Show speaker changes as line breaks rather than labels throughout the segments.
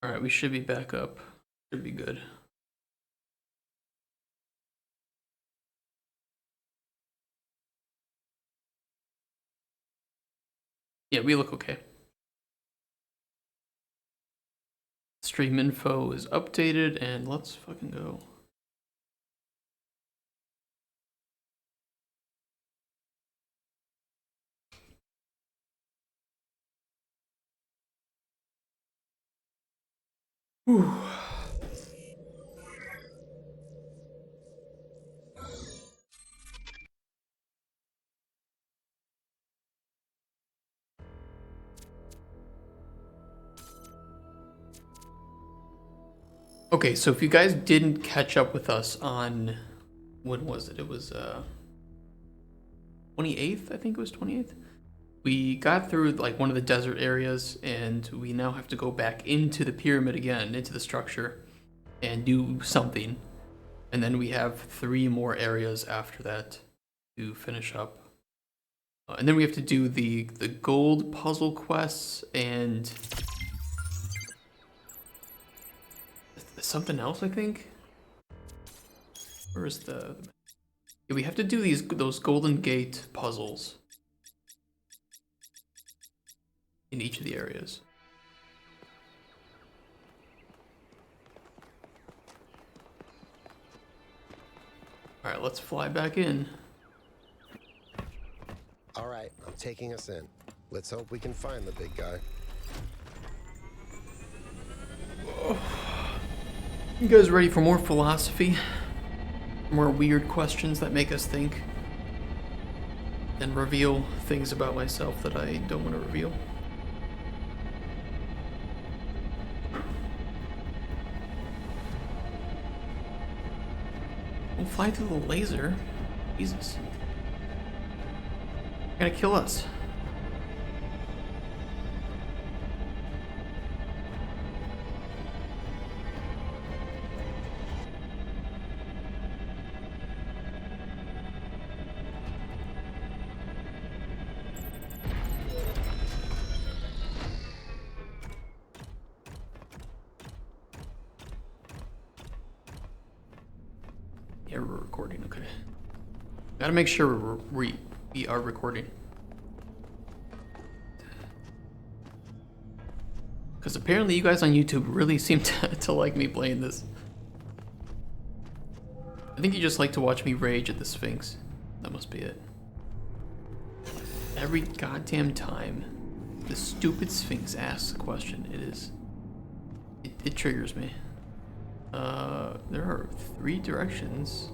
Alright, we should be back up. Should be good. Yeah, we look okay. Stream info is updated, and let's fucking go. Whew. Okay, so if you guys didn't catch up with us on, when was it? It was 28th, I think it was 28th. We got through like one of the desert areas, and we now have to go back into the pyramid again, into the structure, and do something. And then we have 3 more areas after that to finish up. And then we have to do the gold puzzle quests and something else, I think. Where's the? Yeah, we have to do those Golden Gate puzzles in each of the areas. All right, let's fly back in.
All right, I'm taking us in. Let's hope we can find the big guy.
You guys ready for more philosophy? More weird questions that make us think? And reveal things about myself that I don't want to reveal? We'll fly through the laser. Jesus. You're gonna kill us. Yeah, we're recording, okay. Gotta make sure we are recording. Because apparently you guys on YouTube really seem to like me playing this. I think you just like to watch me rage at the Sphinx. That must be it. Every goddamn time the stupid Sphinx asks a question, it triggers me. There are 3 directions.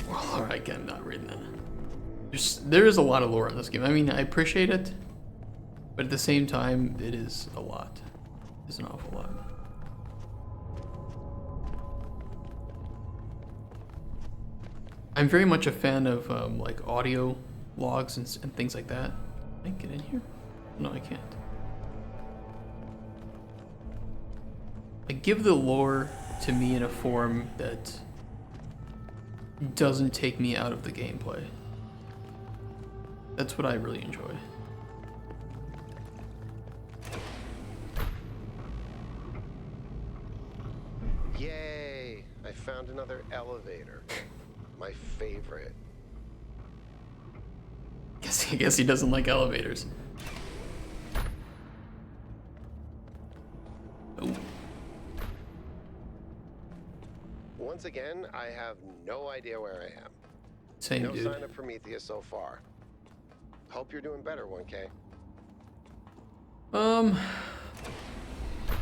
Well, alright, I'm not reading that. There is a lot of lore in this game. I mean, I appreciate it, but at the same time, it is a lot. It's an awful lot. I'm very much a fan of like audio logs and things like that. Can I get in here? No, I can't. Like, give the lore to me in a form that doesn't take me out of the gameplay. That's what I really enjoy.
Yay! I found another elevator. My favorite.
I guess he doesn't like elevators. Oh.
Once again, I have no idea where I am.
Same,
no
dude.
sign of Prometheus so far. Hope you're doing better, 1K.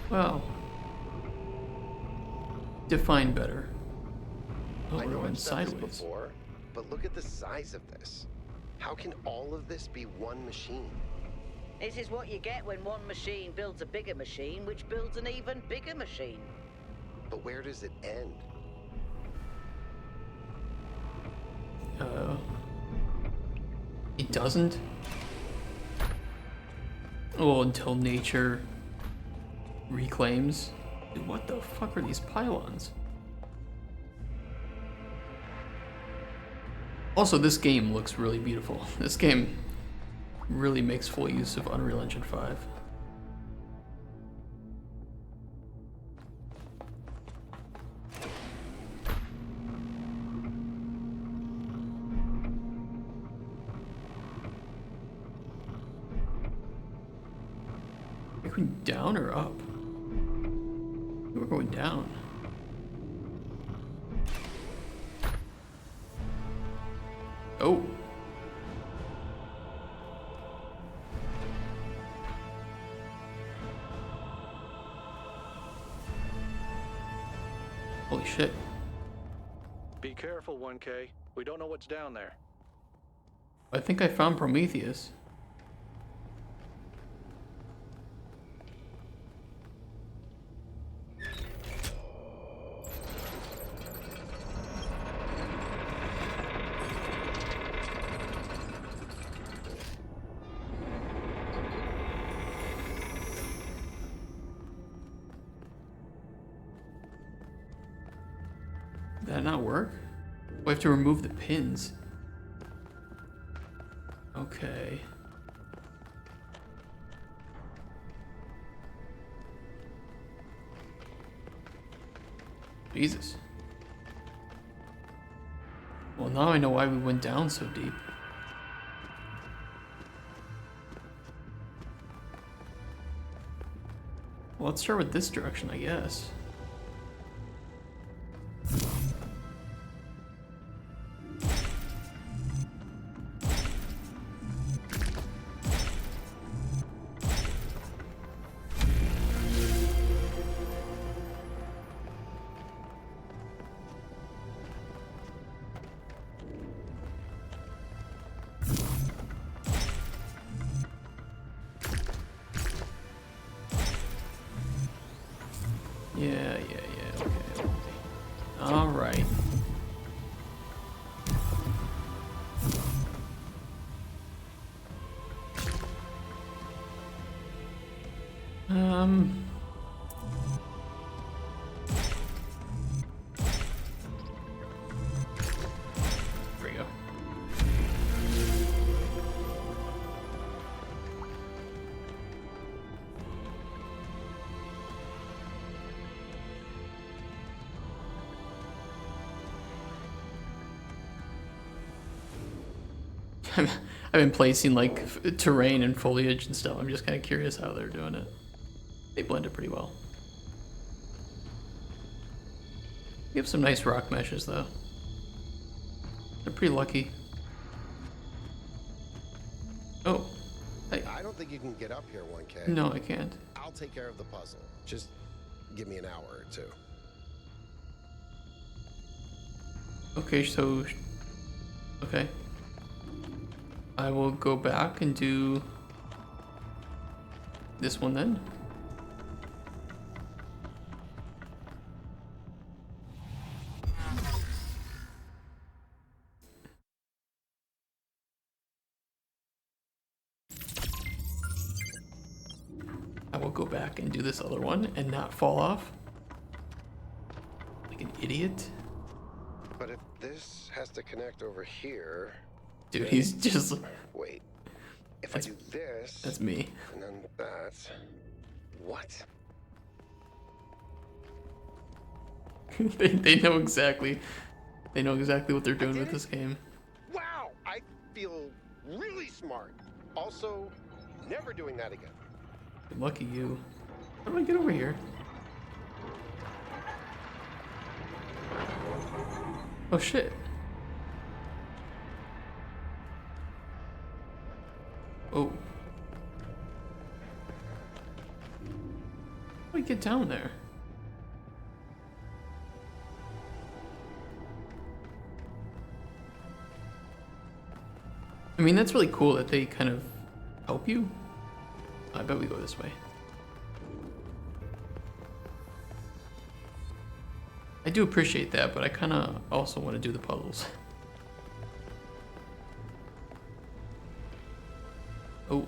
Well, define better. Oh,
I
we're
know
going
I've said this
sideways.
before, but look at the size of this. How can all of this be one machine?
This is what you get when one machine builds a bigger machine, which builds an even bigger machine.
But where does it end?
It doesn't? Well, until nature reclaims. Dude, what the fuck are these pylons? Also, this game looks really beautiful. This game really makes full use of Unreal Engine 5. Are we going down or up? We're going down. Oh. Holy shit.
Be careful, 1K. We don't know what's down there.
I think I found Prometheus. Did that not work? We have to remove the pins. Okay. Jesus. Well, now I know why we went down so deep. Well, let's start with this direction, I guess. Yeah, okay. All right. There we go. I've been placing like terrain and foliage and stuff. I'm just kind of curious how they're doing it. They blend it pretty well. We have some nice rock meshes though. They're pretty lucky. Oh,
I don't think you can get up here, 1K.
no, I can't.
I'll take care of the puzzle. Just give me an hour or two.
Okay, so okay. I will go back and do this one then. I will go back and do this other one and not fall off like an idiot.
But if this has to connect over here...
Dude, he's just...
Wait. If I do this...
That's me.
And then that... What?
They know exactly. They know exactly what they're doing with this game.
Wow! I feel really smart. Also, never doing that again.
Lucky you. How do I get over here? Oh shit. Oh. How do I get down there? I mean, that's really cool that they kind of help you. I bet we go this way. I do appreciate that, but I kind of also want to do the puzzles. Oh.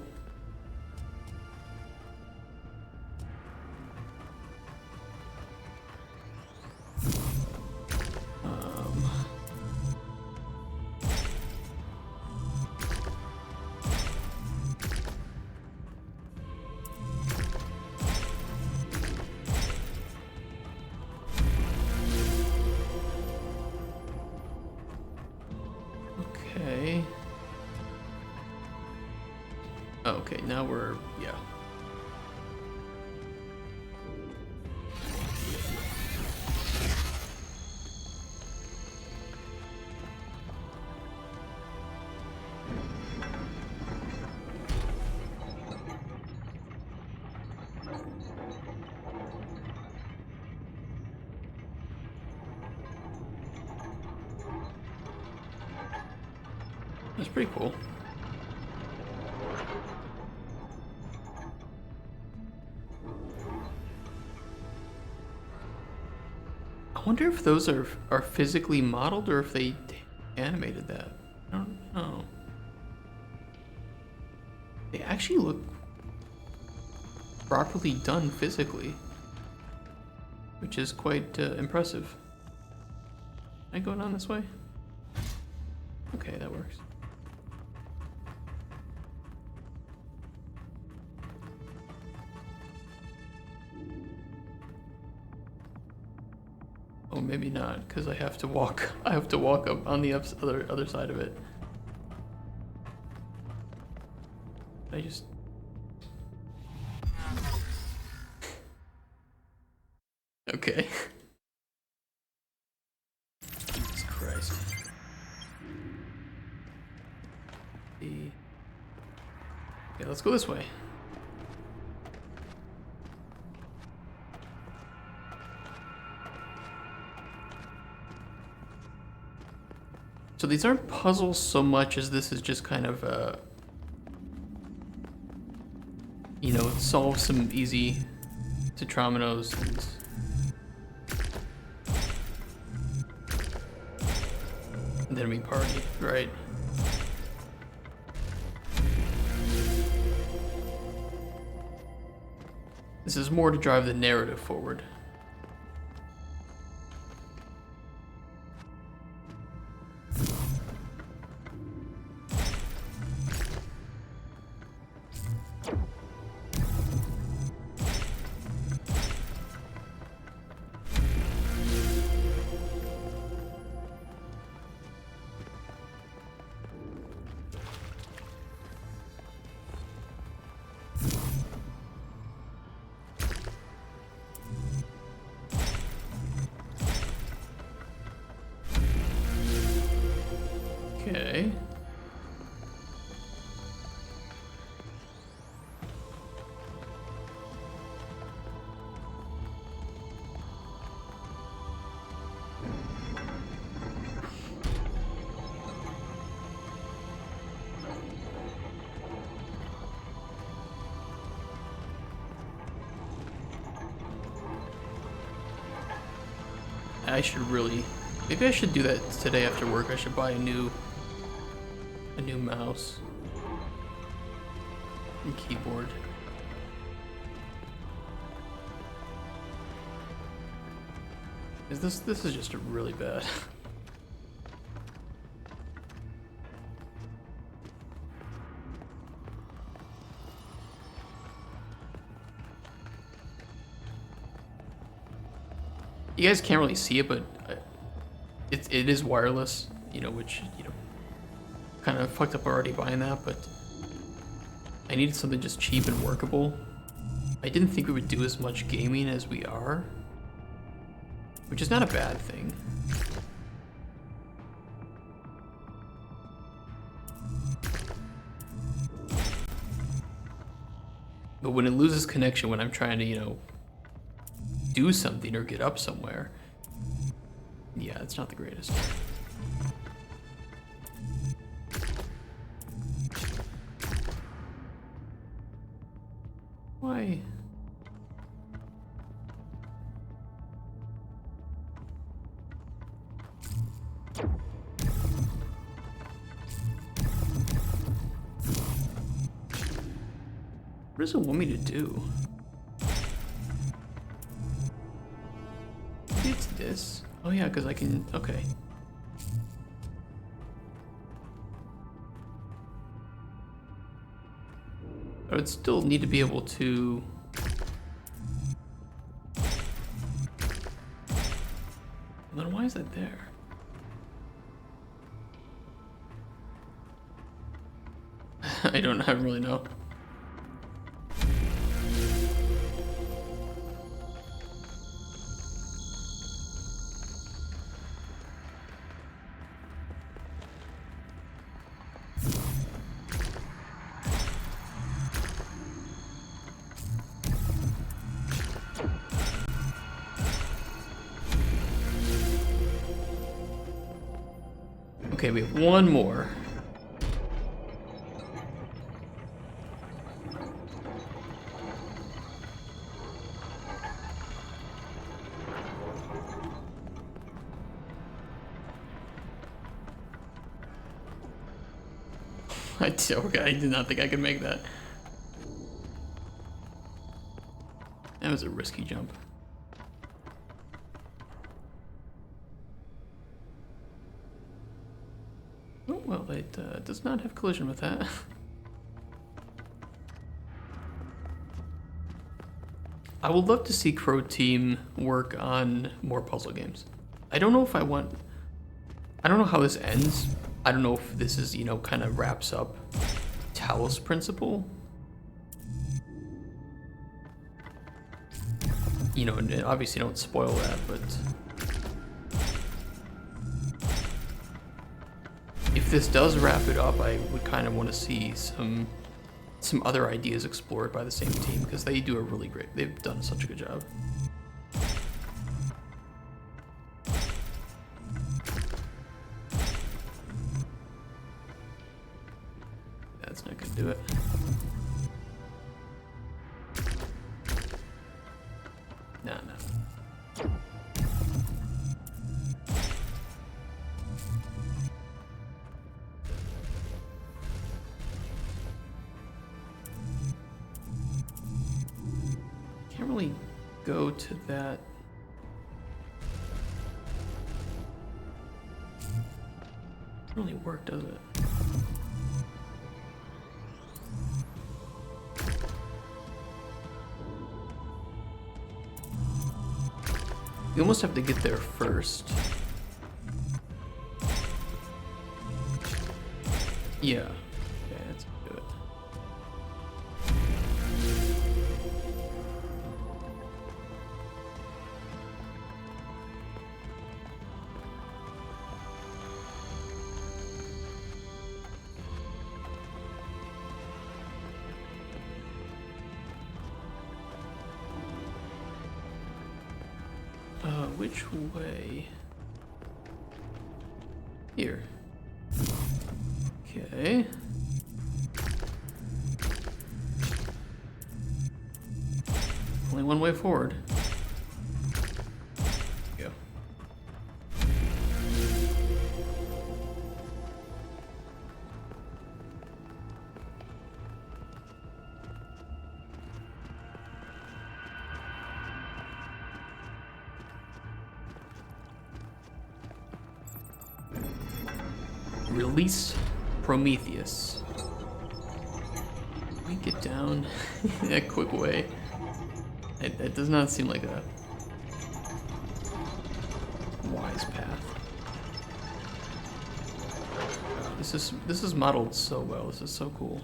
Okay, now we're, yeah. That's pretty cool. I wonder if those are physically modeled or if they animated that. I don't know. They actually look properly done physically, which is quite impressive. Am I going on this way? Okay, that works. Oh, maybe not, because I have to walk. I have to walk up on the other side of it. I just. Okay. Jesus Christ. Yeah, let's go this way. So these aren't puzzles so much as this is just kind of, you know, solve some easy tetrominoes and then we party, right? This is more to drive the narrative forward. Okay. I should really, maybe I should do that today after work. I should buy a new mouse and keyboard. Is this is just really bad. You guys can't really see it, but it is wireless, you know, which, you know, kind of fucked up already buying that, but I needed something just cheap and workable. I didn't think we would do as much gaming as we are, which is not a bad thing. But when it loses connection, when I'm trying to, you know, do something or get up somewhere, yeah, it's not the greatest. Why? What does it want me to do? Maybe it's this. Oh yeah, because I can, okay. I would still need to be able to... Then why is that there? I don't really know. Okay, we have one more. I did not think I could make that. That was a risky jump. Oh, well, it does not have collision with that. I would love to see Crow Team work on more puzzle games. I don't know if I want... I don't know how this ends. I don't know if this is, you know, kind of wraps up Talos Principle. You know, and obviously don't spoil that, but... if this does wrap it up, I would kind of want to see some other ideas explored by the same team, because they do a really great... they've done such a good job. That's not gonna do it. No. Can't really go to that. Doesn't really work, does it? You almost have to get there first. Yeah. Okay, let's do it. Which way? Here. Okay. Only one way forward. Go. Release Prometheus. Can we get down in a quick way? It does not seem like a wise path. Oh, this is modeled so well. This is so cool.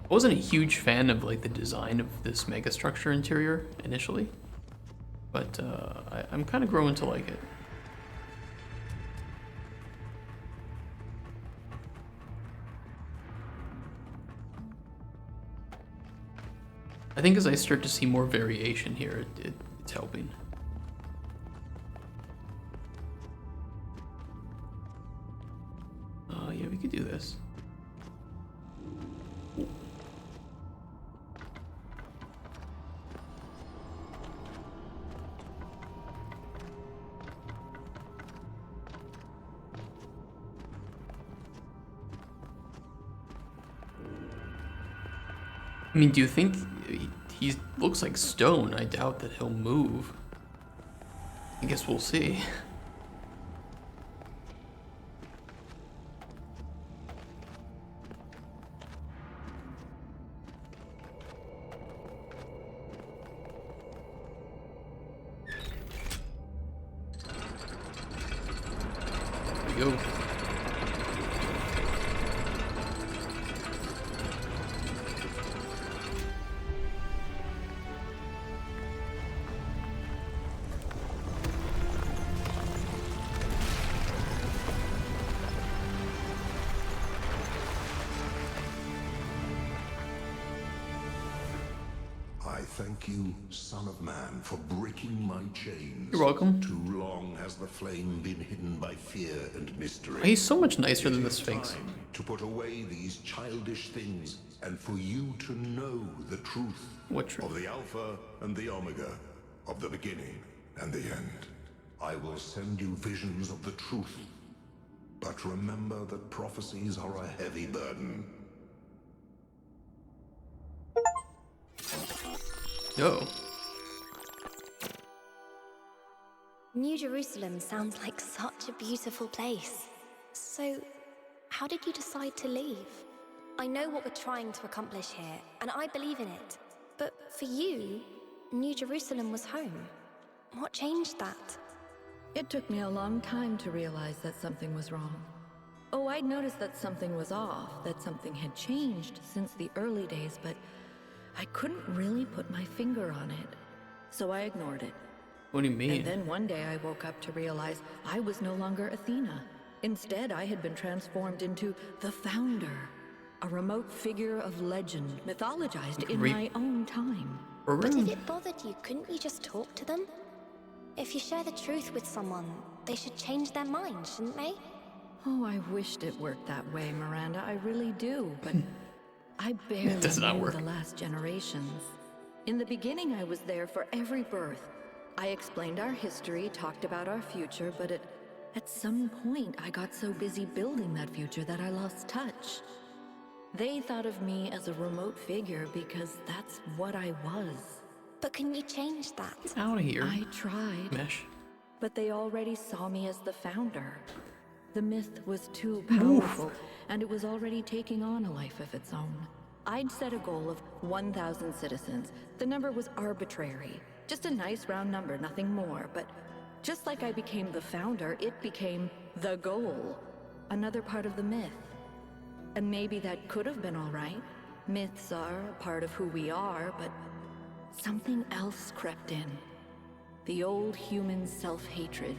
I wasn't a huge fan of like the design of this megastructure interior initially, but I'm kind of growing to like it. I think as I start to see more variation here, it's helping. Yeah, we could do this. I mean, do you think he looks like stone? I doubt that he'll move. I guess we'll see. There we go.
I thank you, son of man, for breaking my chains.
You're welcome.
Too long has the flame been hidden by fear and mystery.
He's so much nicer than the
It is
Sphinx.
time to put away these childish things and for you to know the truth.
What truth?
Of the Alpha and the Omega, of the beginning and the end. I will send you visions of the truth. But remember that prophecies are a heavy burden.
Yo.
New Jerusalem sounds like such a beautiful place. So, how did you decide to leave? I know what we're trying to accomplish here, and I believe in it. But for you, New Jerusalem was home. What changed that?
It took me a long time to realize that something was wrong. Oh, I'd noticed that something was off, that something had changed since the early days, but I couldn't really put my finger on it. So I ignored it.
What do you mean?
And then one day I woke up to realize I was no longer Athena. Instead, I had been transformed into the Founder, a remote figure of legend, mythologized in my own time.
But if it bothered you, couldn't you just talk to them? If you share the truth with someone, they should change their mind, shouldn't they?
Oh, I wished it worked that way, Miranda. I really do, but I barely
does not
knew
work.
the last generations. In the beginning, I was there for every birth. I explained our history, talked about our future, but at some point, I got so busy building that future that I lost touch. They thought of me as a remote figure because that's what I was.
But can you change that?
Out of here.
I tried,
Mesh.
but they already saw me as the Founder. The myth was too powerful, and it was already taking on a life of its own. I'd set a goal of 1,000 citizens. The number was arbitrary. Just a nice round number, nothing more. But just like I became the Founder, it became the goal. Another part of the myth. And maybe that could have been all right. Myths are a part of who we are, but something else crept in. The old human self-hatred.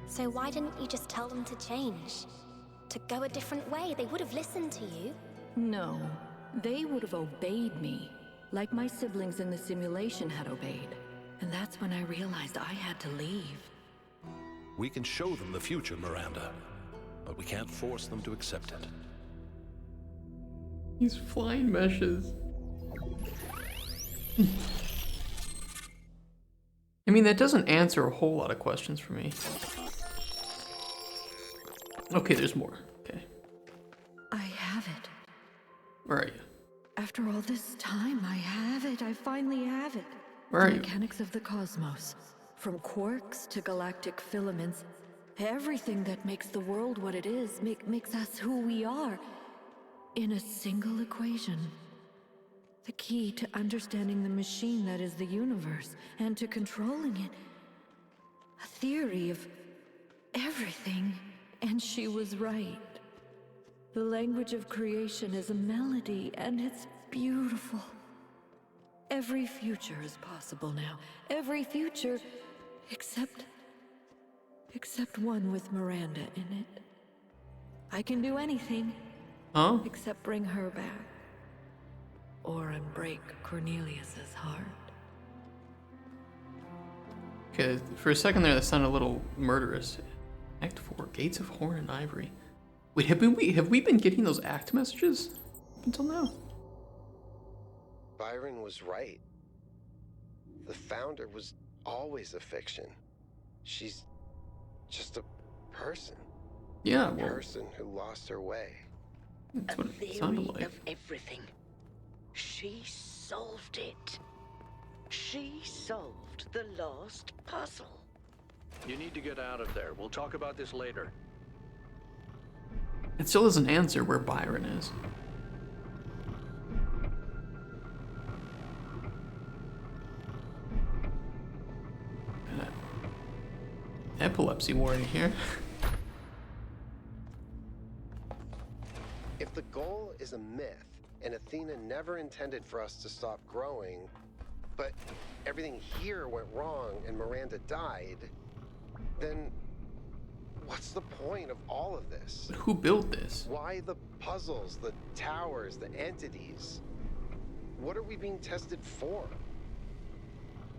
So why didn't you just tell them to change? To go a different way? They would have listened to you.
No, they would have obeyed me, like my siblings in the simulation had obeyed. And that's when I realized I had to leave.
We can show them the future, Miranda, but we can't force them to accept it.
These flying meshes. I mean, that doesn't answer a whole lot of questions for me. Okay, there's more. Okay.
I have it.
Where are you?
After all this time, I have it. I finally have it.
Where are
the
you?
mechanics of the cosmos. From quarks to galactic filaments. Everything that makes the world what it is, makes us who we are. In a single equation. The key to understanding the machine that is the universe, and to controlling it. A theory of everything. And she was right. The language of creation is a melody, and it's beautiful. Every future is possible now. Every future, except one with Miranda in it. I can do anything.
Huh?
Except bring her back. Or unbreak Cornelius's heart.
Okay, for a second there, that sounded a little murderous. Act 4, Gates of Horn and Ivory. Wait, have we been getting those act messages up until now?
Byron was right. The Founder was always a fiction. She's just a person.
Yeah,
A
well,
person who lost her way.
that's
A
what it
theory
sounded like.
of everything. She solved it. She solved the last puzzle.
You need to get out of there. We'll talk about this later.
It still doesn't answer where Byron is. Epilepsy warning here.
If the goal is a myth, and Athena never intended for us to stop growing, but everything here went wrong and Miranda died, then what's the point of all of this?
But who built this?
Why the puzzles, the towers, the entities? What are we being tested for?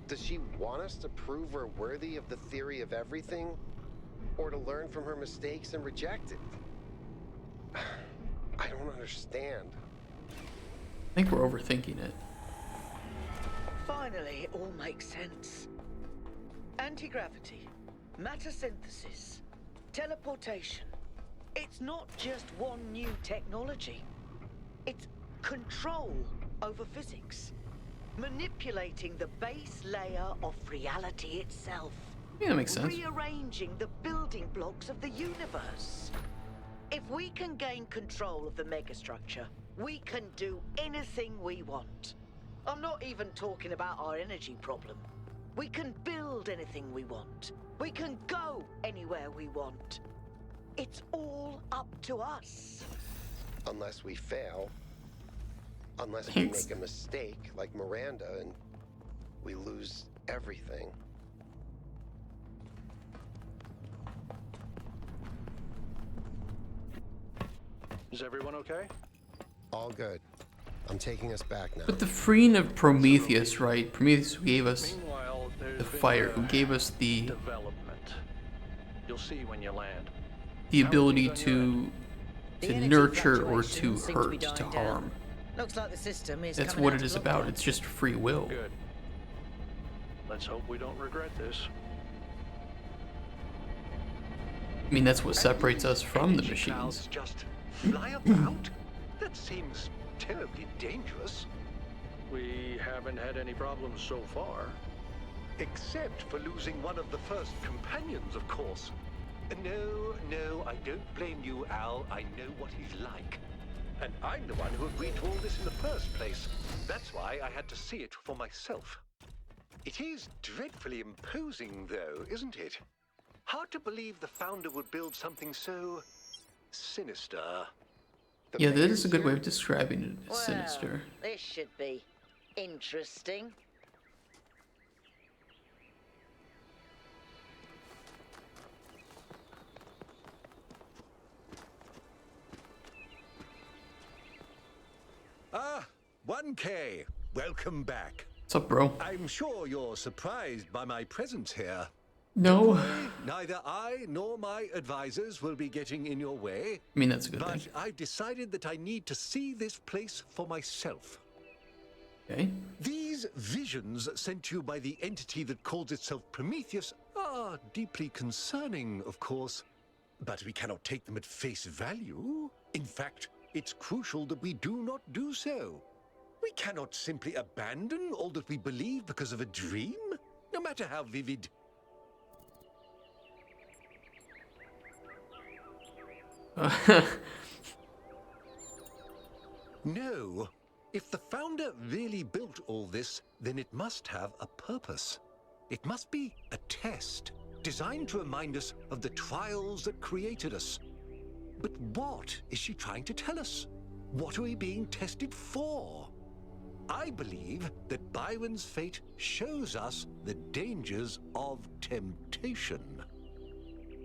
Does she want us to prove we're worthy of the theory of everything? Or to learn from her mistakes and reject it? I don't understand.
I think we're overthinking it.
Finally, it all makes sense. Anti-gravity, matter synthesis, teleportation. It's not just one new technology. It's control over physics. Manipulating the base layer of reality itself.
Yeah, that makes sense.
Rearranging the building blocks of the universe. If we can gain control of the megastructure, we can do anything we want. I'm not even talking about our energy problem. We can build anything we want. We can go anywhere we want. It's all up to us.
Unless we fail. Unless
Thanks.
we make a mistake like Miranda and we lose everything.
Is everyone okay?
All good. I'm taking us back now.
But the freeing of Prometheus, right? Prometheus who gave us
Meanwhile, there's
the
been
fire,
a
who gave us the
development. You'll see when you land.
ability to
The energy
nurture or to
fluctuations seem to be
hurt, to
dying down.
harm.
Looks like the system is
That's
coming
what
out
it is
of
about.
lockdown.
It's just free will.
Good. Let's hope we don't regret this.
I mean, that's what separates us from the
Energy
machines.
clouds just fly about? That seems terribly dangerous.
We haven't had any problems so far.
Except for losing one of the first companions, of course. No, I don't blame you, Al. I know what he's like. And I'm the one who agreed to all this in the first place. That's why I had to see it for myself. It is dreadfully imposing, though, isn't it? Hard to believe the founder would build something so sinister.
The
Yeah, that is a good
mayor's
way
here?
of describing it. It's
Well,
sinister.
this should be interesting.
Ah, 1K. Welcome back.
What's up, bro?
I'm sure you're surprised by my presence here.
No.
Neither I nor my advisors will be getting in your way.
I mean, that's a good
But
thing.
I've decided that I need to see this place for myself.
Okay.
These visions sent to you by the entity that calls itself Prometheus are deeply concerning, of course. But we cannot take them at face value. In fact, it's crucial that we do not do so. We cannot simply abandon all that we believe because of a dream, no matter how vivid. No. If the founder really built all this, then it must have a purpose. It must be a test, designed to remind us of the trials that created us. But what is she trying to tell us? What are we being tested for? I believe that Byron's fate shows us the dangers of temptation.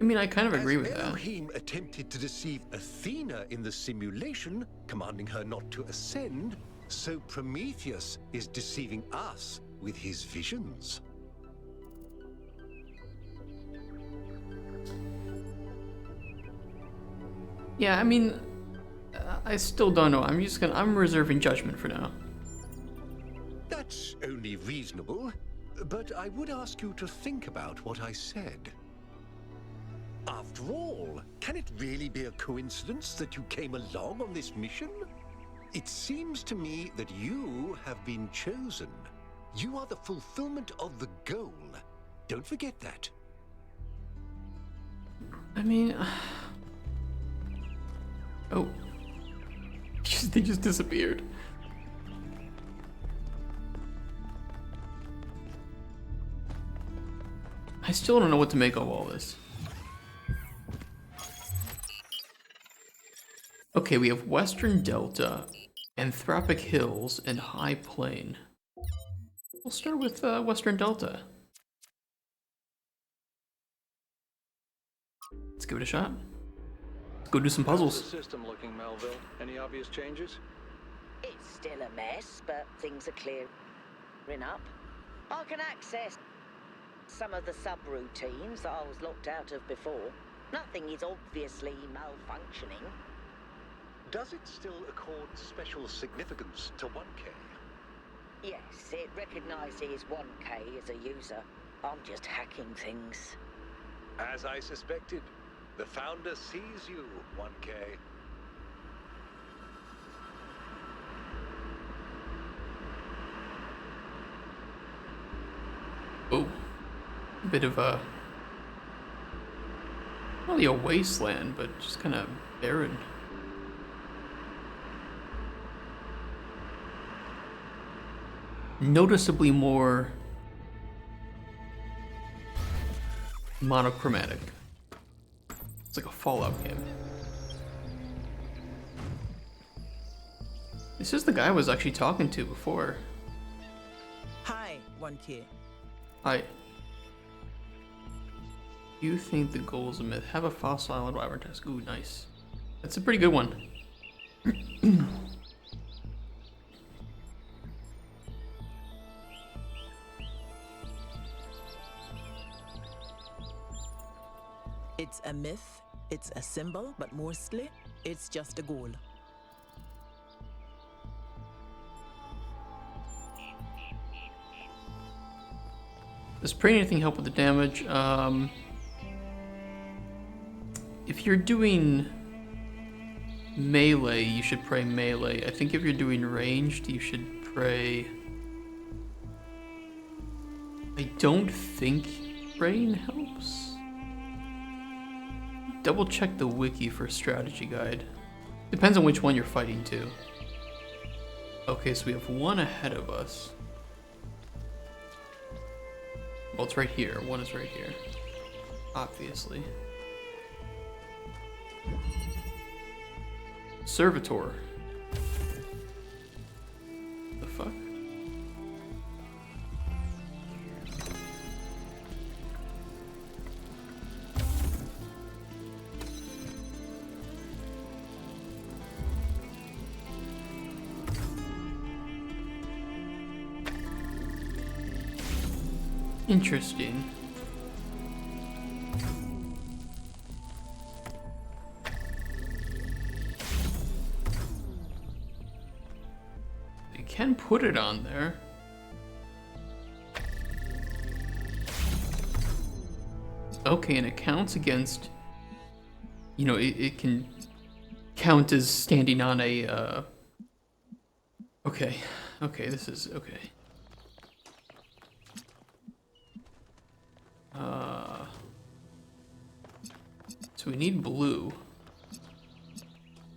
I mean, I kind of agree
As
with that.
Elohim attempted to deceive Athena in the simulation, commanding her not to ascend, so Prometheus is deceiving us with his visions.
Yeah, I mean, I still don't know. I'm reserving judgment for now.
That's only reasonable, but I would ask you to think about what I said. After all, can it really be a coincidence that you came along on this mission? It seems to me that you have been chosen. You are the fulfillment of the goal. Don't forget that.
I mean, oh, they just disappeared. I still don't know what to make of all this. Okay, we have Western Delta, Anthropic Hills, and High Plain. We'll start with Western Delta. Let's give it a shot. Let's go do some
How's
puzzles.
the system looking, Melville? Any obvious changes?
It's still a mess, but things are clearing up. I can access some of the subroutines that I was locked out of before. Nothing is obviously malfunctioning.
Does it still accord special significance to 1K?
Yes, it recognizes 1K as a user. I'm just hacking things.
As I suspected, the Founder sees you, 1K.
Oh, a bit of a, not really a wasteland, but just kind of barren. Noticeably more monochromatic. It's like a Fallout game. This is the guy I was actually talking to before.
Hi, 1K.
Hi. You think the goal is a myth? Have a fossil island wyvern test. Ooh, nice. That's a pretty good one.
It's a myth, it's a symbol, but mostly, it's just a goal.
Does praying anything help with the damage? If you're doing melee, you should pray melee. I think if you're doing ranged, you should pray... I don't think rain helps. Double check the wiki for strategy guide. Depends on which one you're fighting too. Okay, so we have one ahead of us. Well, it's right here. One is right here. Obviously. Servitor. The fuck? Interesting. You can put it on there. Okay, and it counts against, you know, it can count as standing on a, okay, this is, okay. So we need blue.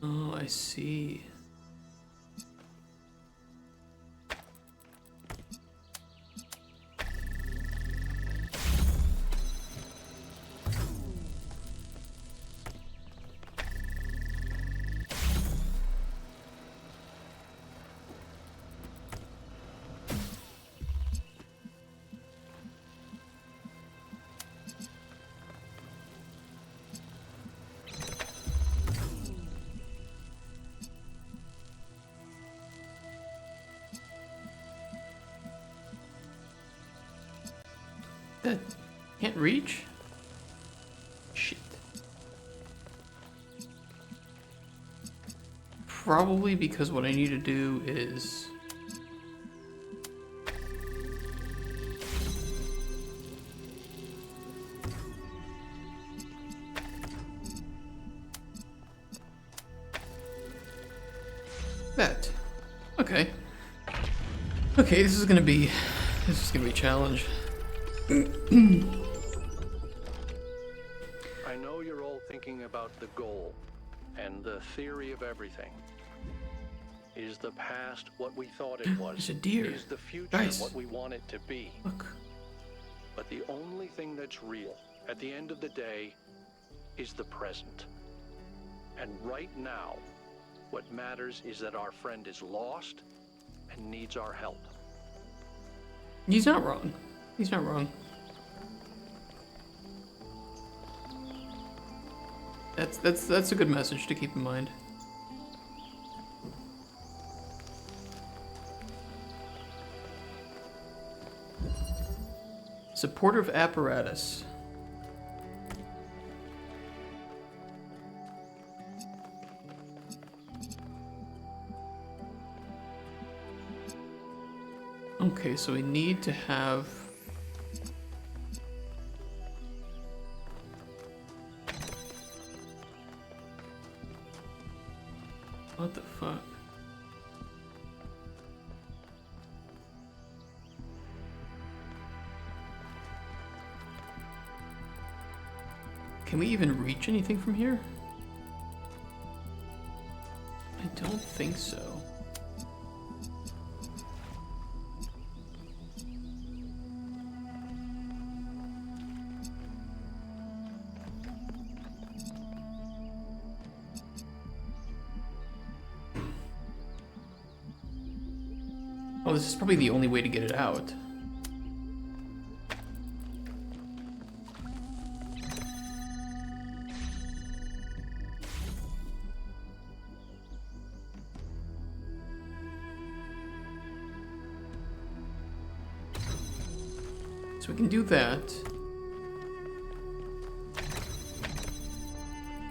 Oh, I see. That can't reach? Shit. Probably because what I need to do is... that. Okay. Okay, this is gonna be a challenge.
I know you're all thinking about the goal and the theory of everything. Is the past what we thought it was?
It's a deer.
Is the future
Guys.
what we want it to be?
Look.
But the only thing that's real, at the end of the day, is the present. And right now, what matters is that our friend is lost and needs our help.
He's not wrong. He's not wrong. That's a good message to keep in mind. supportive apparatus. Okay, so we need to have... What the fuck? Can we even reach anything from here? I don't think so. Oh, this is probably the only way to get it out. So we can do that.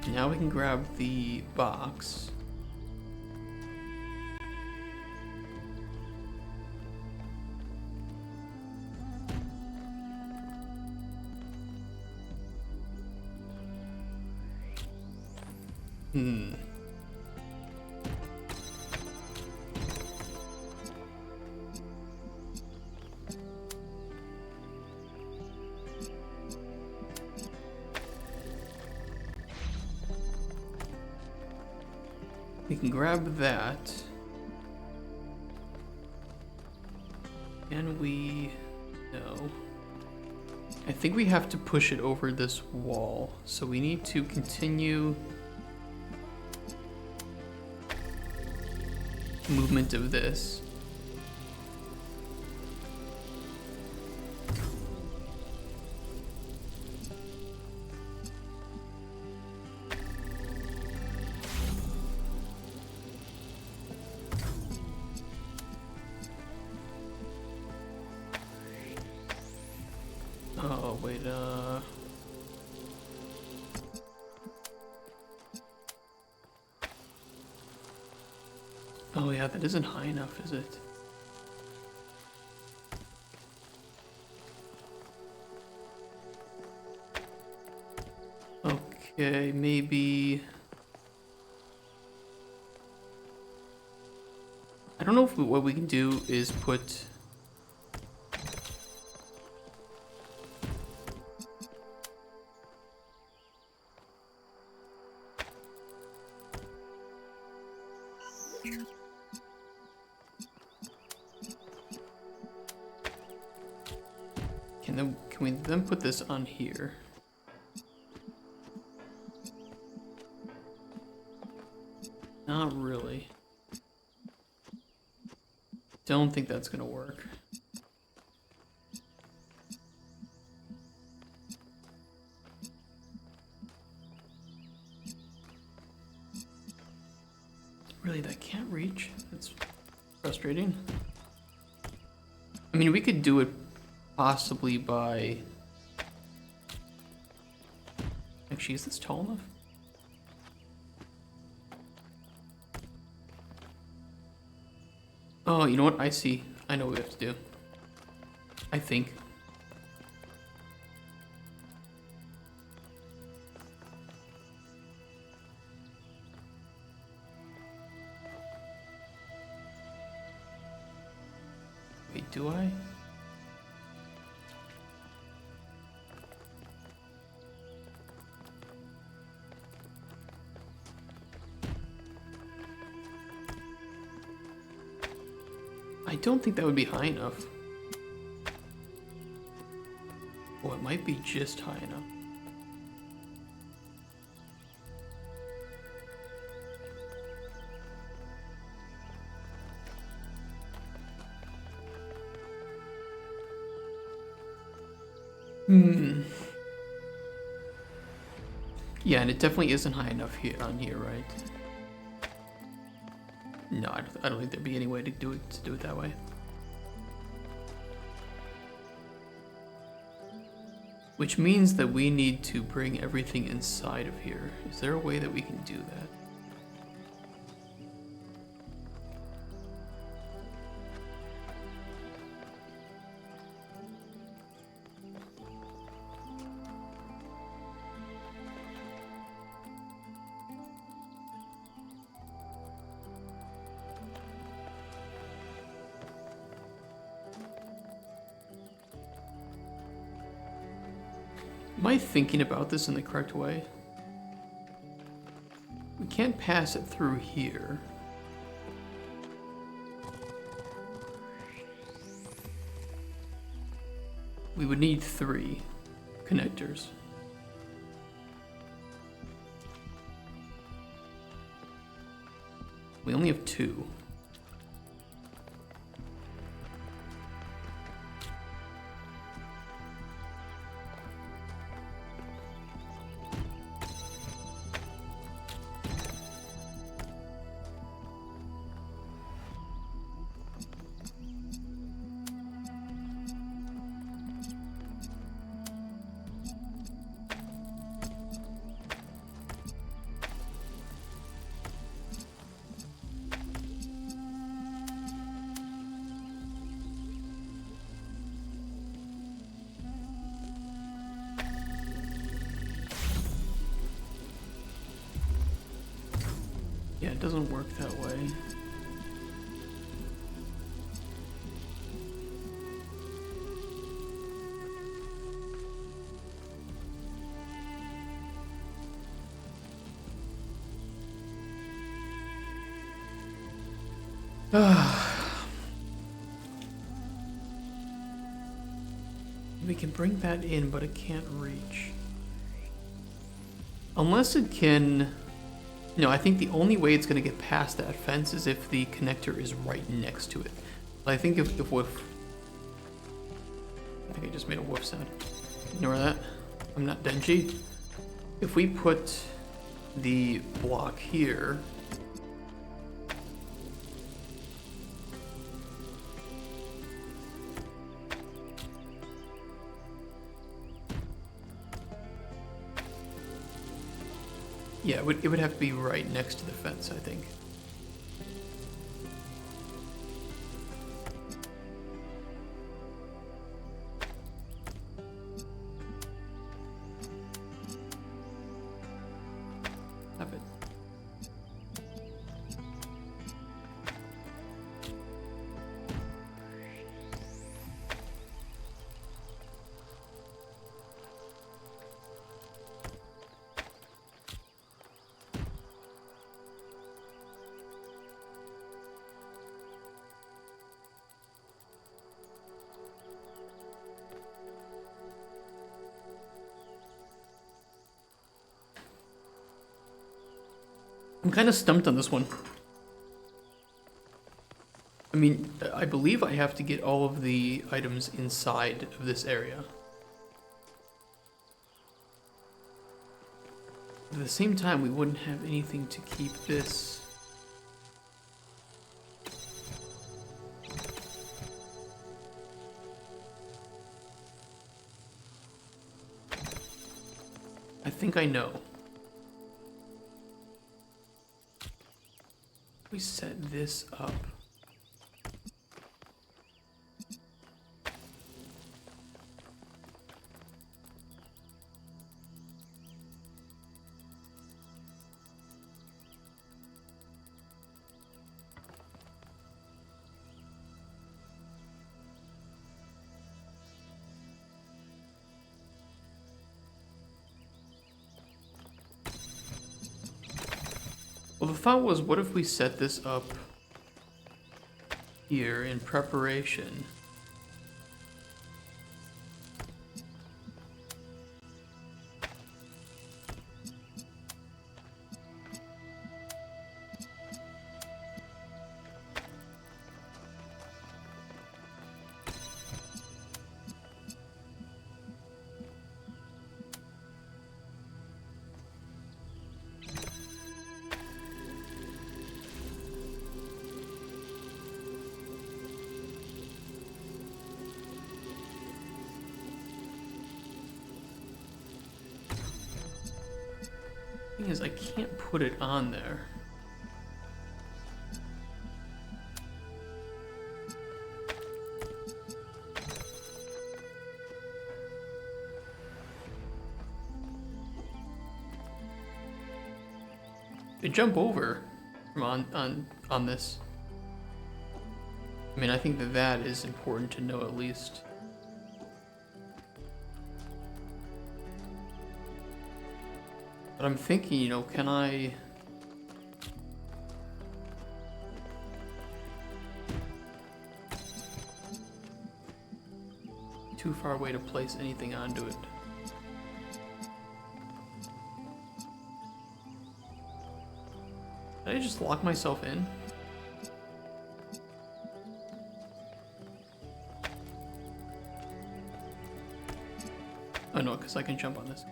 Now we can grab the box. We can grab that. Can we... No. I think we have to push it over this wall. So we need to continue movement of this. Oh, wait, oh yeah, that isn't high enough, is it? Okay, maybe... I don't know if what we can do is put... Can we then put this on here? Not really. Don't think that's gonna work. Really, that can't reach? That's frustrating. I mean, we could do it possibly by... Actually, is this tall enough? Oh, you know what? I see. I know what we have to do. I think. Wait, do I? I don't think that would be high enough. Oh, it might be just high enough. Yeah, and it definitely isn't high enough here on here, right? No, I don't think there'd be any way to do it that way. Which means that we need to bring everything inside of here. Is there a way that we can do that? Am I thinking about this in the correct way? We can't pass it through here. We would need 3 connectors. We only have 2. Yeah, it doesn't work that way. We can bring that in, but it can't reach. Unless it can... No, I think the only way it's going to get past that fence is if the connector is right next to it. But I think if woof... I think I just made a woof sound. Ignore that. I'm not Denji. If we put the block here... Yeah, it would have to be right next to the fence, I think. Have it. I'm kind of stumped on this one. I mean, I believe I have to get all of the items inside of this area. But at the same time, we wouldn't have anything to keep this. I think I know. We set this up. Well, the thought was, what if we set this up here in preparation? Thing is, I can't put it on there. They jump over from on this. I mean, I think that that is important to know at least. But I'm thinking, you know, can I... Too far away to place anything onto it. Did I just lock myself in? Oh no, because I can jump on this.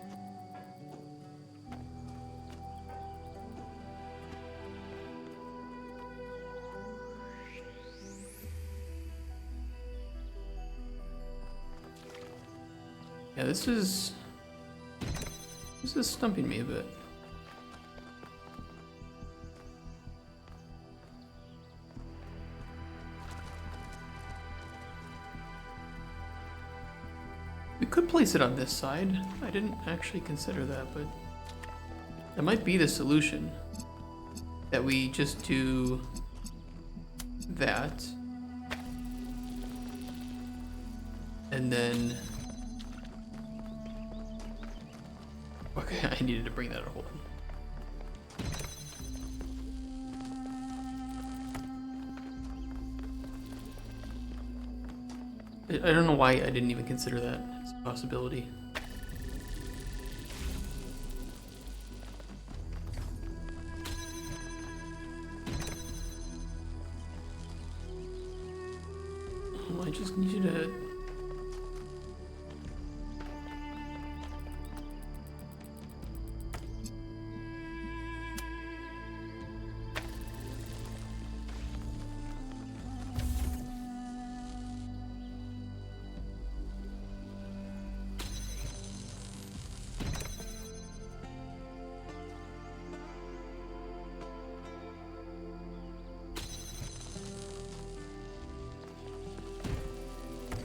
Yeah, this is stumping me a bit. We could place it on this side. I didn't actually consider that, but that might be the solution. That we just do that. And then... Okay, I needed to bring that hold on. I don't know why I didn't even consider that as a possibility. Oh, I just need you to...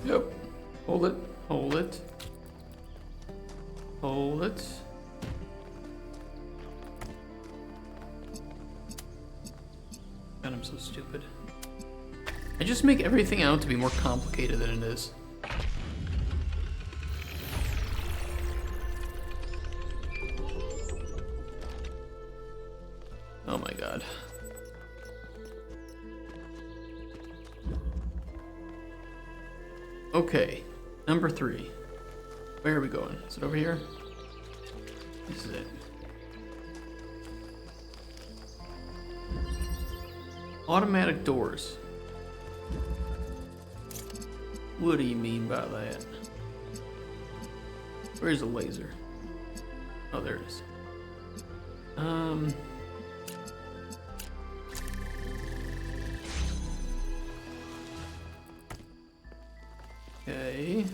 Yep. Hold it. Hold it. Hold it. God, I'm so stupid. I just make everything out to be more complicated than it is. Oh my god. Okay, number 3. Where are we going? Is it over here? This is it. Automatic doors. What do you mean by that? Where's the laser? Oh, there it is. Okay.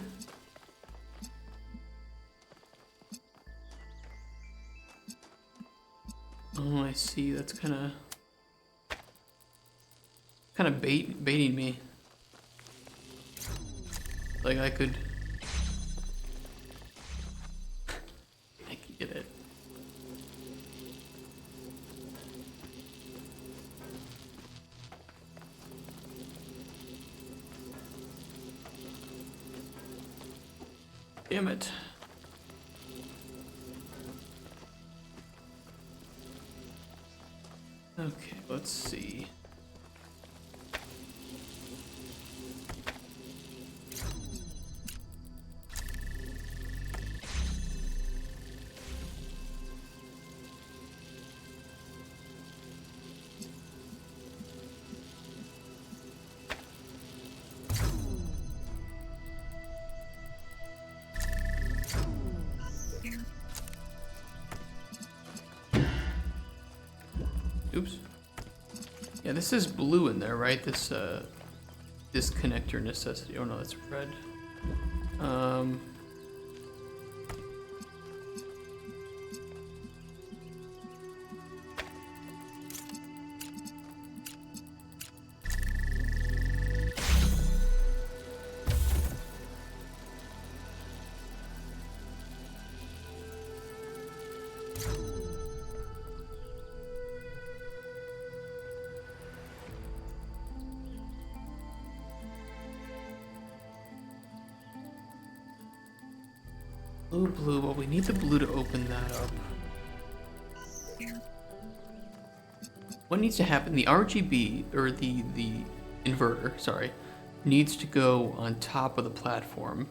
Oh, I see. That's kind of baiting me. Like I can get it. Damn it. Okay, let's see. Oops. Yeah, this is blue in there, right? This this connector necessity. Oh no, that's red. Blue, well, we need the blue to open that up. What needs to happen? The RGB, or the inverter, sorry, needs to go on top of the platform.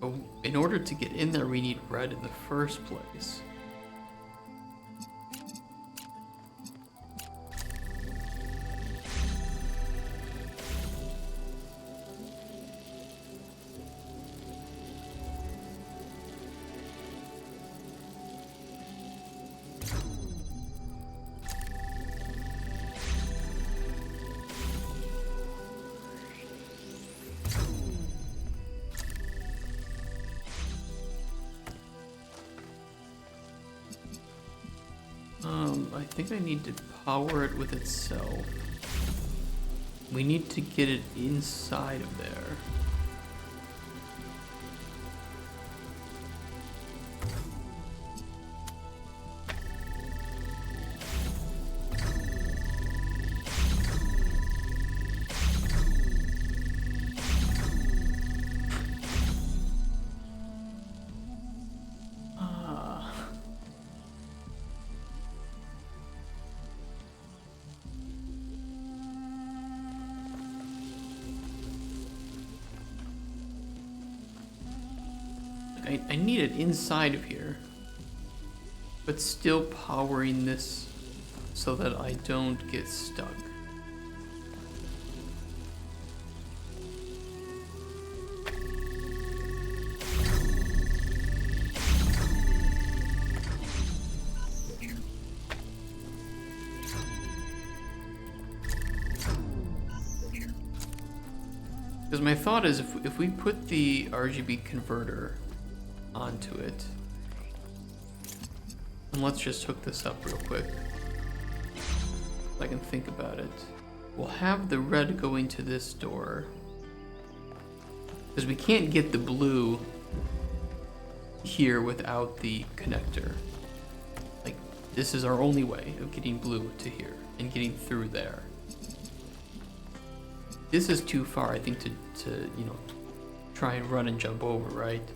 But in order to get in there, we need red in the first place. I think I need to power it with itself. We need to get it inside of there. I need it inside of here, but still powering this so that I don't get stuck. Because my thought is if we put the RGB converter onto it, and let's just hook this up real quick if I can think about it. We'll have the red going to this door because we can't get the blue here without the connector. Like, this is our only way of getting blue to here and getting through there. This is too far, I think, to you know, try and run and jump over, right?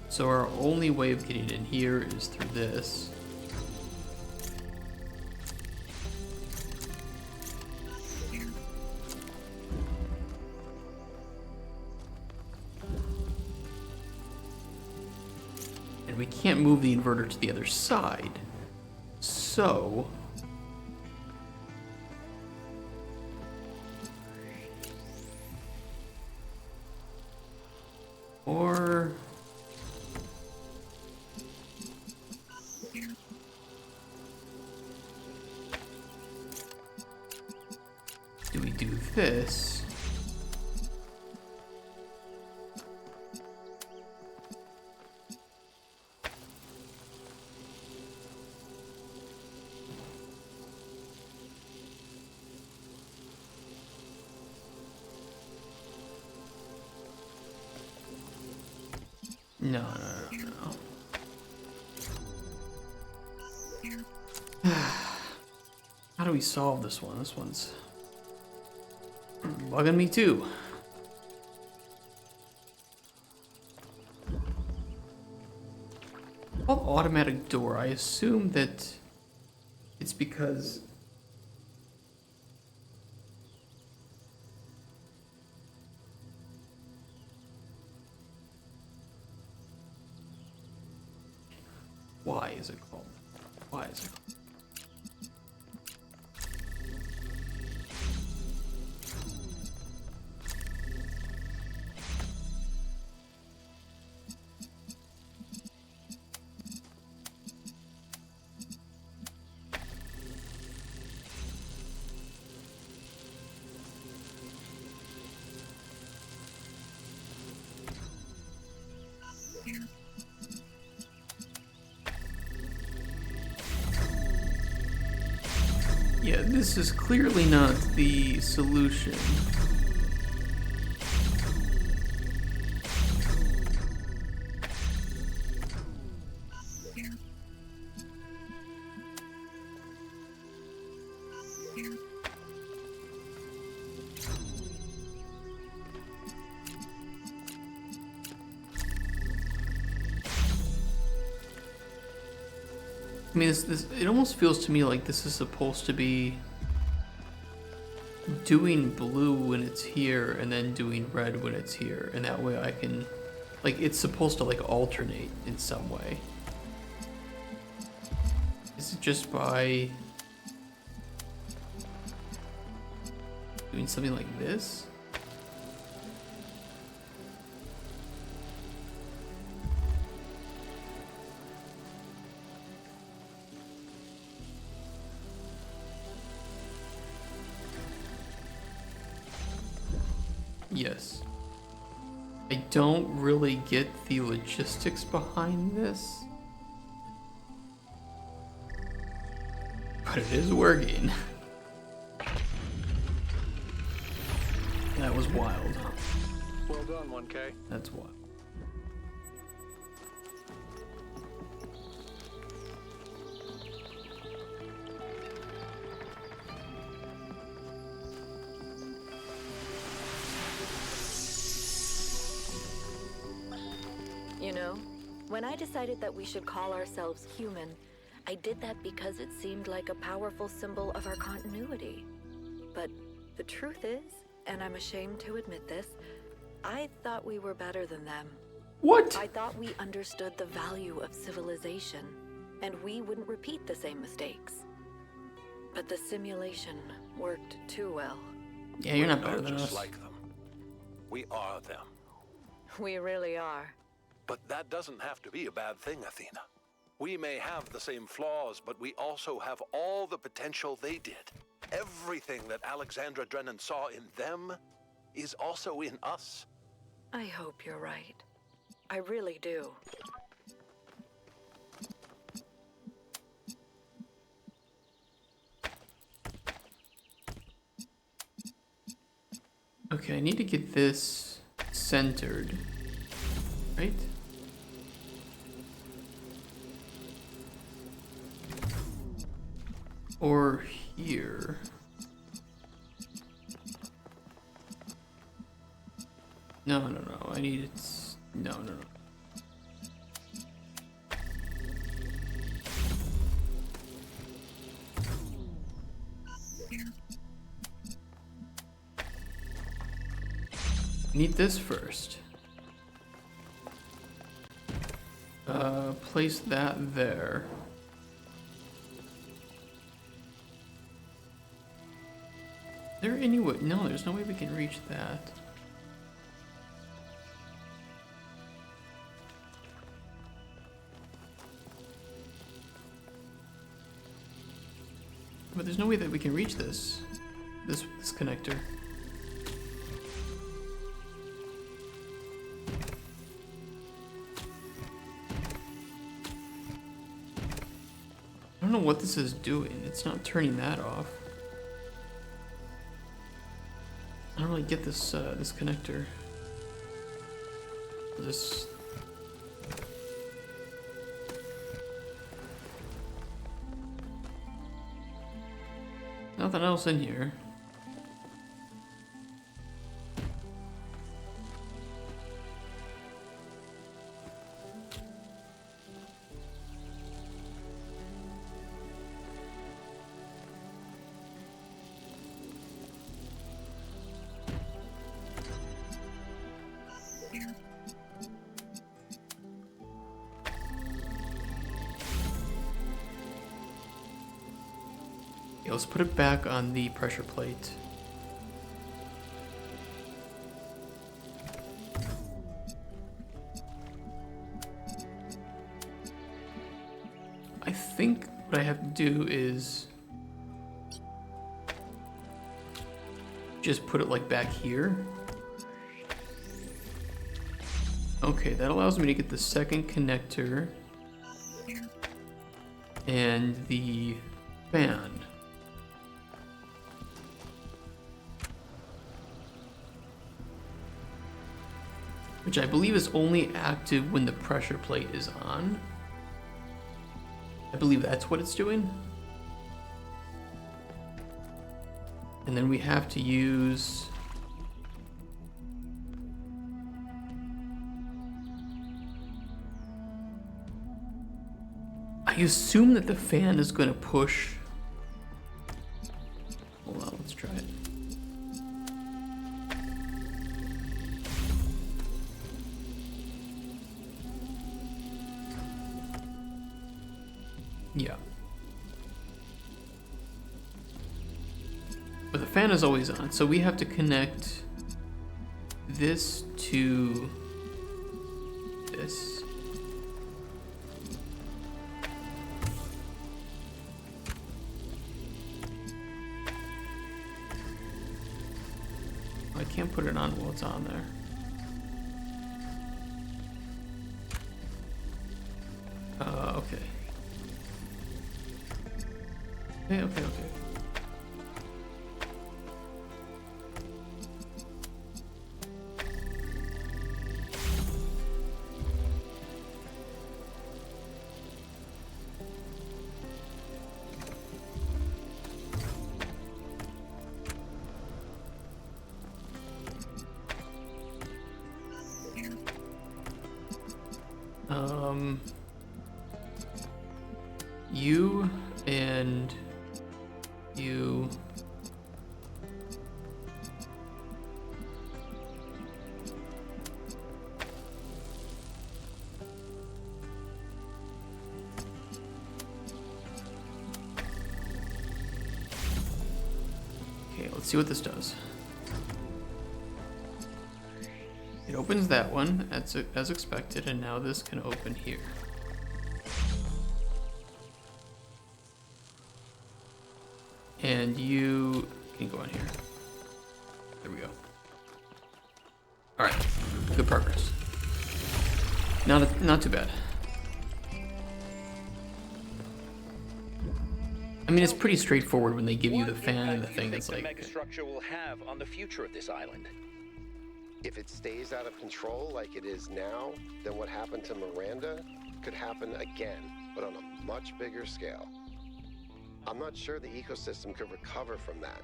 So our only way of getting in here is through this. And we can't move the inverter to the other side. So or do we do this? No. How do we solve this one? This one's bugging me too. Called automatic door. I assume that it's because why is it called? Why is it called? Yeah, this is clearly not the solution. I mean, this it almost feels to me like this is supposed to be doing blue when it's here and then doing red when it's here, and that way I can, like, it's supposed to like alternate in some way. Is it just by doing something like this? Yes. I don't really get the logistics behind this, but it is working. That was wild.
Well done, 1K.
That's wild.
You know, when I decided that we should call ourselves human, I did that because it seemed like a powerful symbol of our continuity. But the truth is, and I'm ashamed to admit this, I thought we were better than them.
What?
I thought we understood the value of civilization, and we wouldn't repeat the same mistakes. But the simulation worked too well.
Yeah, you're not
We're
better than
just
us.
like them. We are them.
We really are.
But that doesn't have to be a bad thing, Athena. We may have the same flaws, but we also have all the potential they did. Everything that Alexandra Drennan saw in them is also in us.
I hope you're right. I really do.
Okay, I need to get this centered, right? Or here. No, I need it. No. Need this first. Place that there. Is there any way? No, there's no way we can reach that. But there's no way that we can reach this connector. I don't know what this is doing. It's not turning that off. I don't really get this this connector. This. Nothing else in here. Yeah, let's put it back on the pressure plate. I think what I have to do is just put it like back here. Okay, that allows me to get the second connector and the fan. Which I believe is only active when the pressure plate is on. I believe that's what it's doing. And then we have to use... I assume that the fan is going to push. Hold on, let's try it. Yeah. But the fan is always on, so we have to connect this to this. I can't put it on while it's on there. Okay. Okay. You and you. Okay, let's see what this does. It opens that one as expected, and now this can open here. And you can go in here. There we go. All right, good progress. Not too bad. I mean, it's pretty straightforward when they give you the fan and the thing that's like.
The megastructure will have on the future of this island.
If it stays out of control like it is now, then what happened to Miranda could happen again, but on a much bigger scale. I'm not sure the ecosystem could recover from that,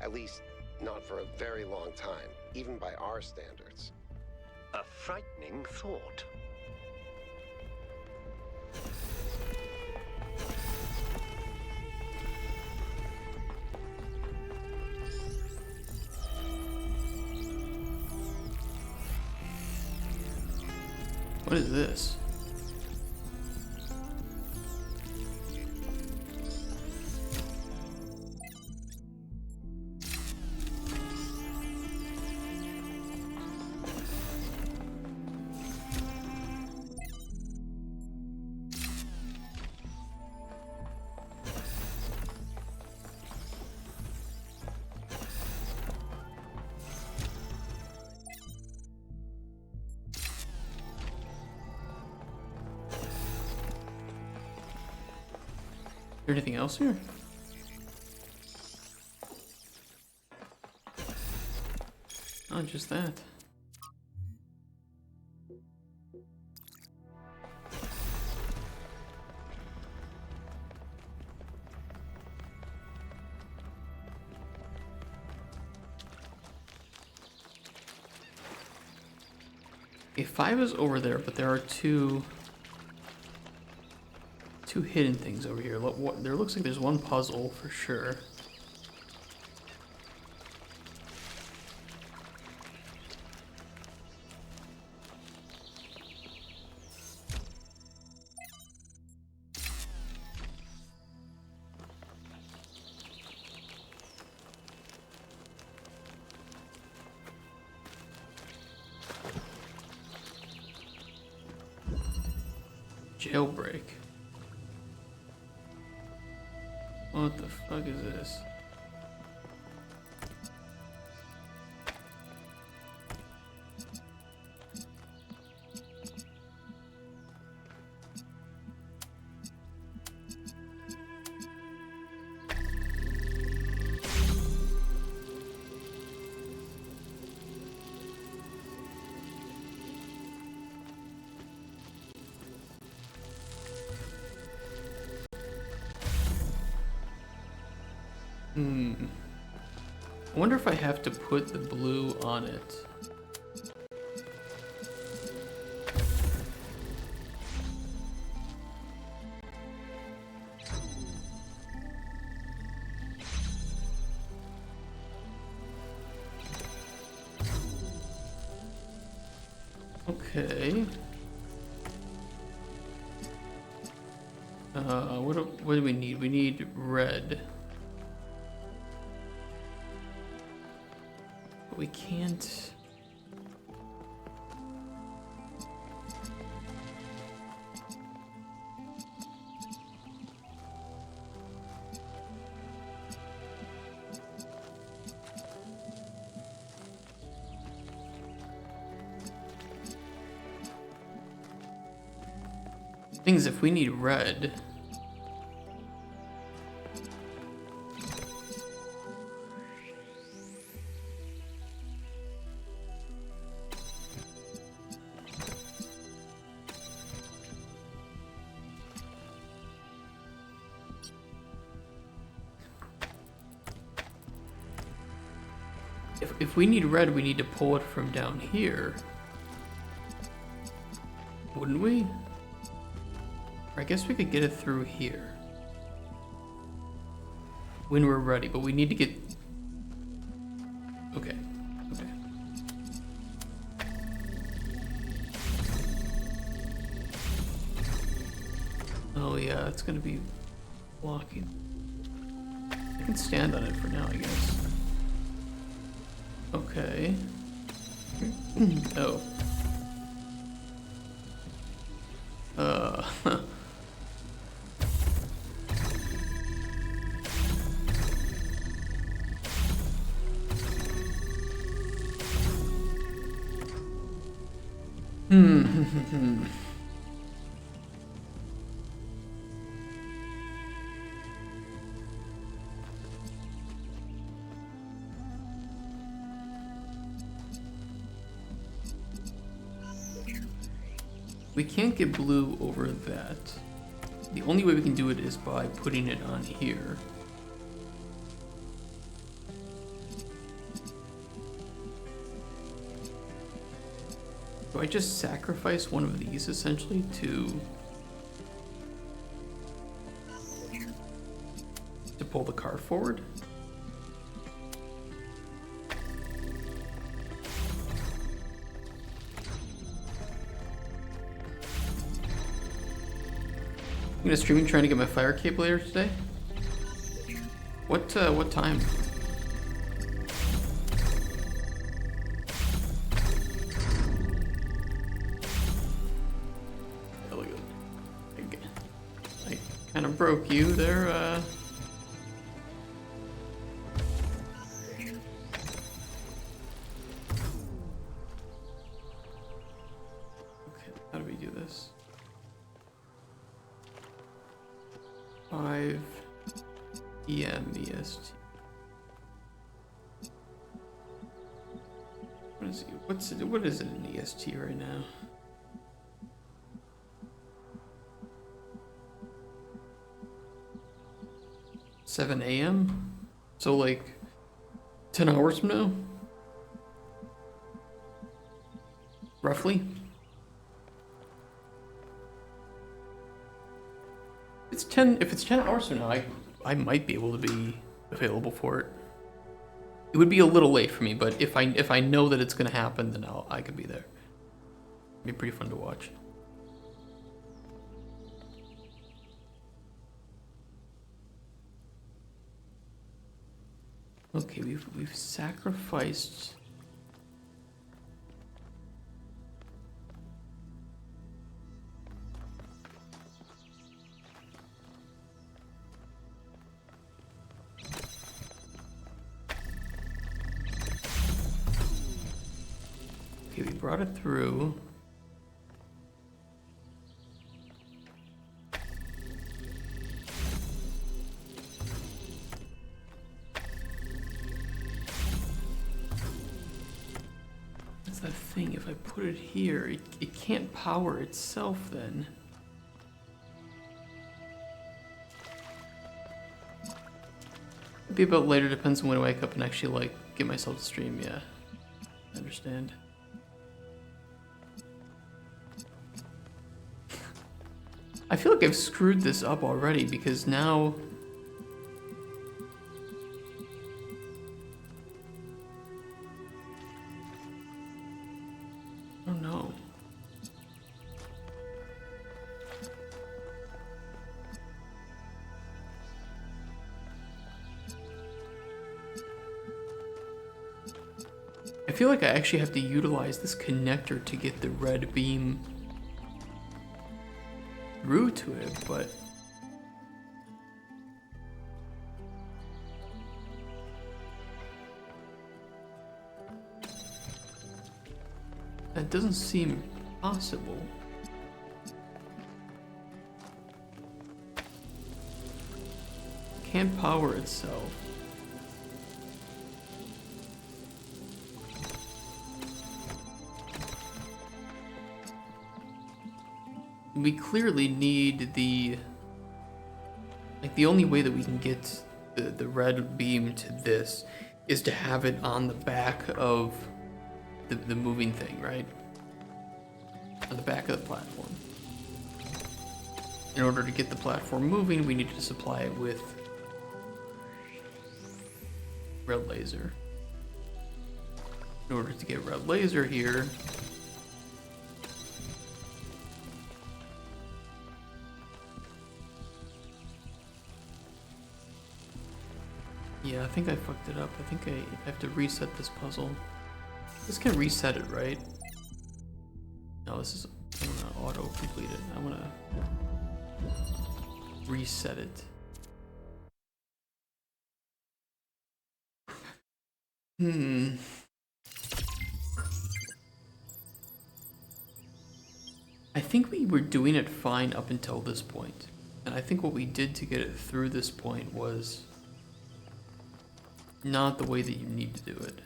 at least not for a very long time, even by our standards.
A frightening thought.
What is this? Is there anything else here? Oh, just that. Okay, 5 is over there, but there are two hidden things over here. There looks like there's one puzzle for sure. Jailbreak. What the fuck is this? I wonder if I have to put the blue on it. Okay. What do we need? We need red. But we can't. Things if we need red. If we need red, we need to pull it from down here. Wouldn't we? Or I guess we could get it through here. When we're ready, but we need to get... Okay. Okay. Oh yeah, it's gonna be blocking. I can stand on it for now, I guess. Okay. Oh. We can't get blue over that. The only way we can do it is by putting it on here. Do I just sacrifice one of these essentially to pull the car forward? I'm gonna stream trying to get my fire cape later today. What time? Oh, look at that. I kind of broke you there. Okay, how do we do this? 5 p.m. EST. What is it in EST right now? $7 a.m. So like 10 hours from now, roughly. If it's 10 hours from now, I might be able to be available for it. It would be a little late for me, but if I know that it's gonna happen, then I could be there. It'd be pretty fun to watch. Okay, we've sacrificed. Okay, we brought it through. That's that thing, if I put it here, it can't power itself then. Maybe a bit later, depends on when I wake up and actually like get myself to stream, yeah. I understand. I feel like I've screwed this up already because now... Oh no. feel like I actually have to utilize this connector to get the red beam through to it, but that doesn't seem possible. Can't power itself. We clearly need the only way that we can get the red beam to this is to have it on the back of the moving thing, right? On the back of the platform. In order to get the platform moving, we need to supply it with red laser. In order to get red laser here, yeah, I think I fucked it up. I think I have to reset this puzzle. This can reset it, right? No, this is, I wanna auto-complete it. I wanna reset it. I think we were doing it fine up until this point. And I think what we did to get it through this point was not the way that you need to do it.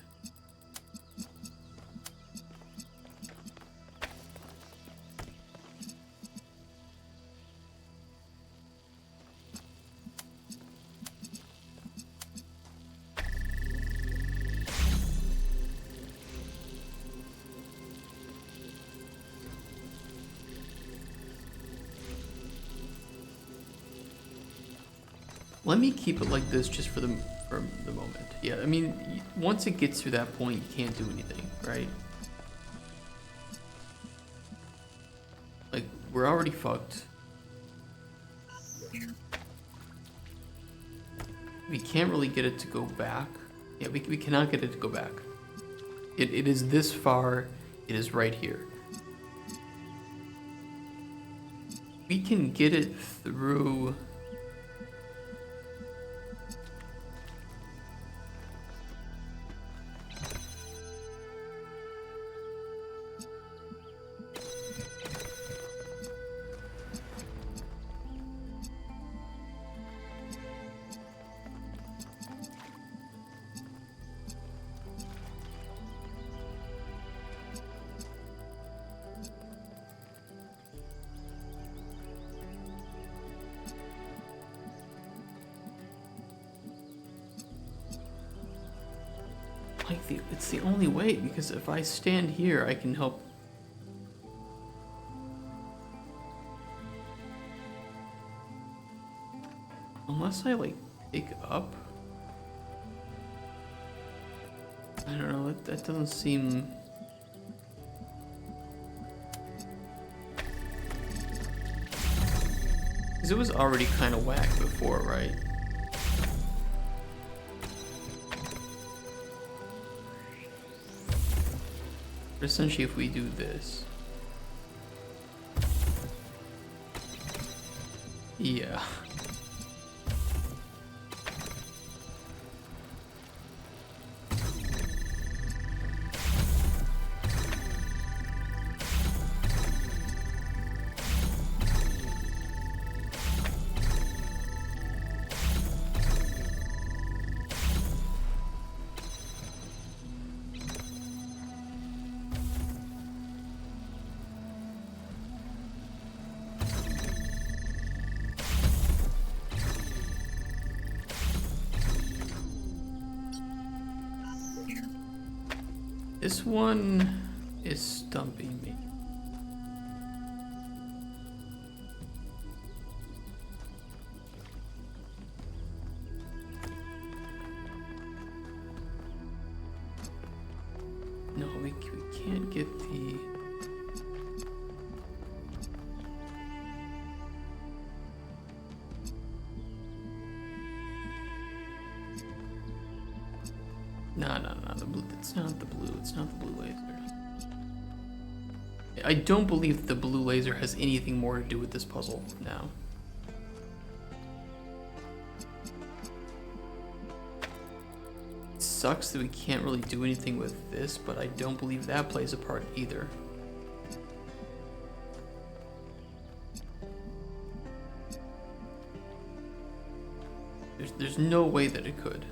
Let me keep it like this just for the moment. Yeah, I mean, once it gets to that point, you can't do anything, right? Like, we're already fucked. We can't really get it to go back. Yeah, we cannot get it to go back. It is this far. It is right here. We can get it through... It's the only way, because if I stand here, I can help. Unless I like pick up. I don't know, that doesn't seem. Because it was already kind of whack before, right? Essentially, if we do this, yeah. This one is stumping me. No, we can't get the... No. Not the blue. It's not the blue. It's not the blue laser. I don't believe the blue laser has anything more to do with this puzzle now. It sucks that we can't really do anything with this, but I don't believe that plays a part either. There's no way that it could.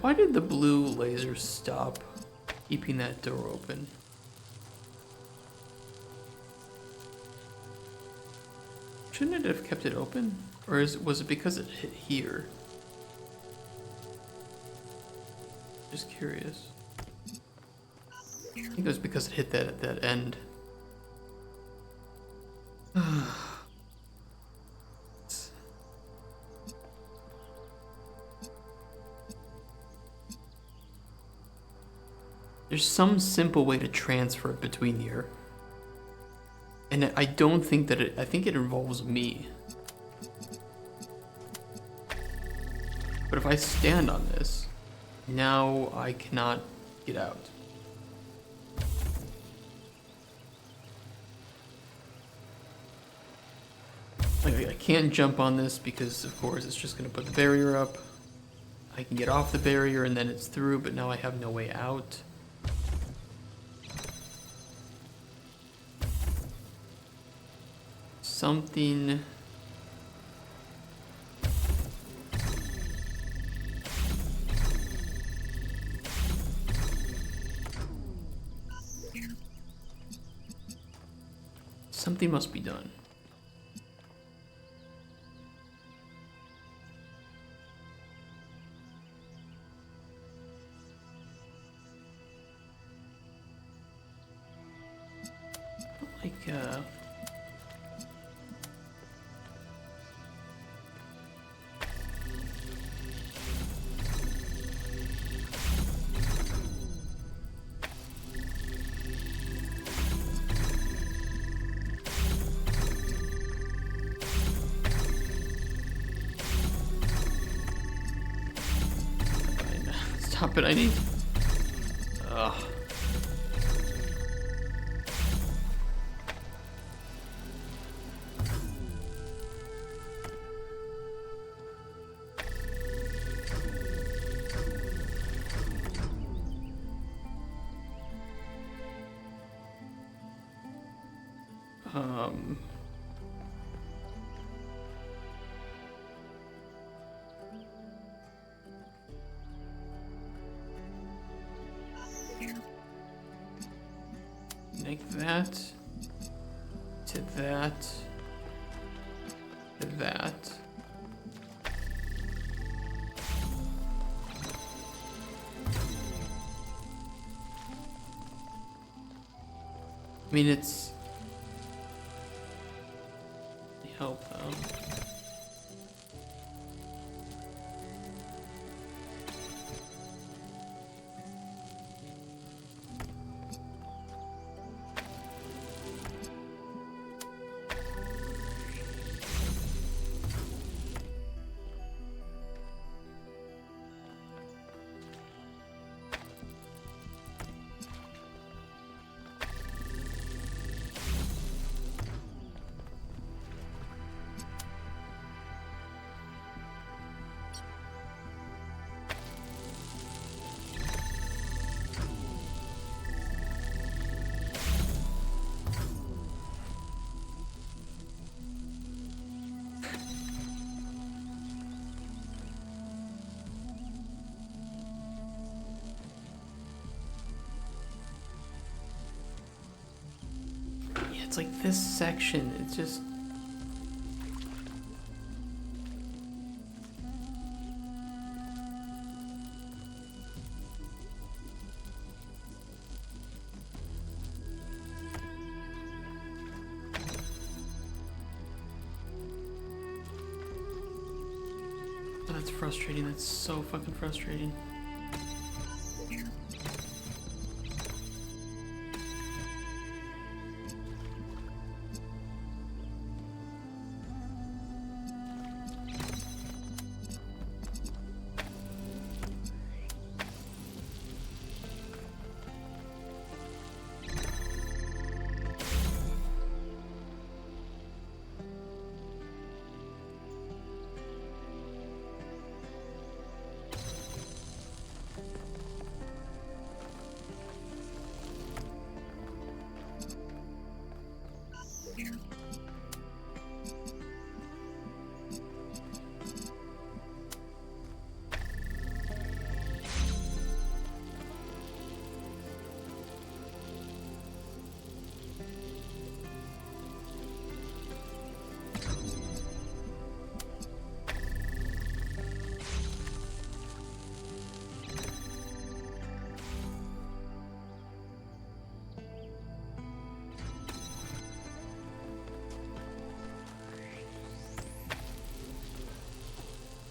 Why did the blue laser stop keeping that door open? Shouldn't it have kept it open? Or was it because it hit here? Just curious. I think it was because it hit that at that end. There's some simple way to transfer it between here. And I don't think that I think it involves me. But if I stand on this, now I cannot get out. Like, I can't jump on this because, of course, it's just going to put the barrier up. I can get off the barrier and then it's through, but now I have no way out. Something... Something must be done. Stop it, I need... Ugh. Make that to that to that. I mean, it's help though. It's like this section, it's just... frustrating. That's so fucking frustrating.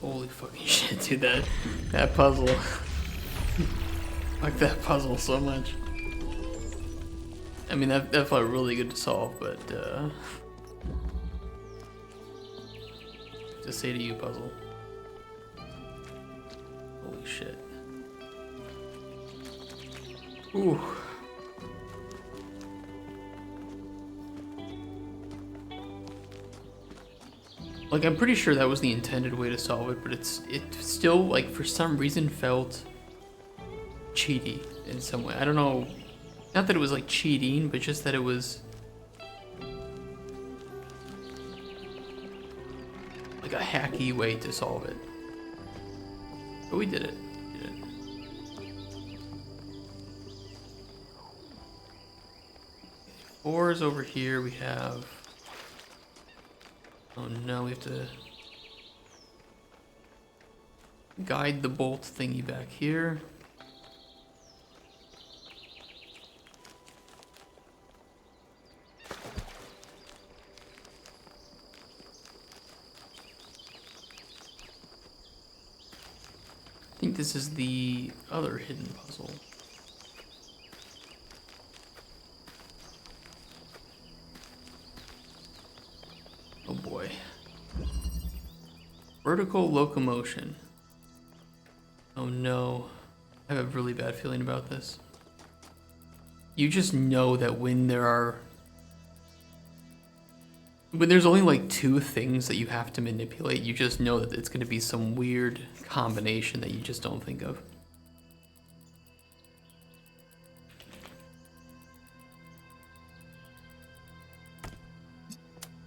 Holy fucking shit, dude, that puzzle. Like that puzzle so much. I mean, that felt really good to solve, but to say to you, puzzle. Holy shit. Ooh. Like, I'm pretty sure that was the intended way to solve it, but it still, like, for some reason felt cheaty in some way. I don't know, not that it was, like, cheating, but just that it was like a hacky way to solve it. But we did it. We did it. 4 is over here. We have... Oh no, we have to guide the bolt thingy back here. I think this is the other hidden puzzle. Oh boy. Vertical locomotion. Oh no. I have a really bad feeling about this. You just know that when there's only like 2 things that you have to manipulate, you just know that it's going to be some weird combination that you just don't think of.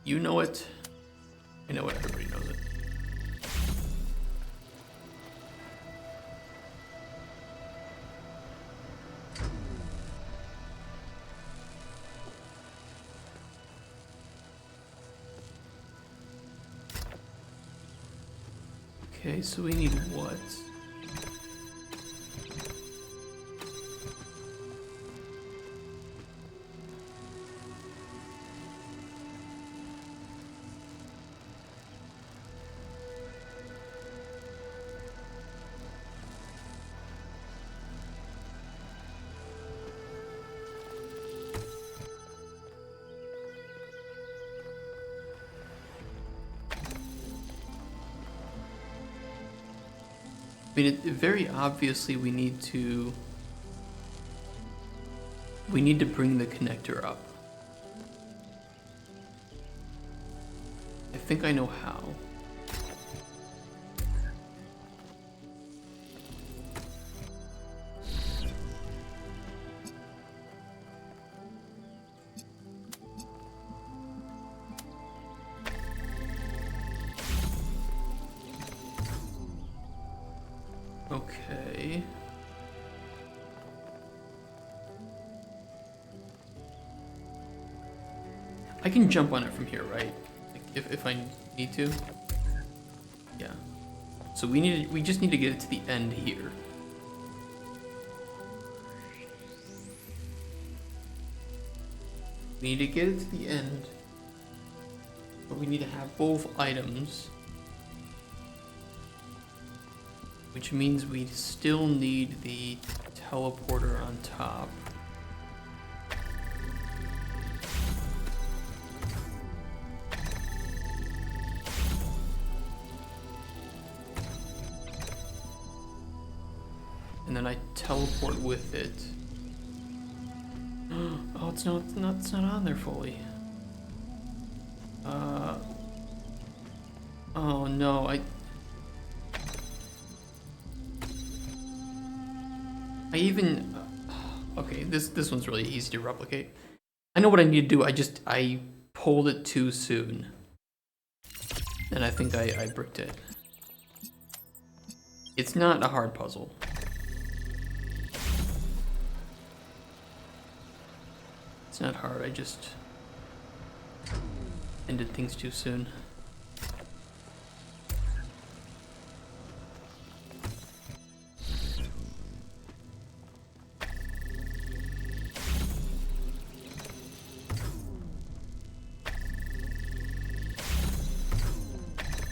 You know it. I know it. Everybody knows it. Okay, so we need what? I mean, very obviously we need to bring the connector up. I think I know how. Okay. I can jump on it from here, right? Like if I need to. Yeah. So we just need to get it to the end here. We need to get it to the end, but we need to have both items which means we still need the teleporter on top. And then I teleport with it. Oh, it's not on there fully. Oh no, I even, okay, this one's really easy to replicate. I know what I need to do, I pulled it too soon. And I think I bricked it. It's not a hard puzzle. It's not hard, I just ended things too soon.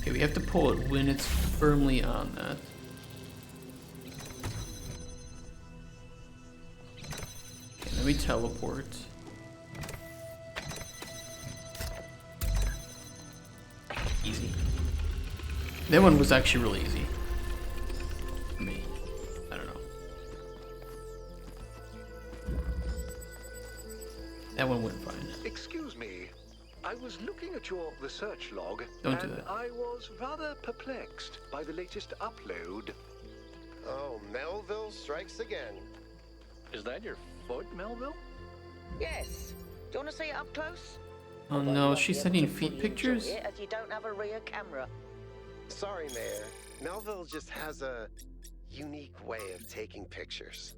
Okay, we have to pull it when it's firmly on that. Okay, then we teleport. Easy. That one was actually really easy. For me. I don't know. That one went fine.
Excuse me. I was looking at your research log,
Don't do
and
that.
I was rather perplexed by the latest upload.
Oh, Melville strikes again.
Is that your foot, Melville?
Yes. Do you want to see it up close?
Oh no, she's sending feet pictures?
Enjoy it, as you don't have a rear camera.
Sorry, Mayor. Melville just has a unique way of taking pictures.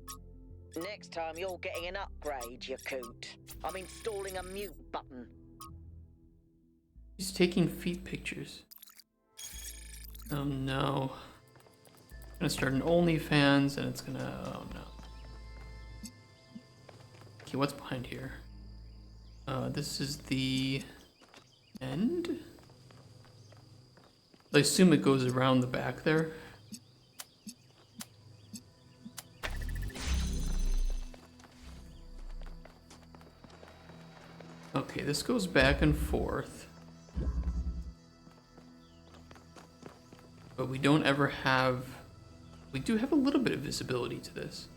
Next time you're getting an upgrade, you coot. I'm installing a mute button.
She's taking feet pictures. Oh no. I'm gonna start an OnlyFans and it's gonna, oh no. Okay, what's behind here? This is the end? I assume it goes around the back there. Okay, this goes back and forth. But we don't ever have... We do have a little bit of visibility to this.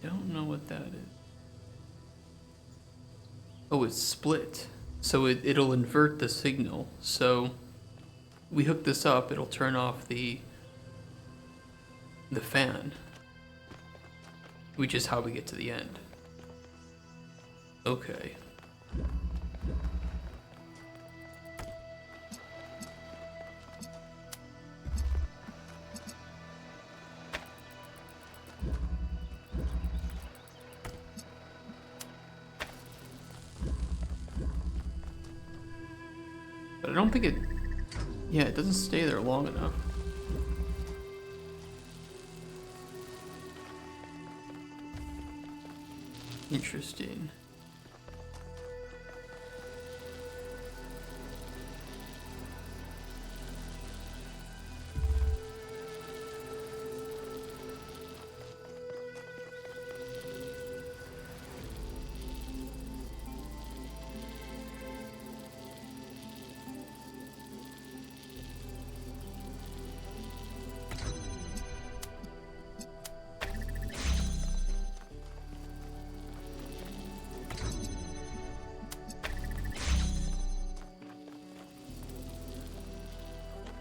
Don't know what that is. Oh, it's split. So it'll invert the signal. So we hook this up, it'll turn off the fan. Which is how we get to the end. Okay. But I don't think it... Yeah, it doesn't stay there long enough. Interesting.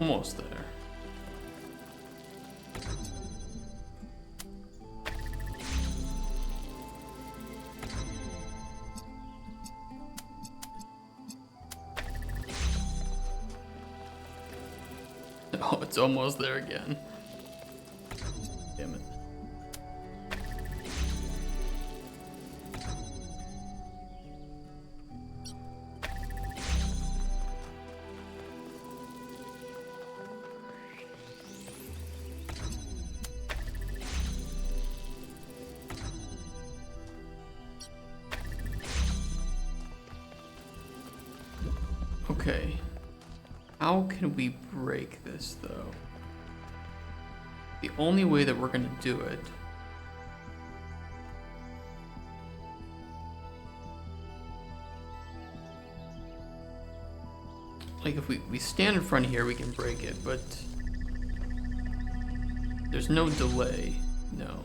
Almost there. Oh, it's almost there again. Damn it. Okay. How can we break this, though? The only way that we're gonna do it like if we stand in front of here, we can break it, but there's no delay. No.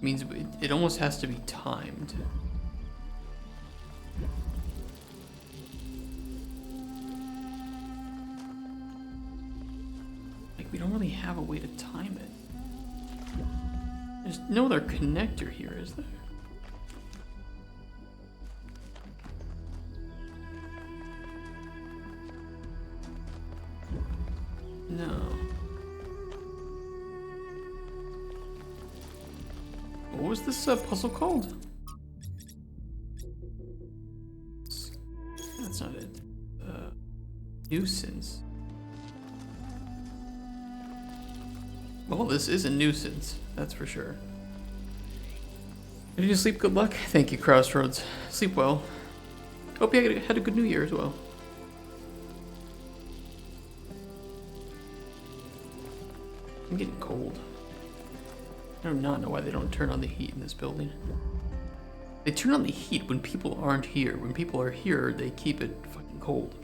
Means it almost has to be timed. Like we don't really have a way to time it. There's no other connector here, is there? No. What was this puzzle called? That's not it. Nuisance. Well, this is a nuisance, that's for sure. Did you sleep? Good luck. Thank you, Crossroads. Sleep well. Hope you had a good New Year as well. I'm getting cold. I do not know why they don't turn on the heat in this building. They turn on the heat when people aren't here. When people are here, they keep it fucking cold.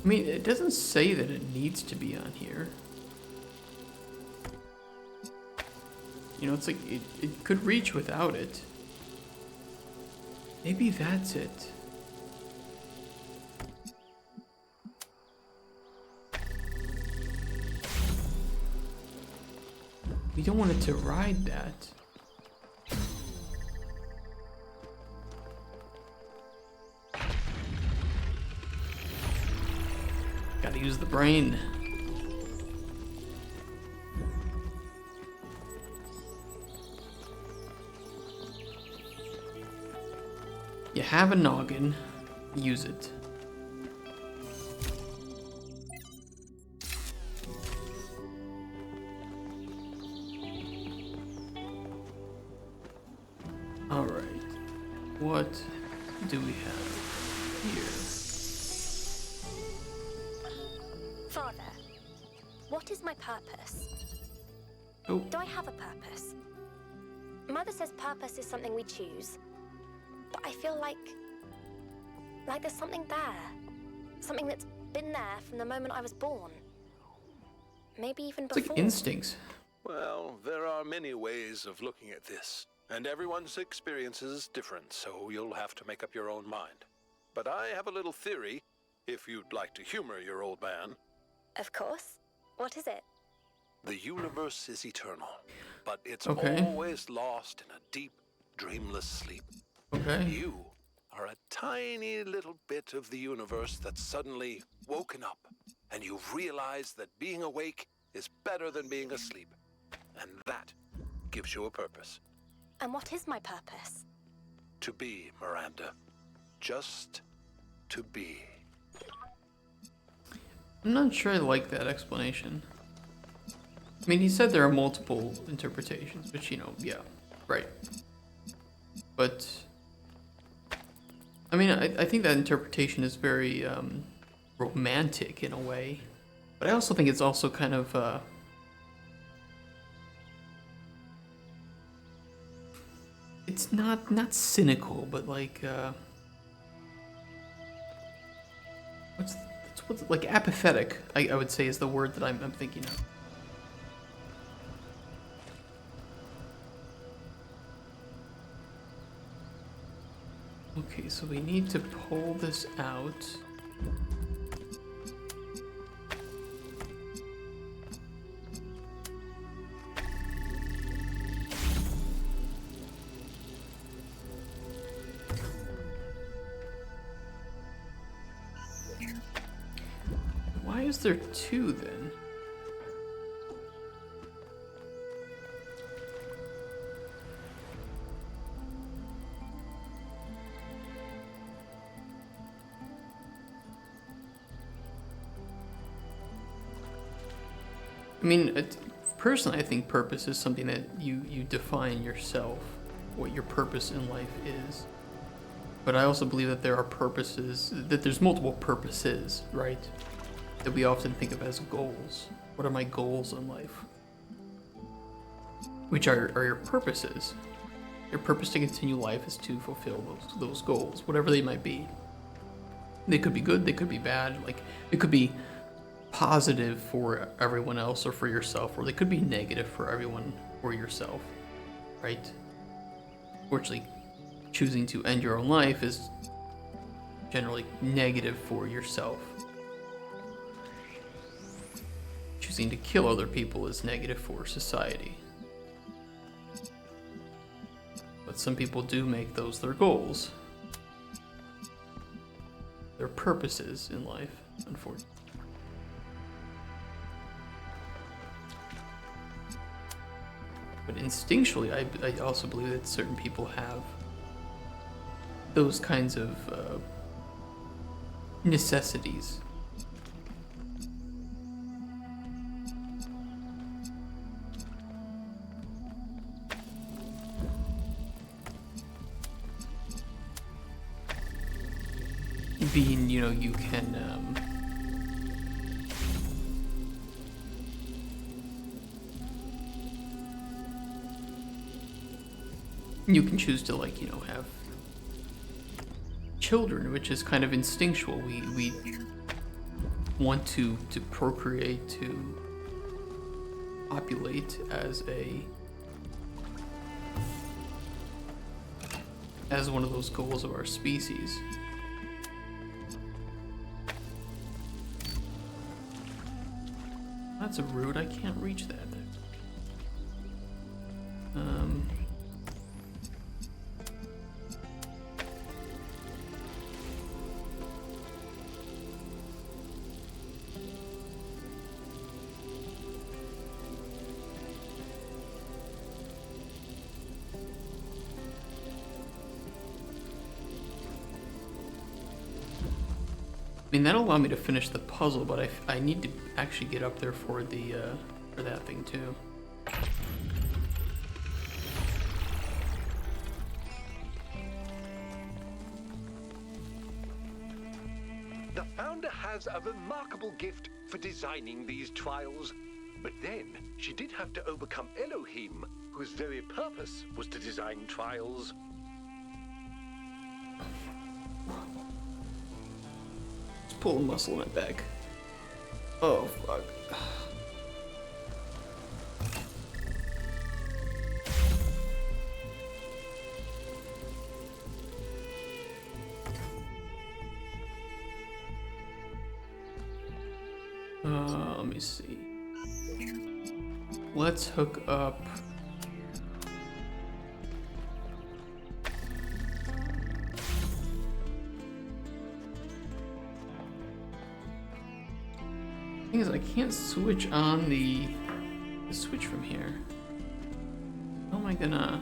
I mean, it doesn't say that it needs to be on here. You know, it's like, it could reach without it. Maybe that's it. We don't want it to ride that. Gotta use the brain. You have a noggin, use it. Alright, what do we have here?
Father, what is my purpose?
Oh.
Do I have a purpose? Mother says purpose is something we choose, but I feel like there's something there. Something that's been there from the moment I was born. Maybe even
It's
before.
like instincts.
Well, there are many ways of looking at this, and everyone's experience is different, so you'll have to make up your own mind. But I have a little theory, if you'd like to humor your old man.
Of course. What is it?
The universe is eternal, but it's
Okay.
always lost in a deep, dreamless sleep.
Okay.
You are a tiny little bit of the universe that's suddenly woken up, and you've realized that being awake is better than being asleep. And that gives you a purpose.
And what is my purpose?
To be, Miranda. Just to be.
I'm not sure I like that explanation. I mean, he said there are multiple interpretations, which, you know, yeah, right. But, I mean, I think that interpretation is very romantic in a way. But I also think it's also kind of, it's not cynical, but like, what's like apathetic, I would say is the word that I'm thinking of. Okay, so we need to pull this out. is there two then? I mean, personally, I think purpose is something that you define yourself, what your purpose in life is. But I also believe that there are purposes, that there's multiple purposes, right? That we often think of as goals. What are my goals in life? Which are your purposes. Your purpose to continue life is to fulfill those goals, whatever they might be. They could be good, they could be bad, like it could be positive for everyone else or for yourself, or they could be negative for everyone or yourself, right? Fortunately, choosing to end your own life is generally negative for yourself. Choosing to kill other people is negative for society. But some people do make those their goals, their purposes in life, unfortunately. But instinctually, I also believe that certain people have those kinds of necessities. Being, you know, you can you can choose to, like, you know, have children, which is kind of instinctual. We want to procreate, to populate as one of those goals of our species. That's a root. I can't reach that. I mean, that'll allow me to finish the puzzle, but I need to actually get up there for the for that thing too.
The founder has a remarkable gift for designing these trials. But then, she did have to overcome Elohim, whose very purpose was to design trials.
Just pull a muscle in my back. Oh, fuck. Let me see. Let's hook up. Thing is, I can't switch on the switch from here. How am I gonna?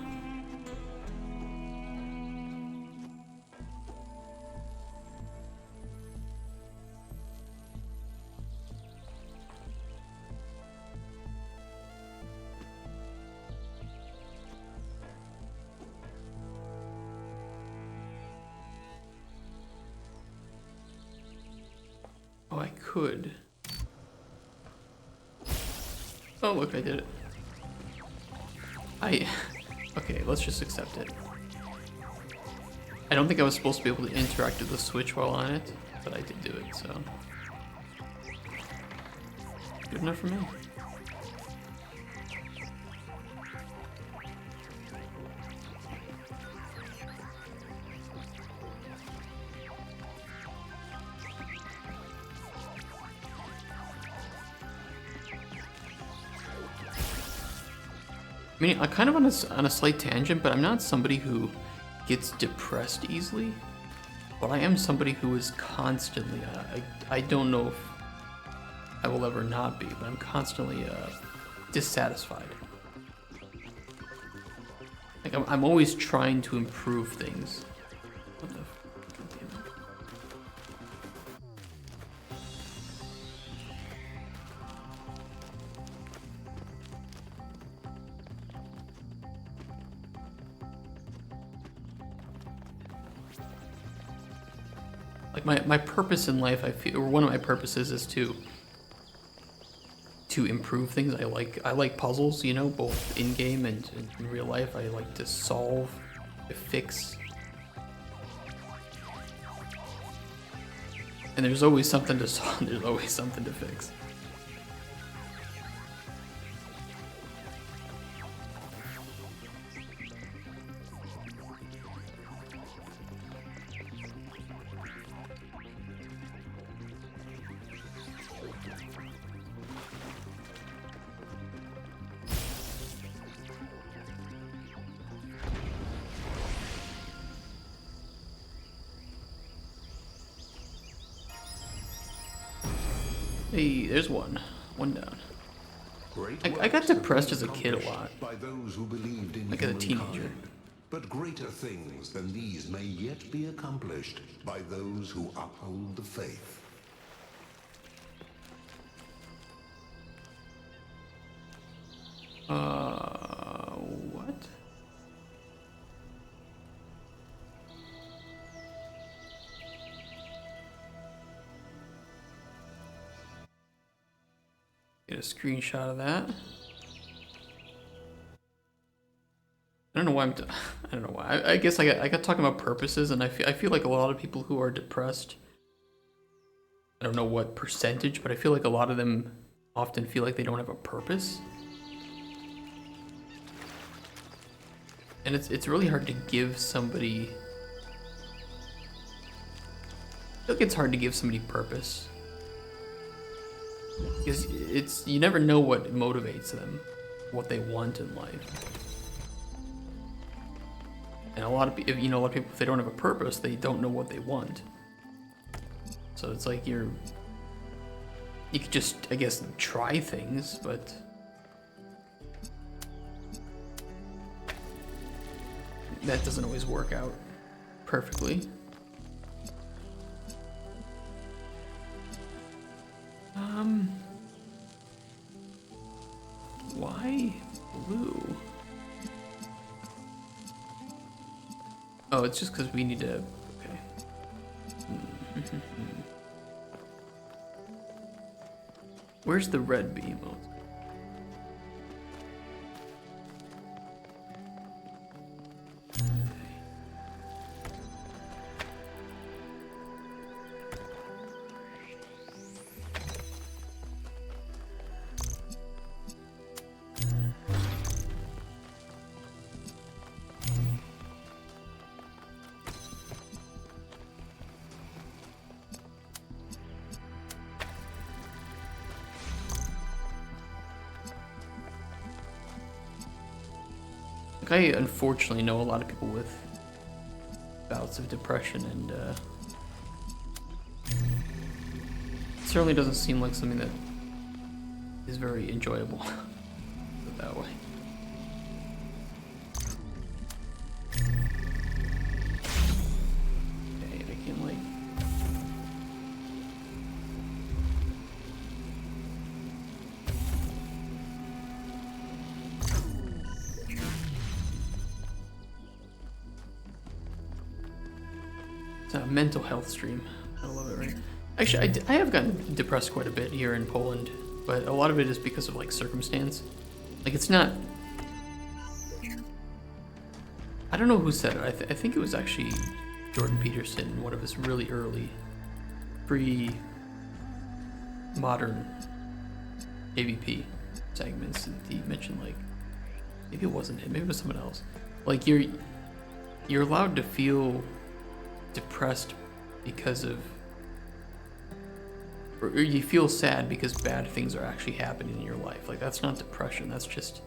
Oh, I could. Oh, look, I did it. Okay, let's just accept it. I don't think I was supposed to be able to interact with the switch while on it, but I did do it, so. Good enough for me. I mean, I'm kind of on a slight tangent, but I'm not somebody who gets depressed easily. But I am somebody who is constantly, I don't know if I will ever not be, but I'm constantly dissatisfied. Like I'm always trying to improve things. What the? God damn it. Like my purpose in life, I feel, or one of my purposes is to improve things. I like puzzles, you know, both in game and in real life. I like to solve, to fix, and there's always something to solve. There's always something to fix. Hey, there's one. One down. I got depressed as a kid a lot.
By those who believed in
like as a teenager.
humankind. But greater things than these may yet be accomplished by those who uphold the faith.
What? Get a screenshot of that. I don't know why I don't know why. I guess I got talking about purposes, and I feel like a lot of people who are depressed, I don't know what percentage, but I feel like a lot of them often feel like they don't have a purpose. And it's really hard to give somebody, I feel like it's hard to give somebody purpose. Because you never know what motivates them, what they want in life. And a lot of people, if they don't have a purpose, they don't know what they want. So it's like you could just, I guess, try things, but that doesn't always work out perfectly. Why blue? Oh, it's just because we need to, okay. Where's the red beam? Oh, I unfortunately know a lot of people with bouts of depression, and it certainly doesn't seem like something that is very enjoyable. Put it that way. Okay, I can like. Mental health stream. I love it, right? Actually, I have gotten depressed quite a bit here in Poland, but a lot of it is because of like circumstance. Like it's not. I don't know who said it. I think it was actually Jordan Peterson in one of his really early, pre-modern AVP segments. And he mentioned like, maybe it wasn't him, maybe it was someone else. Like you're allowed to feel depressed because of, or you feel sad because bad things are actually happening in your life. Like that's not depression, that's just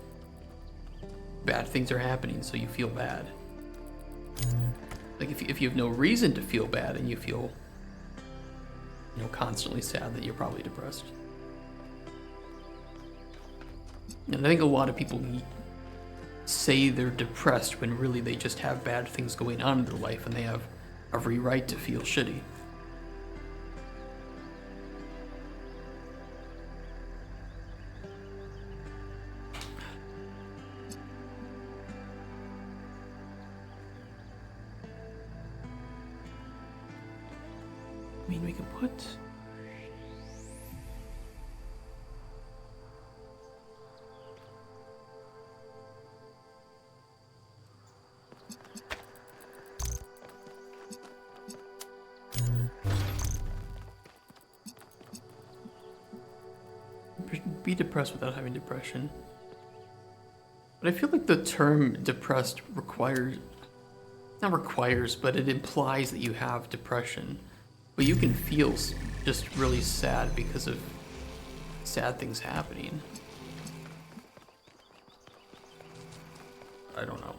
bad things are happening, so you feel bad. Like if you have no reason to feel bad and you feel, constantly sad, that you're probably depressed. And I think a lot of people say they're depressed when really they just have bad things going on in their life and they have every right to feel shitty. I mean, we can put... be depressed without having depression. But I feel like the term depressed not requires, but it implies that you have depression. But you can feel just really sad because of sad things happening. I don't know.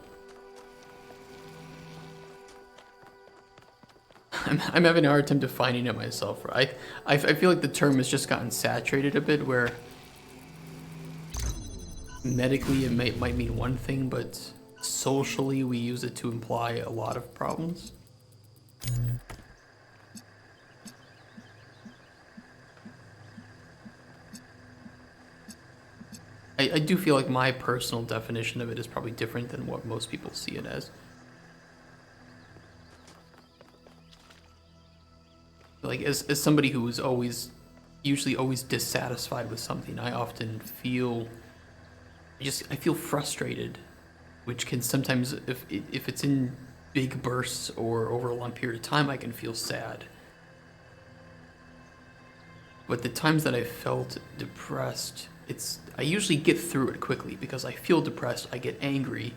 I'm having a hard time defining it myself. I feel like the term has just gotten saturated a bit, where medically it might mean one thing, but socially we use it to imply a lot of problems. I do feel like my personal definition of it is probably different than what most people see it as. Like, as somebody who is usually always dissatisfied with something, I often feel, I feel frustrated, which can sometimes, if it's in big bursts or over a long period of time, I can feel sad. But the times that I felt depressed, I usually get through it quickly because I feel depressed, I get angry,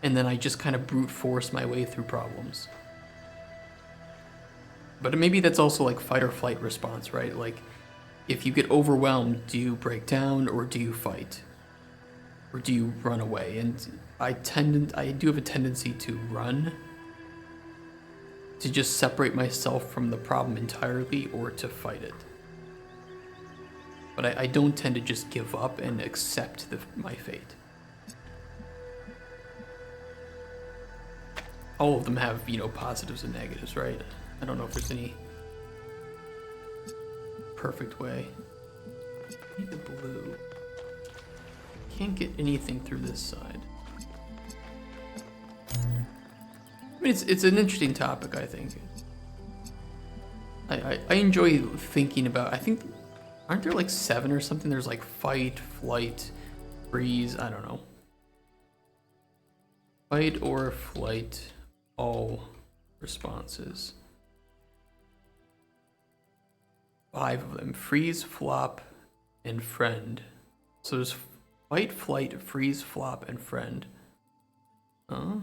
and then I just kind of brute force my way through problems. But maybe that's also like fight or flight response, right? Like, if you get overwhelmed, do you break down or do you fight? Or do you run away? And I do have a tendency to run, to just separate myself from the problem entirely, or to fight it. But I don't tend to just give up and accept my fate. All of them have, positives and negatives, right? I don't know if there's any perfect way. I need the blue. Can't get anything through this side. I mean, it's an interesting topic, I think. I enjoy thinking about, I think, aren't there like 7 or something? There's like fight, flight, freeze, I don't know. Fight or flight, all responses. 5 of them: freeze, flop, and friend. So there's fight, flight, freeze, flop, and friend. Huh?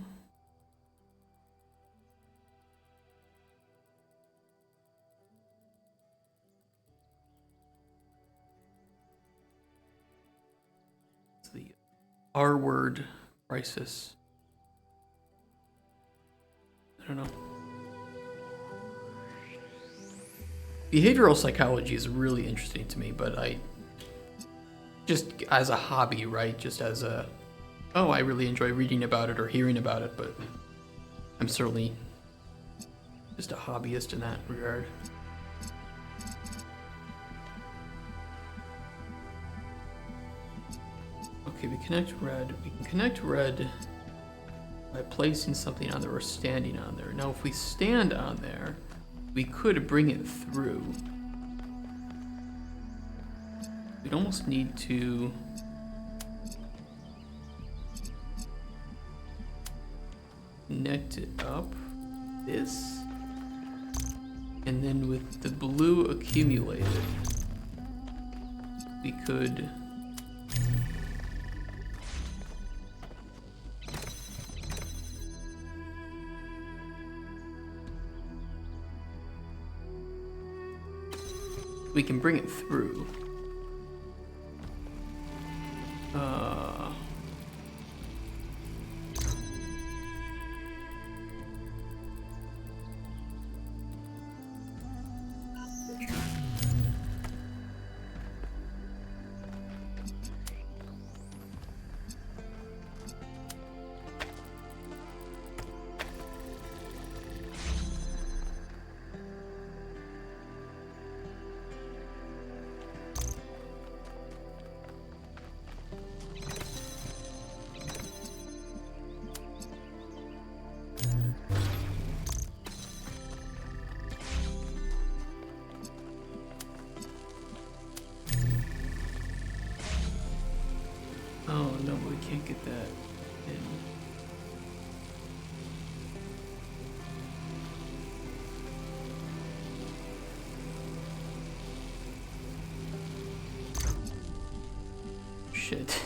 It's the R-word crisis. I don't know. Behavioral psychology is really interesting to me, but just as a hobby, right? Just as I really enjoy reading about it or hearing about it, but I'm certainly just a hobbyist in that regard. Okay, we connect red. We can connect red by placing something on there or standing on there. Now, if we stand on there, we could bring it through. We'd almost need to connect it up this, and then with the blue accumulated, we could bring it through. get that in. Shit.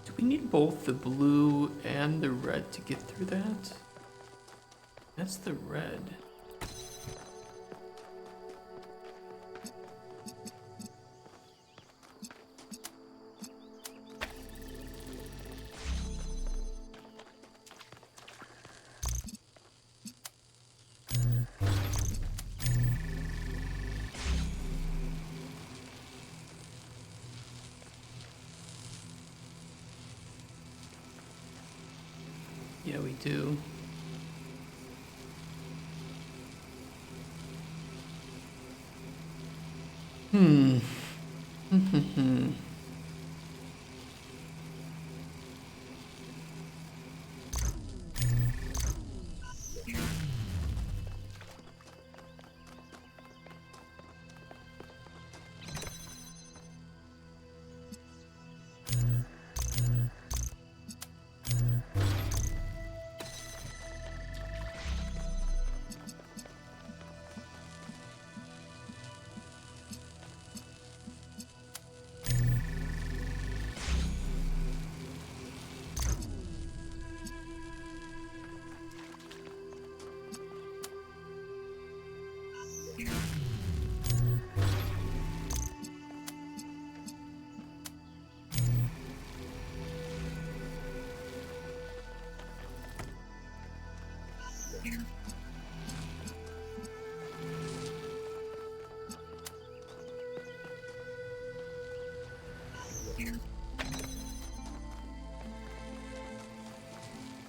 Do we need both the blue and the red to get through that? That's the red. Yeah, we do. Hmm.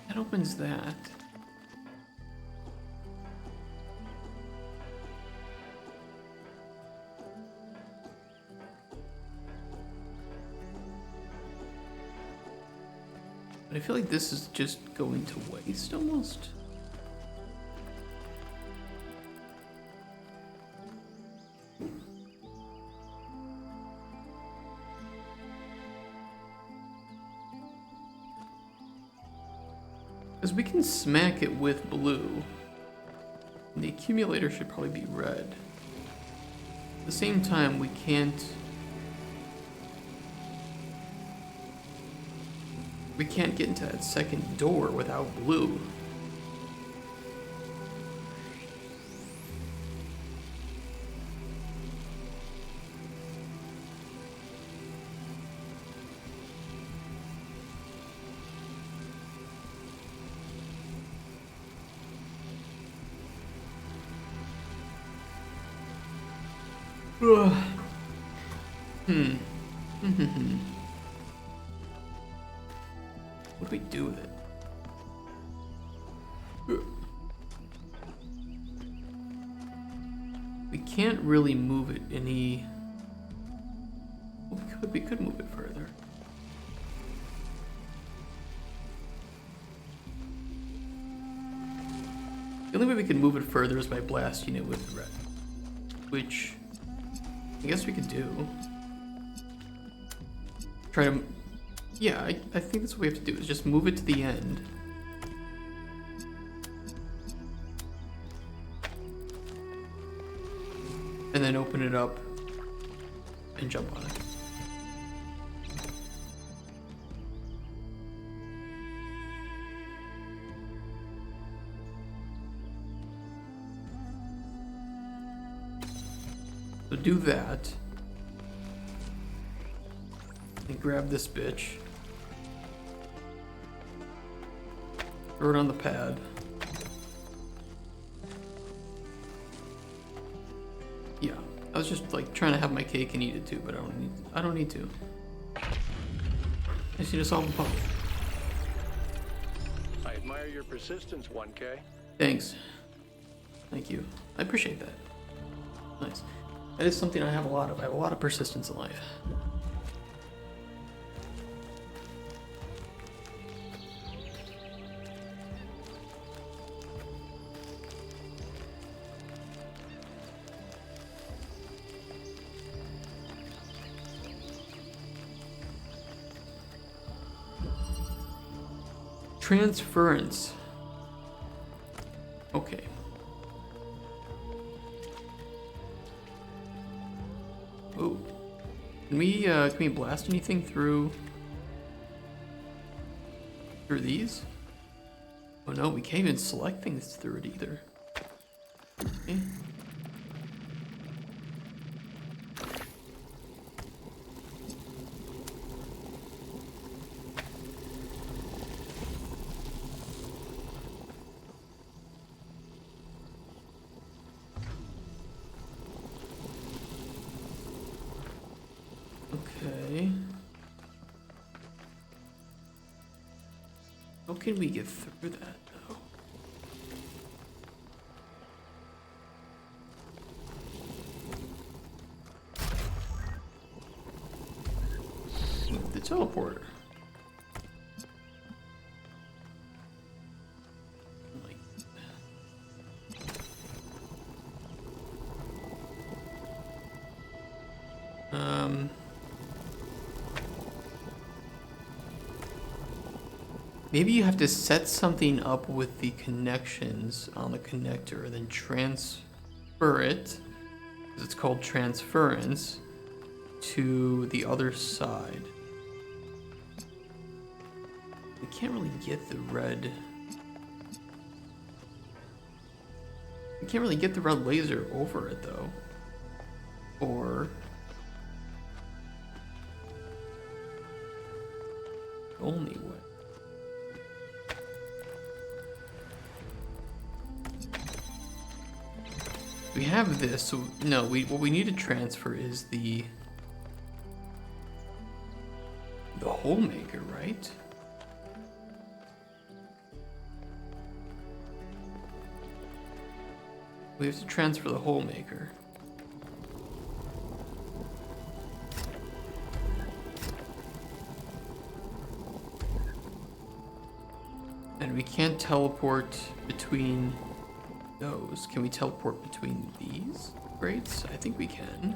That opens that. But I feel like this is just going to waste almost. Because we can smack it with blue. And the accumulator should probably be red. At the same time, we can't get into that second door without blue. Ugh. What do we do with it? We can't really move it any... Well, we could move it further. The only way we can move it further is by blasting it with red. Which... I guess we could do. Try to... Yeah, I think that's what we have to do, is just move it to the end. And then open it up and jump on it. So do that. And grab this bitch. Throw it on the pad. Yeah, I was just like trying to have my cake and eat it too, but I don't need to. I just need to solve the puzzle.
I admire your persistence, 1K.
Thanks. Thank you. I appreciate that. Nice. That is something I have a lot of. I have a lot of persistence in life. Transference. Okay. Oh. Can we blast anything through these? Oh no, we can't even select things through it either. Okay. Okay. How can we get through that though? The teleporter. Maybe you have to set something up with the connections on the connector and then transfer it, because it's called transference, to the other side. We can't really get the red. We can't really get the red laser over it though. Or only way. We have this, so no, what we need to transfer is the hole maker, right? We have to transfer the hole maker. And we can't teleport between those. Can we teleport between these grates? I think we can.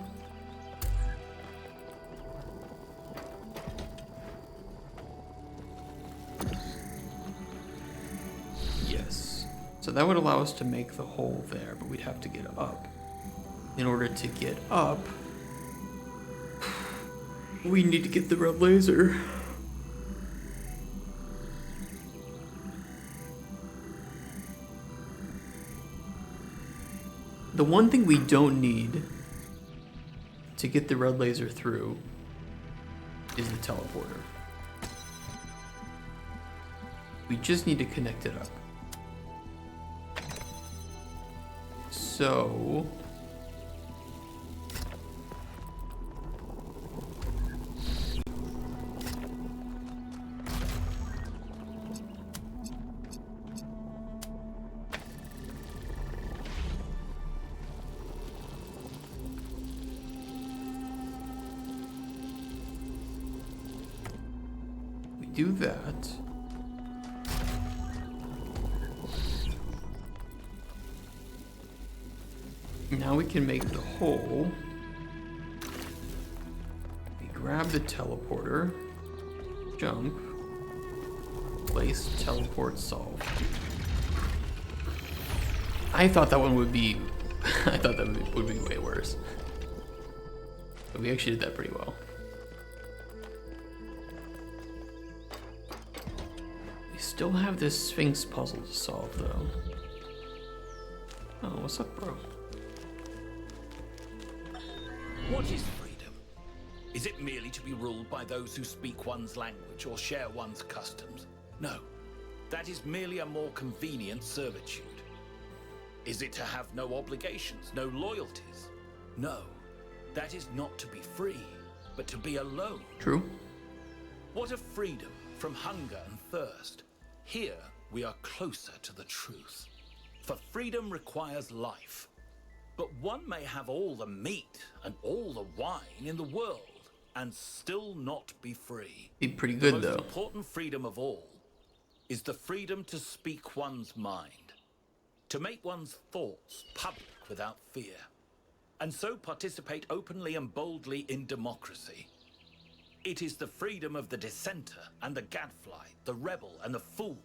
Yes. So that would allow us to make the hole there, but we'd have to get up. In order to get up, we need to get the red laser. The one thing we don't need to get the red laser through is the teleporter. We just need to connect it up. So do that. Now we can make the hole. We grab the teleporter, jump, place, teleport, solve. I thought that one would be, I thought that would be way worse. But we actually did that pretty well. Still have this Sphinx puzzle to solve, though. Oh, what's up, bro?
What is freedom? Is it merely to be ruled by those who speak one's language or share one's customs? No. That is merely a more convenient servitude. Is it to have no obligations, no loyalties? No, that is not to be free, but to be alone.
True.
What of freedom from hunger and thirst? Here we are closer to the truth. For freedom requires life. But one may have all the meat and all the wine in the world and still not be free.
Be pretty good,
the most
though.
important freedom of all is the freedom to speak one's mind, to make one's thoughts public without fear, and so participate openly and boldly in democracy. It is the freedom of the dissenter and the gadfly, the rebel and the fool,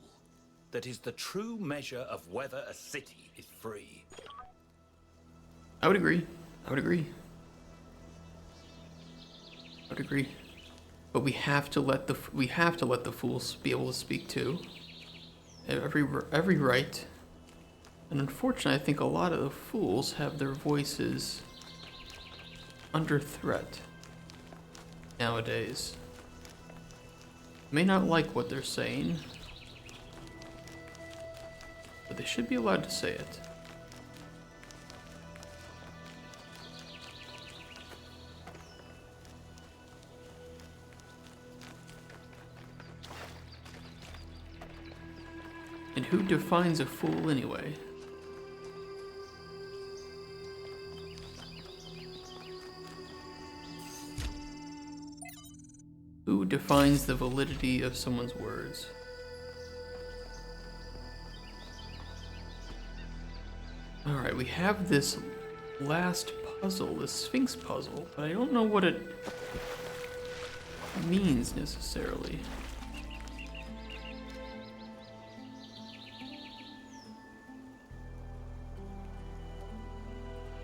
that is the true measure of whether a city is free.
I would agree. But we have to let the fools be able to speak too. Every right. And unfortunately, I think a lot of the fools have their voices under threat nowadays. May not like what they're saying, but they should be allowed to say it. And who defines a fool anyway? Who defines the validity of someone's words? Alright, we have this last puzzle, the Sphinx puzzle, but I don't know what it means necessarily.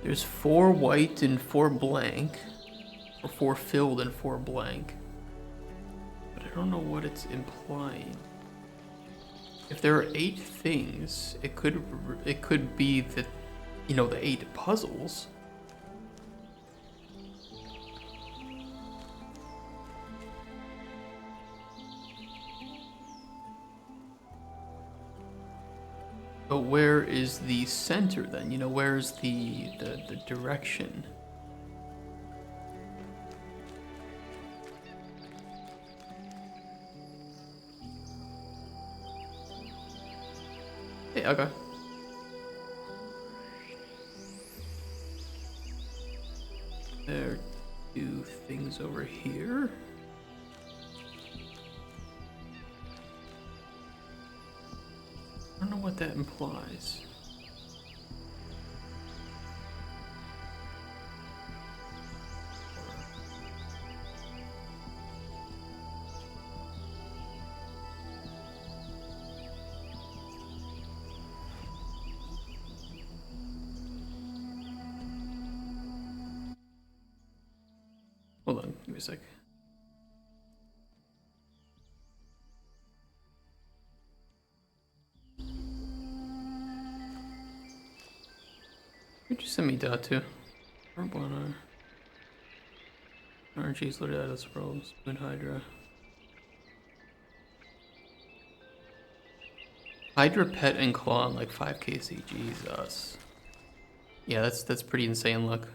There's 4 white and 4 blank, or 4 filled and 4 blank. But I don't know what it's implying. If there are 8 things, it could be that, you know, the 8 puzzles. But where is the center then? You know, where's the direction? Hey, okay. There are 2 things over here. I don't know what that implies. Hold on, give me a sec. Who'd you send me that to? Arbana. RNG's loaded out of scroll. Spoon Hydra. Hydra Pet and Claw on like 5 KC. Jesus. Yeah, that's pretty insane luck.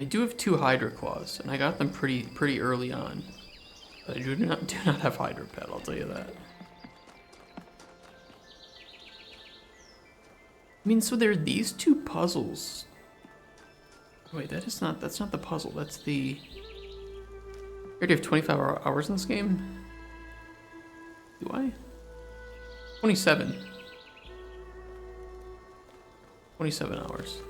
I do have 2 Hydra Claws, and I got them pretty early on. But I do not have Hydra Pet, I'll tell you that. I mean, so there are these 2 puzzles. Wait, that's not the puzzle, that's the... I already have 25 hours in this game? Do I? 27. 27 hours.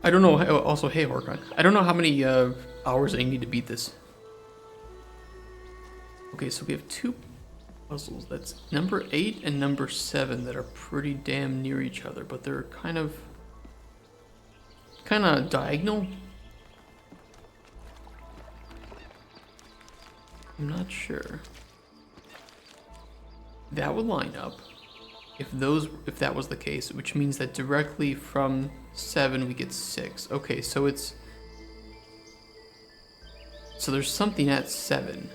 I don't know, also, hey Horcon, I don't know how many hours I need to beat this. Okay, so we have 2 puzzles. That's number 8 and number 7 that are pretty damn near each other, but they're kind of diagonal. I'm not sure. That would line up if that was the case, which means that directly from 7 we get 6. Okay, so it's So there's something at 7.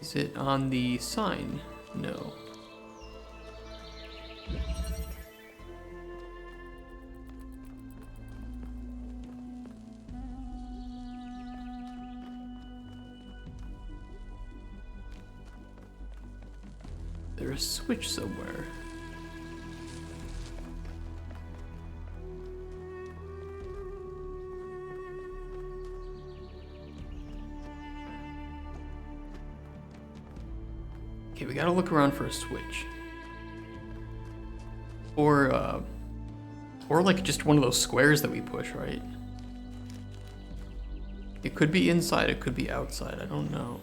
Is it on the sign? No. There's a switch somewhere. Okay, we gotta look around for a switch. Or like just one of those squares that we push, right? It could be inside, it could be outside, I don't know.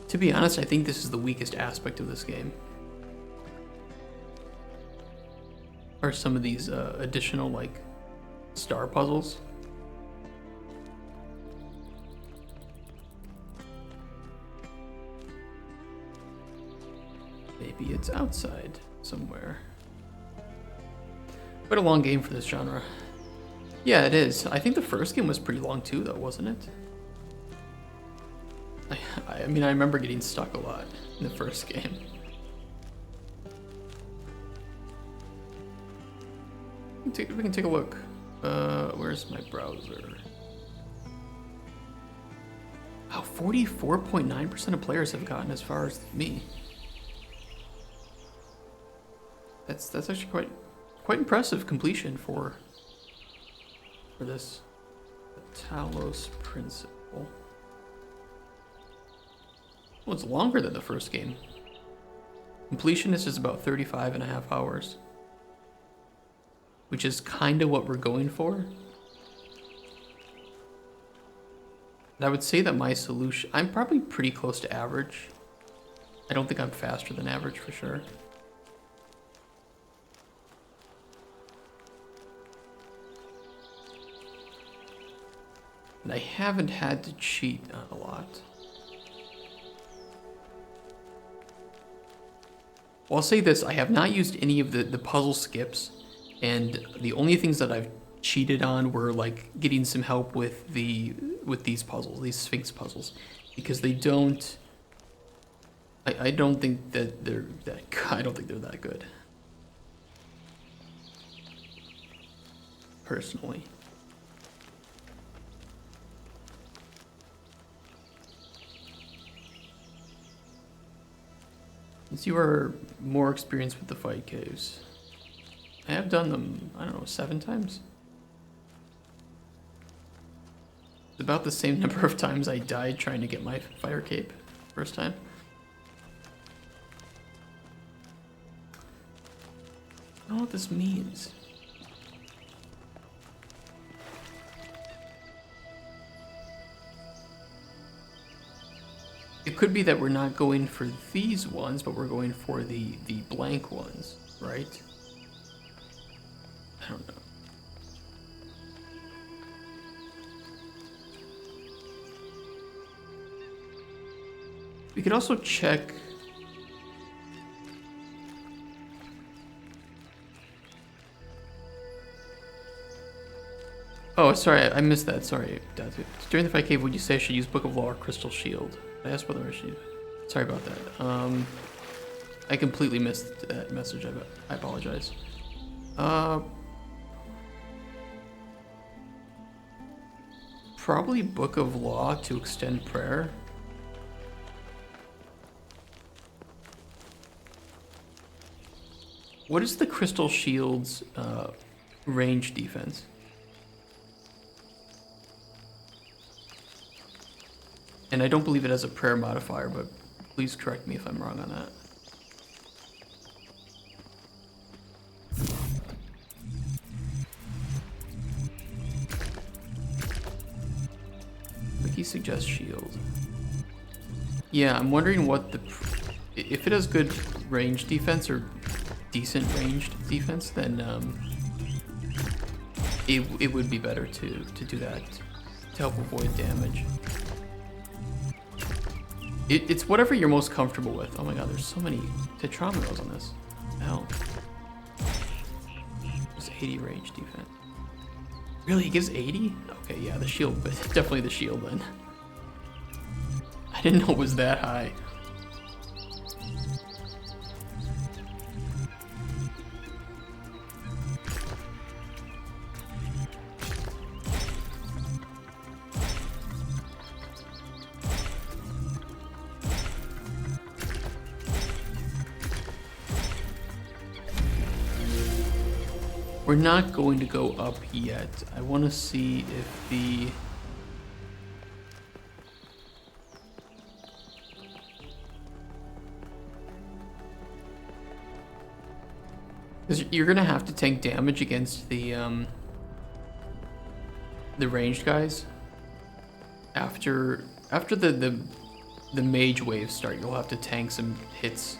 To be honest, I think this is the weakest aspect of this game. Are some of these additional, like, star puzzles. Maybe it's outside somewhere. Quite a long game for this genre. Yeah, it is. I think the first game was pretty long too, though, wasn't it? I mean, I remember getting stuck a lot in the first game. We can take a look. Where's my browser? Oh, 44.9% of players have gotten as far as me. That's actually quite impressive completion for this. The Talos principle. Well, it's longer than the first game. Completion is just about 35.5 hours. Which is kind of what we're going for. And I would say that my solution... I'm probably pretty close to average. I don't think I'm faster than average for sure. And I haven't had to cheat a lot. Well, I'll say this, I have not used any of the puzzle skips, and the only things that I've cheated on were like getting some help with these puzzles, these sphinx puzzles, because they don't... I don't think that they're that I don't think they're that good. Personally. Since you are more experienced with the fight caves, I have done them, I don't know, 7 times? It's about the same number of times I died trying to get my fire cape first time. I don't know what this means. It could be that we're not going for these ones, but we're going for the blank ones, right? I don't know. We could also check... Oh, sorry, I missed that. Sorry. During the fight cave, would you say I should use Book of Law or Crystal Shield? I asked whether I should. Sorry about that. I completely missed that message. I apologize. Probably Book of Law to extend prayer. What is the Crystal Shield's range defense? And I don't believe it has a prayer modifier, but please correct me if I'm wrong on that. Wiki suggests shield. Yeah, I'm wondering what if it has good range defense or decent ranged defense, then it would be better to do that to help avoid damage. It's whatever you're most comfortable with. Oh my god, there's so many Tetrominoes on this. What the hell? There's 80 range defense. Really, he gives 80? Okay, yeah, the shield, but definitely the shield then. I didn't know it was that high. We're not going to go up yet. I want to see if the... Because you're going to have to tank damage against the ranged guys. After the mage waves start, you'll have to tank some hits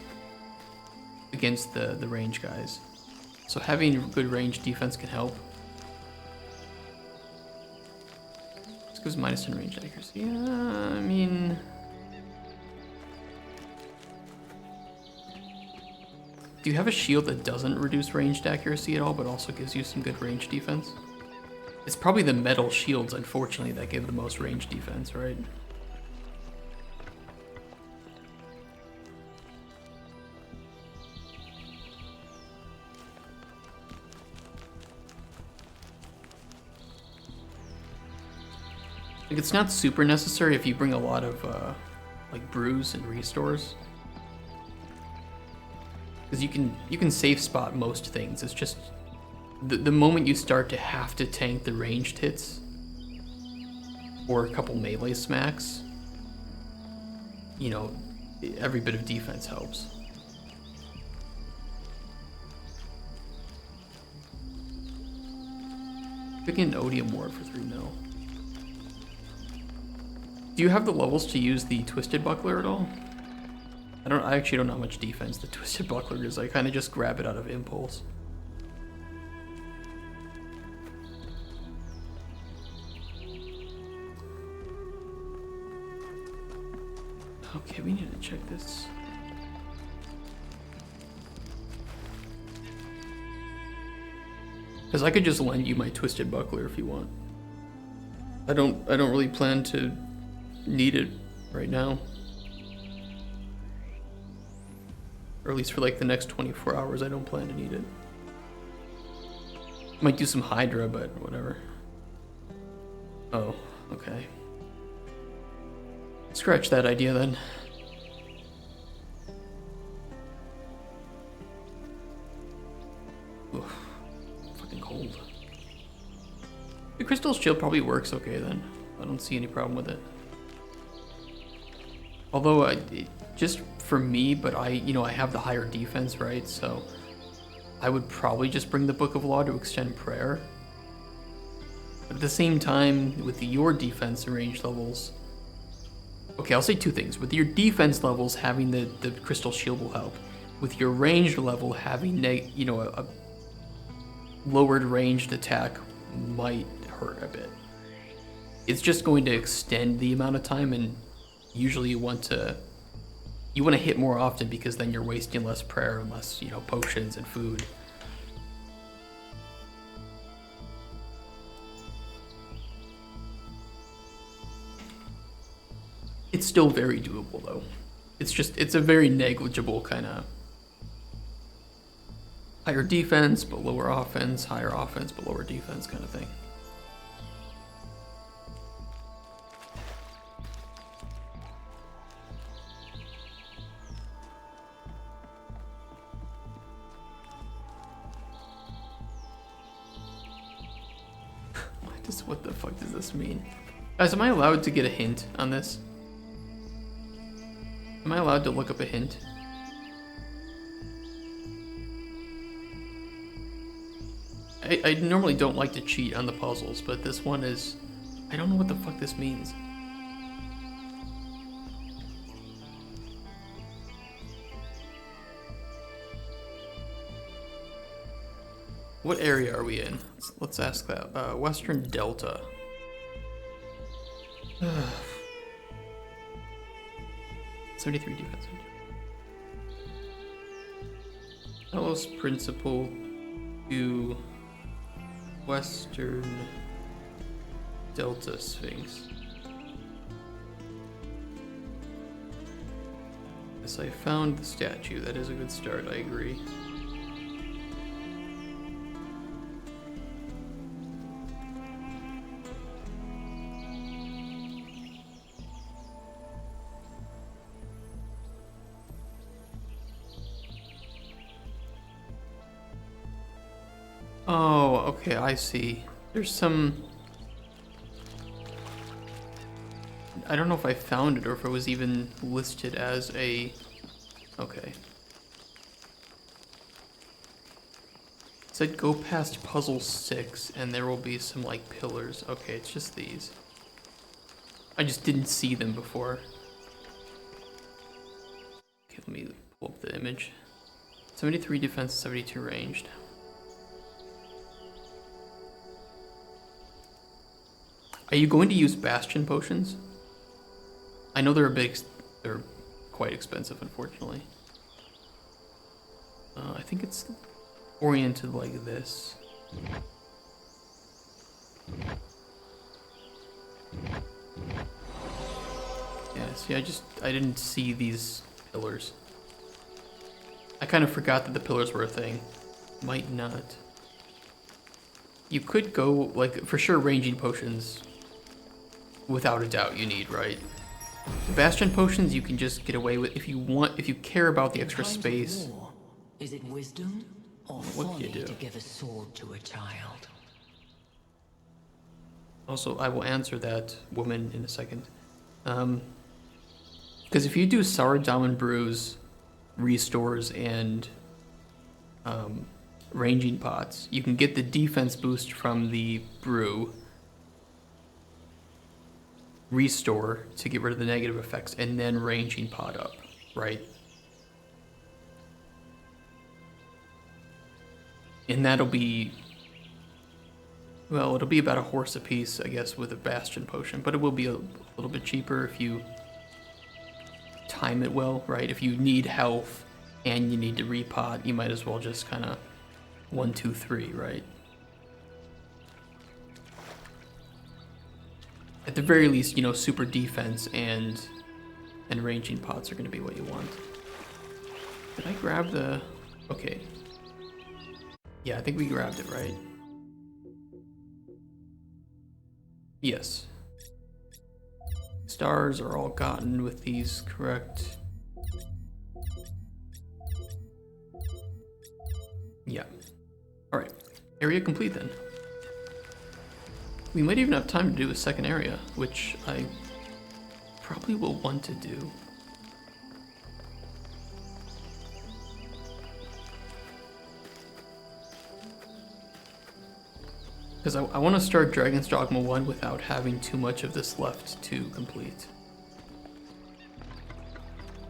against the range guys. So having good range defense can help. This gives minus 10 range accuracy. Yeah, I mean... Do you have a shield that doesn't reduce ranged accuracy at all, but also gives you some good range defense? It's probably the metal shields, unfortunately, that give the most range defense, right? Like, it's not super necessary if you bring a lot of like brews and restores, because you can safe spot most things. It's just the moment you start to have to tank the ranged hits or a couple melee smacks, you know, every bit of defense helps. Picking an odium ward for 3 mil. Do you have the levels to use the Twisted Buckler at all? I actually don't know how much defense the Twisted Buckler is. I kind of just grab it out of impulse. Okay, we need to check this. Because I could just lend you my Twisted Buckler if you want. I don't really plan to need it right now, or at least for like the next 24 hours. I don't plan to need it. Might do some Hydra, but whatever. Oh, okay. Scratch that idea then. Oof, fucking cold. The crystal shield probably works okay then. I don't see any problem with it. Although, just for me, but I have the higher defense, right? So I would probably just bring the Book of Law to extend prayer. But at the same time, with your defense and range levels, okay, I'll say 2 things. With your defense levels, having the crystal shield will help. With your range level, having a lowered ranged attack might hurt a bit. It's just going to extend the amount of time, and usually you want to hit more often, because then you're wasting less prayer and less, potions and food. It's still very doable though. It's a very negligible kind of higher defense but lower offense, higher offense but lower defense kind of thing. What the fuck does this mean? Guys, am I allowed to get a hint on this? Am I allowed to look up a hint? I normally don't like to cheat on the puzzles, but this one is... I don't know what the fuck this means. What area are we in? Let's ask that. Western Delta. 73 defense. Talos Principal to Western Delta Sphinx. Yes, I found the statue. That is a good start, I agree. Oh, okay, I see. There's some... I don't know if I found it or if it was even listed as a... Okay. It said go past puzzle 6 and there will be some like pillars. Okay, it's just these. I just didn't see them before. Okay, let me pull up the image. 73 defense, 72 ranged. Are you going to use bastion potions? I know they're quite expensive, unfortunately. I think it's oriented like this. Yeah, see, I didn't see these pillars. I kind of forgot that the pillars were a thing. Might not. You could go, like, for sure ranging potions, without a doubt you need, right? The bastion potions you can just get away with if you want, if you care about the extra space.
Is it wisdom or folly to give a sword to a child?
Also, I will answer that woman in a second. Because if you do Saradaman Brews, restores, and ranging pots, you can get the defense boost from the brew, restore to get rid of the negative effects, and then ranging pot up, right? And that'll be, well, it'll be about a horse apiece, I guess, with a bastion potion, but it will be a little bit cheaper if you time it well, right? If you need health and you need to repot, you might as well just kind of 1, 2, 3, right? At the very least, you know, super defense and ranging pots are going to be what you want. Did I grab the... Okay. Yeah, I think we grabbed it, right? Yes. Stars are all gotten with these correct... Yeah. Alright. Area complete then. We might even have time to do a second area, which I probably will want to do. Because I want to start Dragon's Dogma 1 without having too much of this left to complete.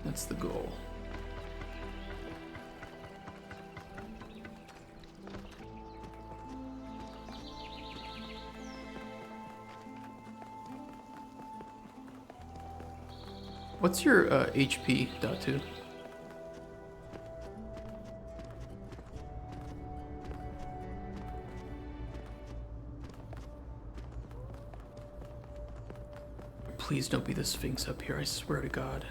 That's the goal. What's your HP, Datu? Please don't be the Sphinx up here, I swear to God.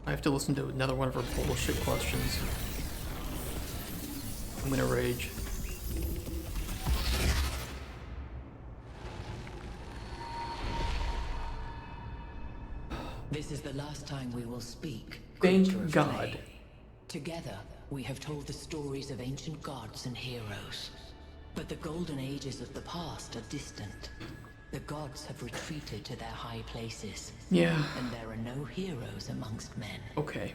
I have to listen to another one of her bullshit questions. I'm gonna rage.
This is the last time we will speak.
Thank God.
Together, we have told the stories of ancient gods and heroes. But the golden ages of the past are distant. The gods have retreated to their high places.
Yeah.
And there are no heroes amongst men.
Okay.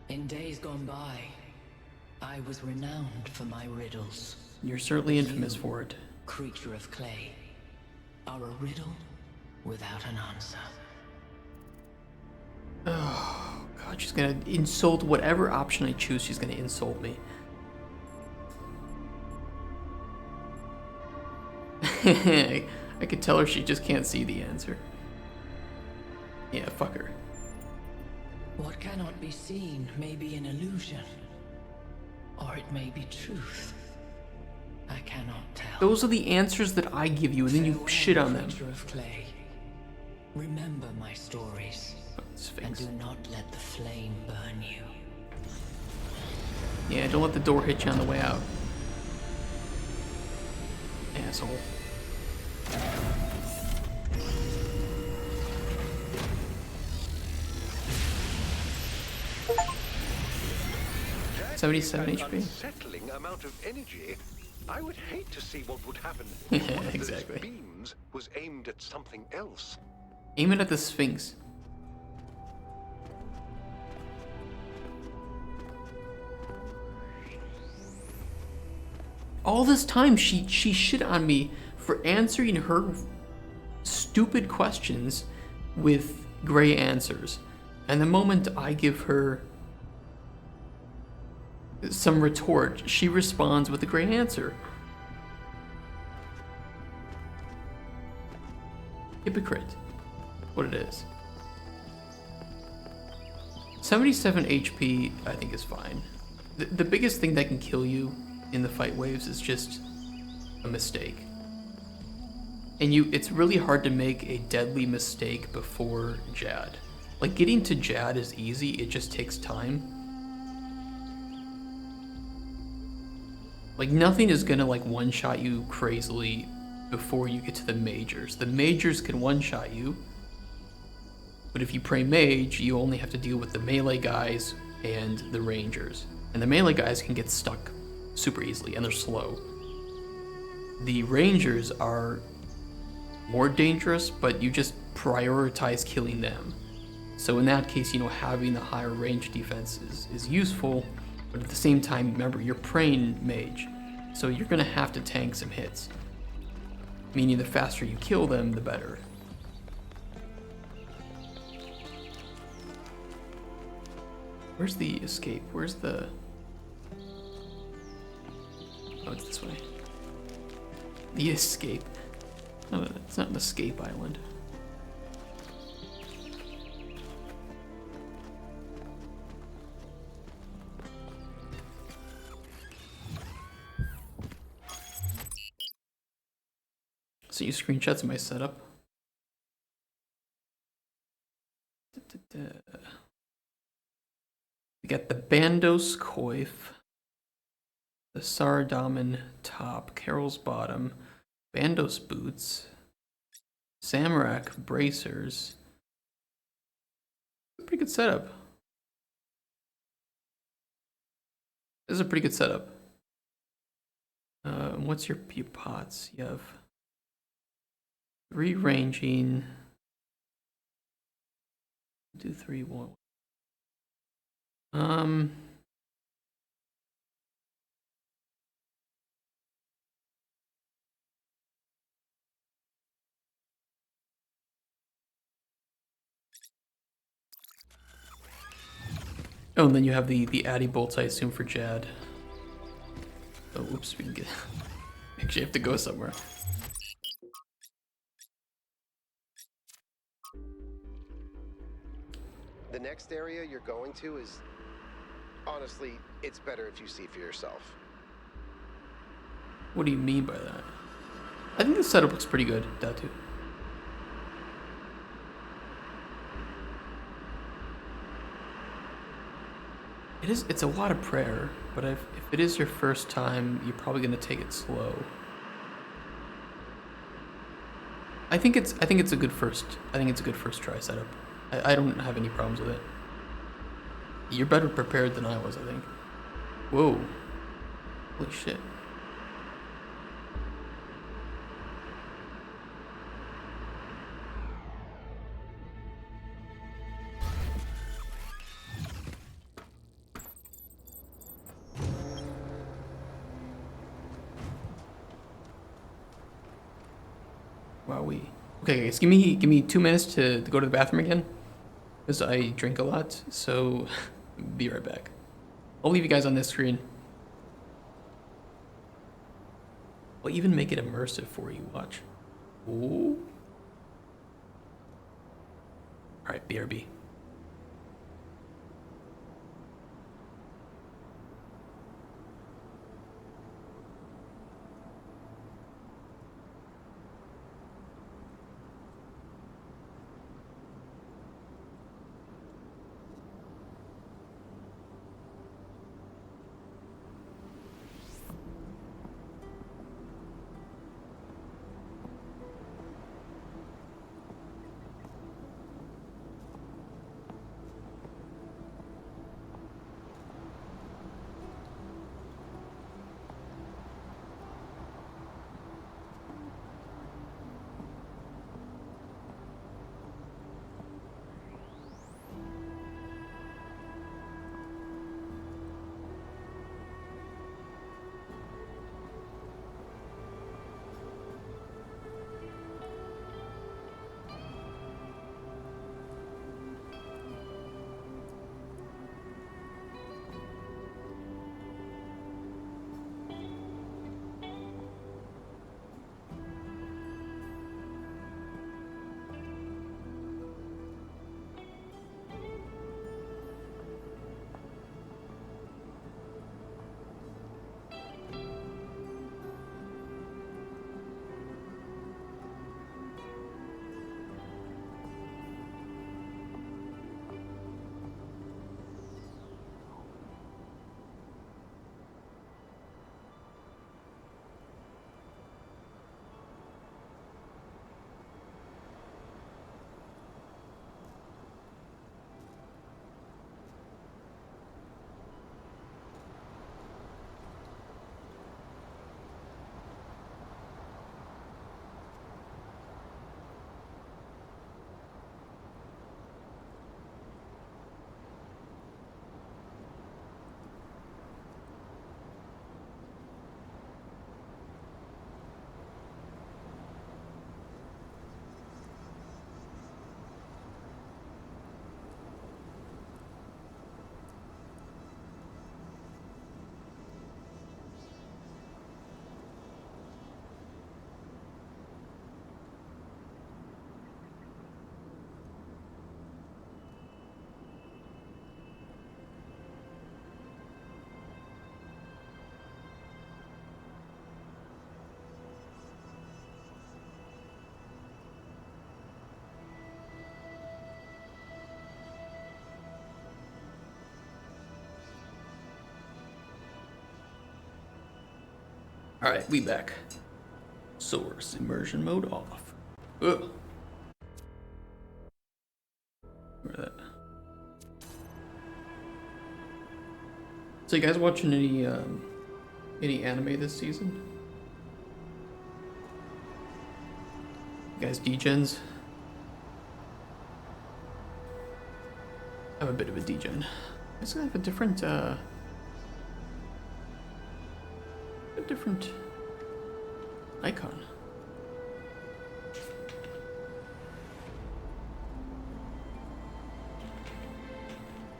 In days gone by, I was renowned for my riddles.
You're certainly infamous for it.
Creature of clay, are a riddle without an answer.
Oh, God, she's gonna insult whatever option I choose, she's gonna insult me. I could tell her she just can't see the answer. Yeah, fuck her.
What cannot be seen may be an illusion, or it may be truth. I cannot tell.
Those are the answers that I give you, and then you shit on them.
Creature of clay. Remember my stories, and do not let the flame burn you.
Yeah, don't let the door hit you on the way out. Asshole.
That
77
is an
HP.
unsettling amount of energy. I would hate to see what would happen if one of
Exactly.
those beams was aimed at something else.
Aim it at the Sphinx. All this time, she shit on me for answering her stupid questions with gray answers. And the moment I give her some retort, she responds with a gray answer. Hypocrite. What it is. 77 HP, I think, is fine. The biggest thing that can kill you in the fight waves is just a mistake. And it's really hard to make a deadly mistake before Jad. Like, getting to Jad is easy, it just takes time. Like, nothing is gonna, like, one-shot you crazily before you get to the majors. The majors can one-shot you, but if you pray mage, you only have to deal with the melee guys and the rangers. And the melee guys can get stuck super easily, and they're slow. The rangers are more dangerous, but you just prioritize killing them. So in that case, you know, having the higher range defense is useful, but at the same time, remember, you're praying mage, so you're gonna have to tank some hits. Meaning the faster you kill them, the better. Where's the escape? Where's the... Oh, it's this way. The escape. No, it's not an escape island. So you screenshots of my setup. We got the Bandos Coif, the Sardaman top, Carol's bottom, Bandos boots, Zamorak bracers. Pretty good setup. This is a pretty good setup. What's your pots? You have rearranging. 2, 3, 1. Oh, and then you have the Addy bolts, I assume, for Jad. Oh, whoops, we can get... Actually, have to go somewhere.
The next area you're going to is... Honestly, it's better if you see for yourself.
What do you mean by that? I think the setup looks pretty good, Datu. It's a lot of prayer, but if it is your first time, you're probably gonna take it slow. I think it's a good first try setup. I don't have any problems with it. You're better prepared than I was, I think. Whoa. Holy shit. Wowee. Okay, guys, give me 2 minutes to go to the bathroom again, because I drink a lot, so be right back. I'll leave you guys on this screen. I'll even make it immersive for you, watch. Ooh. Alright, BRB. Alright, we back. Source immersion mode off. Ugh. Where that? So you guys watching any anime this season? You guys degens? I'm a bit of a degen. It's gonna have a different icon.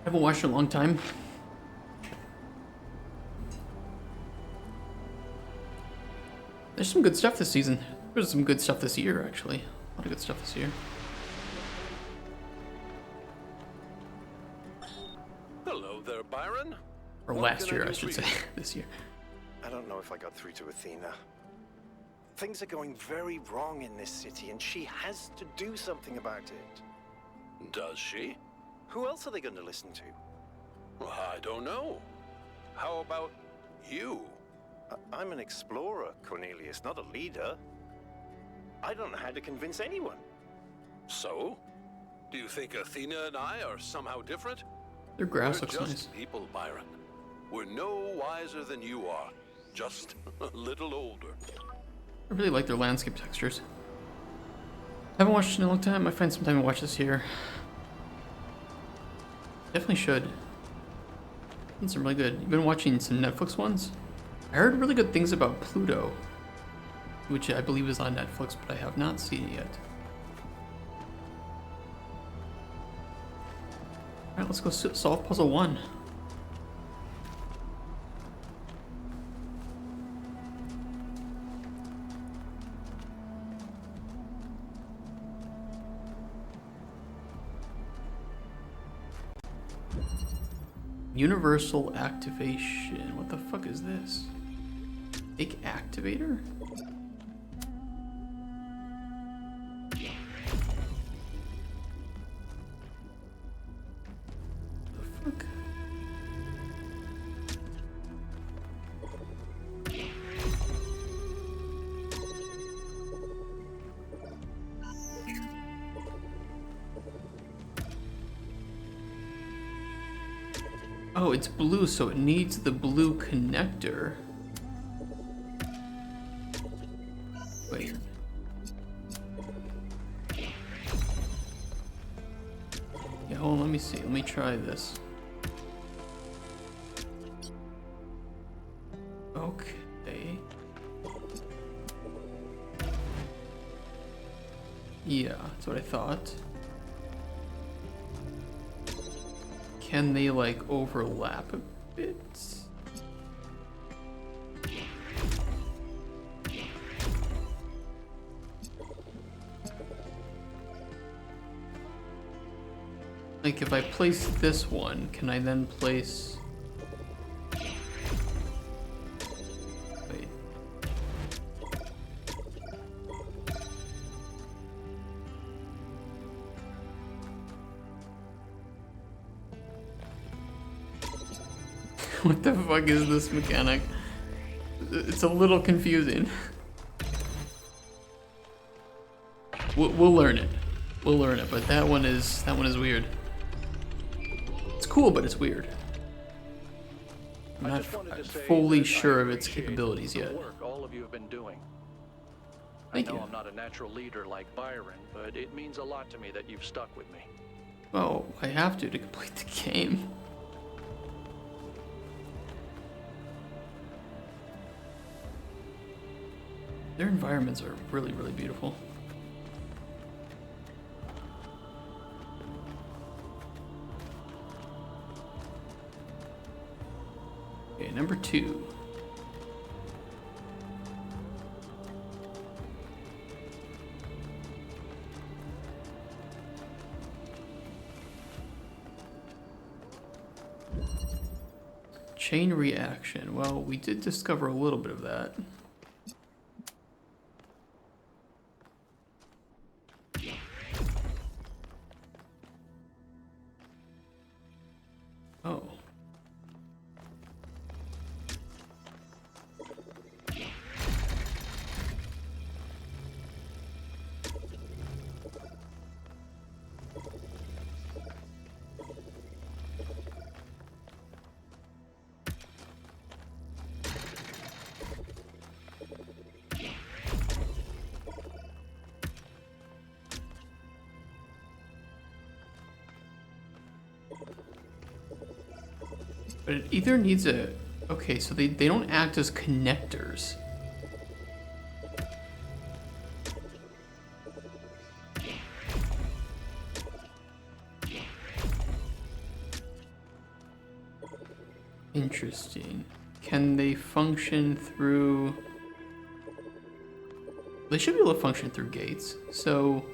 I haven't watched in a long time. There's some good stuff this season. There's some good stuff this year, actually. A lot of good stuff this year.
Hello there, Byron.
Or last year, I should say. This year.
I don't know if I got through to Athena. Things are going very wrong in this city, and she has to do something about it.
Does she?
Who else are they going to listen to?
Well, I don't know. How about you?
I'm an explorer, Cornelius, not a leader. I don't know how to convince anyone.
So? Do you think Athena and I are somehow different?
Their grass
We're
looks
just
nice.
people, Byron. We're no wiser than you are. Just a little older.
I really like their landscape textures. Haven't watched in a long time. I find some time to watch this here. Definitely should. It's some really good. You've been watching some Netflix ones? I heard really good things about Pluto, which I believe is on Netflix, but I have not seen it yet. Alright, let's go solve puzzle 1. Universal activation. What the fuck is this? Big activator? The fuck? Oh, it's blue, so it needs the blue connector. Wait. Yeah, hold on, let me see. Let me try this. Okay. Yeah, that's what I thought. Can they, like, overlap a bit? Like, if I place this one, can I then place... Wait. What the fuck is this mechanic? It's a little confusing. We'll learn it. We'll learn it, but that one is weird. It's cool, but it's weird. I'm not fully sure of its capabilities yet.
Work all of you have been doing.
Thank
I know
you.
I'm not a natural leader like Byron, but it means a lot to me that you've stuck with me.
Oh, I have to complete the game. Their environments are really, really beautiful. Okay, number 2. Chain reaction. Well, we did discover a little bit of that. Oh. But it either needs a... Okay, so they don't act as connectors. Interesting. Can they function through... They should be able to function through gates, so...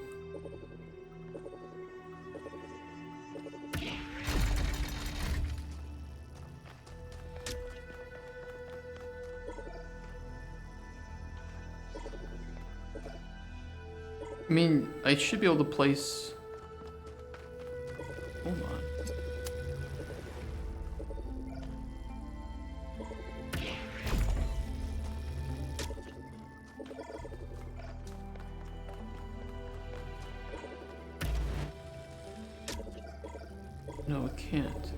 I mean, I should be able to place... Hold on. No, it can't.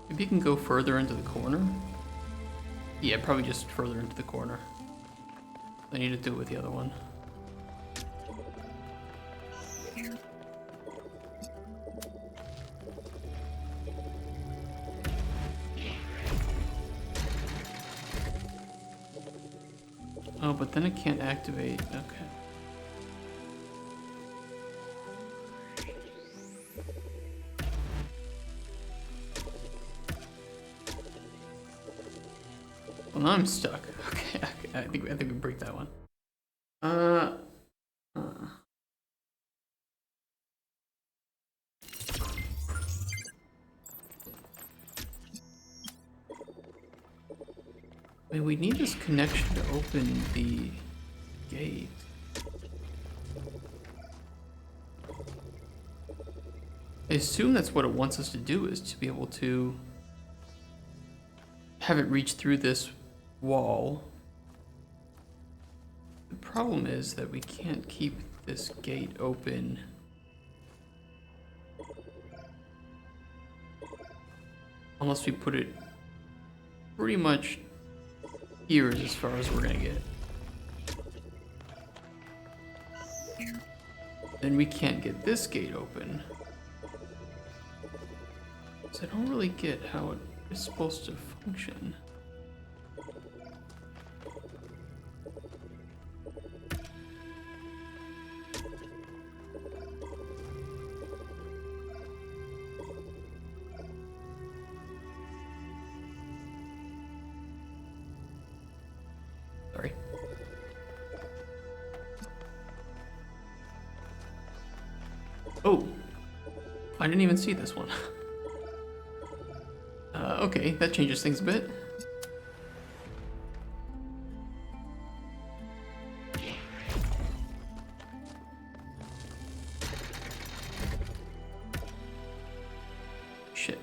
Maybe you can go further into the corner? Yeah, probably just further into the corner. I need to do it with the other one. Oh, but then it can't activate. Okay. Well, now I'm stuck. Okay, I think we break that one. I mean, we need this connection to open the gate. I assume that's what it wants us to do, is to be able to have it reach through this wall. The problem is that we can't keep this gate open. Unless we put it pretty much here is as far as we're gonna get. Then we can't get this gate open. So I don't really get how it is supposed to function. Sorry. Oh, I didn't even see this one. Okay, that changes things a bit. Shit.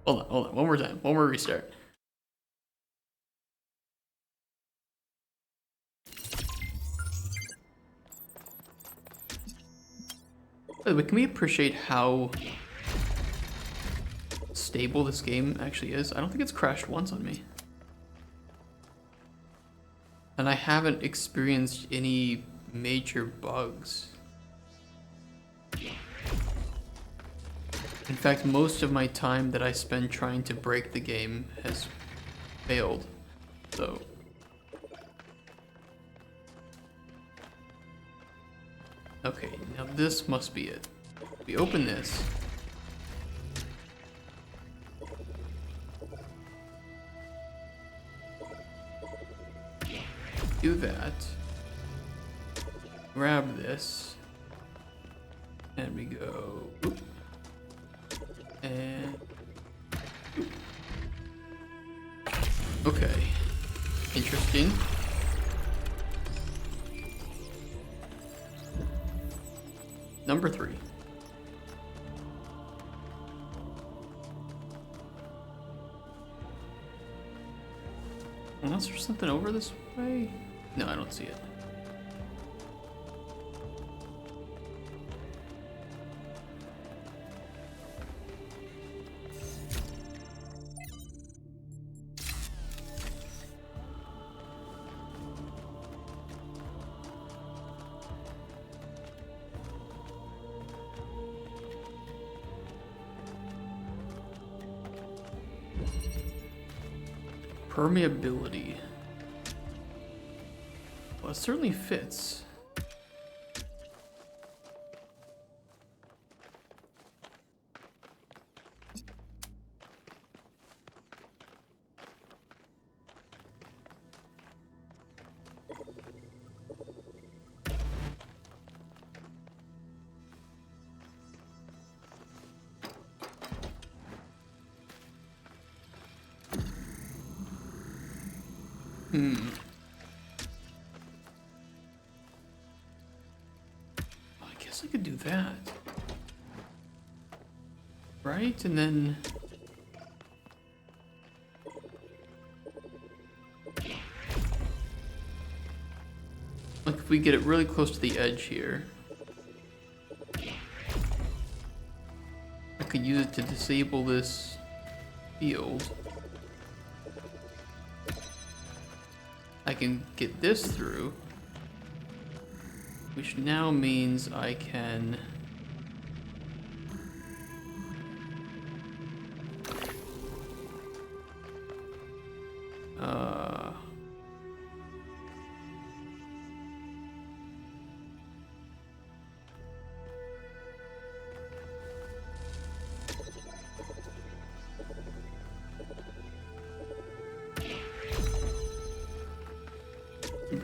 Hold on, one more time, one more restart. By the way, can we appreciate how stable this game actually is? I don't think it's crashed once on me. And I haven't experienced any major bugs. In fact, most of my time that I spend trying to break the game has failed, so... Okay, now this must be it. We open this. Do that. Grab this. And we go. Oop. And. Oop. Okay. Interesting. Number 3. Unless there's something over this way? No, I don't see it. Permeability. Well, it certainly fits. I guess I could do that. Right? And then... like if we get it really close to the edge here, I could use it to disable this field. I can get this through, which now means I can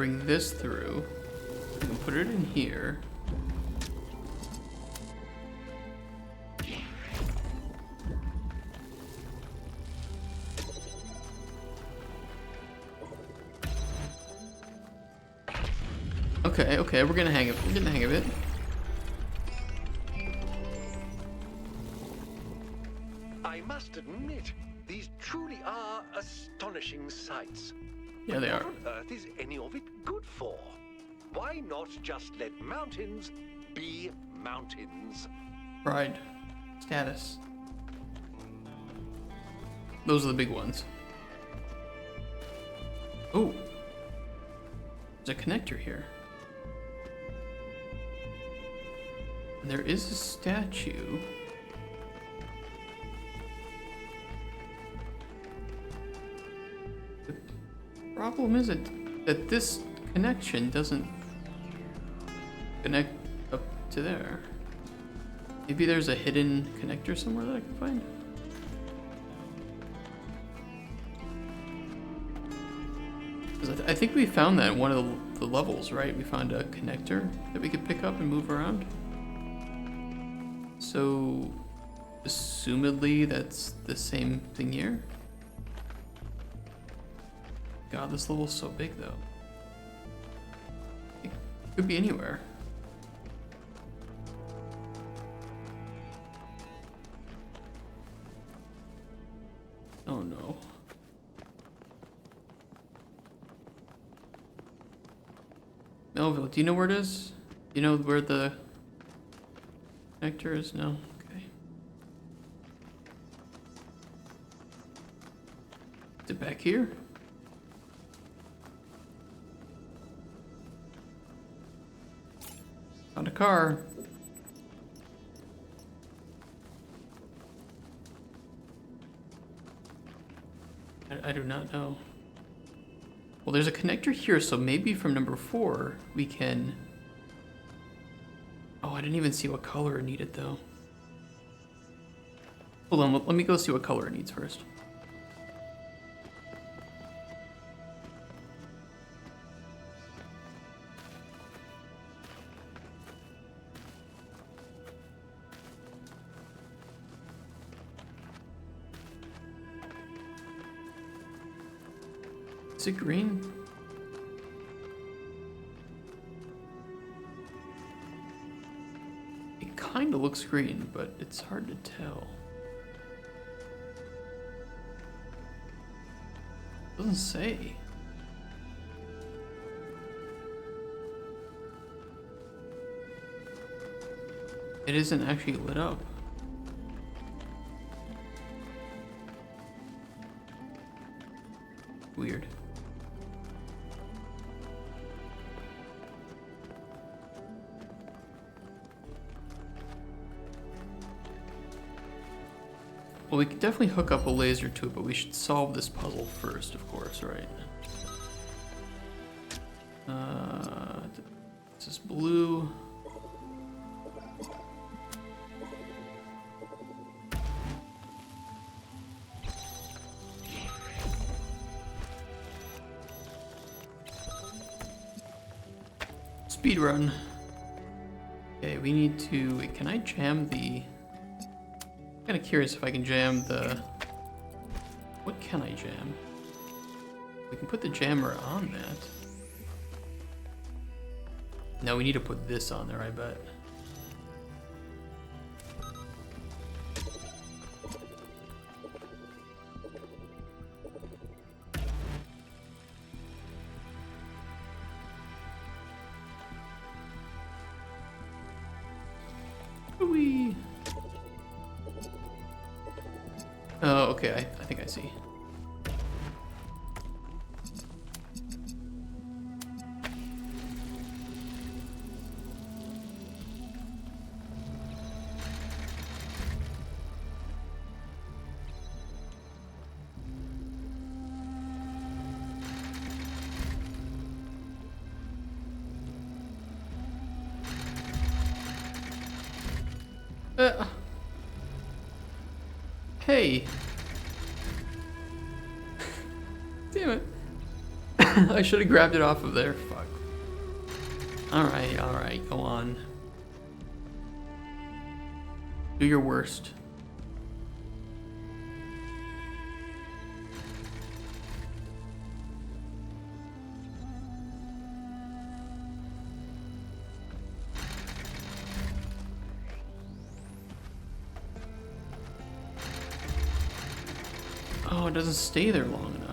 bring this through. We can put it in here. Okay, we're getting the hang of it.
I must admit, these truly are astonishing sights.
Yeah, they are.
What on earth is any of it good for? Why not just let mountains be mountains?
Pride. Status. Those are the big ones. Oh. There's a connector here. And there is a statue. The problem is that this connection doesn't connect up to there. Maybe there's a hidden connector somewhere that I can find. I think we found that in one of the levels, right? We found a connector that we could pick up and move around. So, assumedly, that's the same thing here. God, this level's so big, though. It could be anywhere. Oh no. Melville, do you know where it is? Do you know where the connector is? No? Okay. Is it back here? Found a car. I do not know. Well, there's a connector here, so maybe from number 4 we can... Oh, I didn't even see what color it needed, though. Hold on, let me go see what color it needs first. Is it green? It kind of looks green, but it's hard to tell. Doesn't say. It isn't actually lit up. Weird. Well, we could definitely hook up a laser to it, but we should solve this puzzle first, of course, right? This is blue. Speed run. Okay, we need to. Wait, can I jam the? I'm kind of curious if I can jam the. What can I jam? We can put the jammer on that. No, we need to put this on there, I bet. Whee! Oh, okay, I think I see. Hey. Damn it. I should have grabbed it off of there. Fuck. Alright, go on. Do your worst. Oh, it doesn't stay there long enough.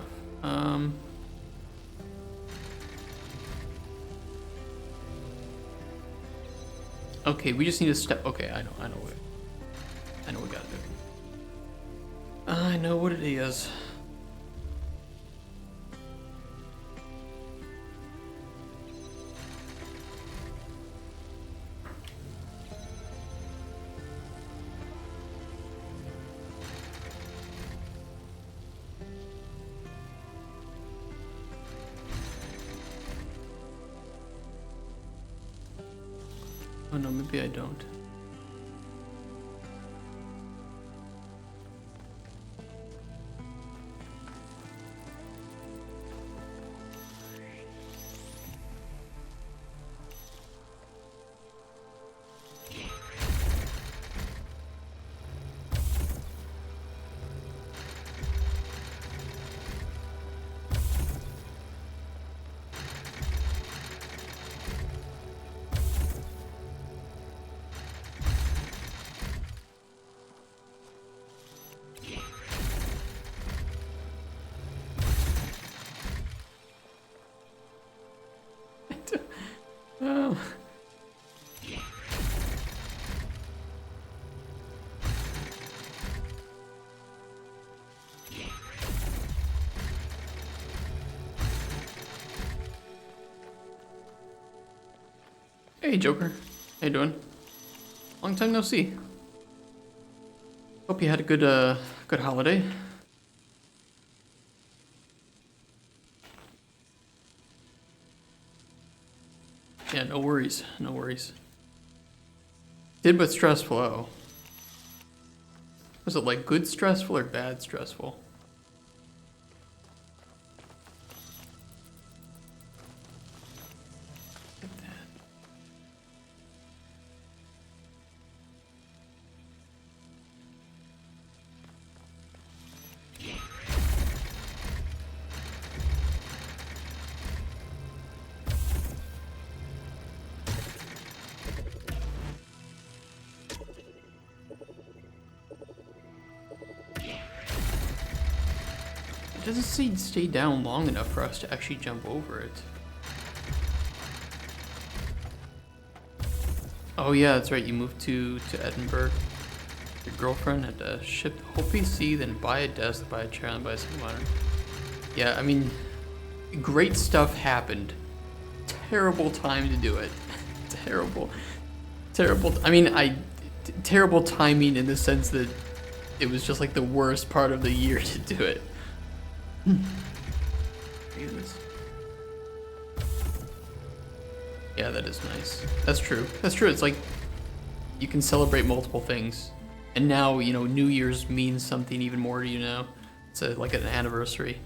Okay, we just need to step. Okay, I know what we gotta do. I know what it is. Oh no, maybe I don't. Oh. Hey Joker, how you doing? Long time no see. Hope you had a good holiday. Yeah, no worries, no worries. Did but stressful, oh. Was it like good stressful or bad stressful? It doesn't stay down long enough for us to actually jump over it. Oh yeah, that's right, you moved to Edinburgh. Your girlfriend had to ship the whole PC, then buy a desk, buy a chair, and buy some monitor. Yeah, I mean, great stuff happened. Terrible time to do it. Terrible. I mean, terrible timing in the sense that it was just like the worst part of the year to do it. Jesus. Yeah, that is nice. That's true. That's true. It's like you can celebrate multiple things. And now, you know, New Year's means something even more to you now. It's like an anniversary.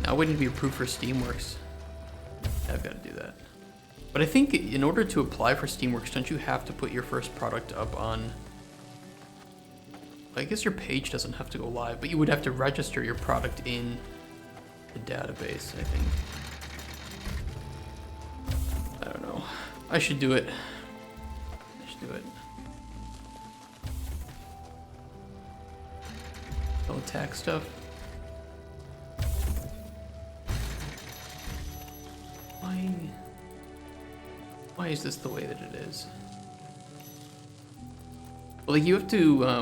Now waiting to be approved for Steamworks. Yeah, I've got to do that. But I think in order to apply for Steamworks, don't you have to put your first product up on... I guess your page doesn't have to go live, but you would have to register your product in the database, I think. I don't know. I should do it. I should do it. No attack stuff. Why is this the way that it is? Well, like you have to, I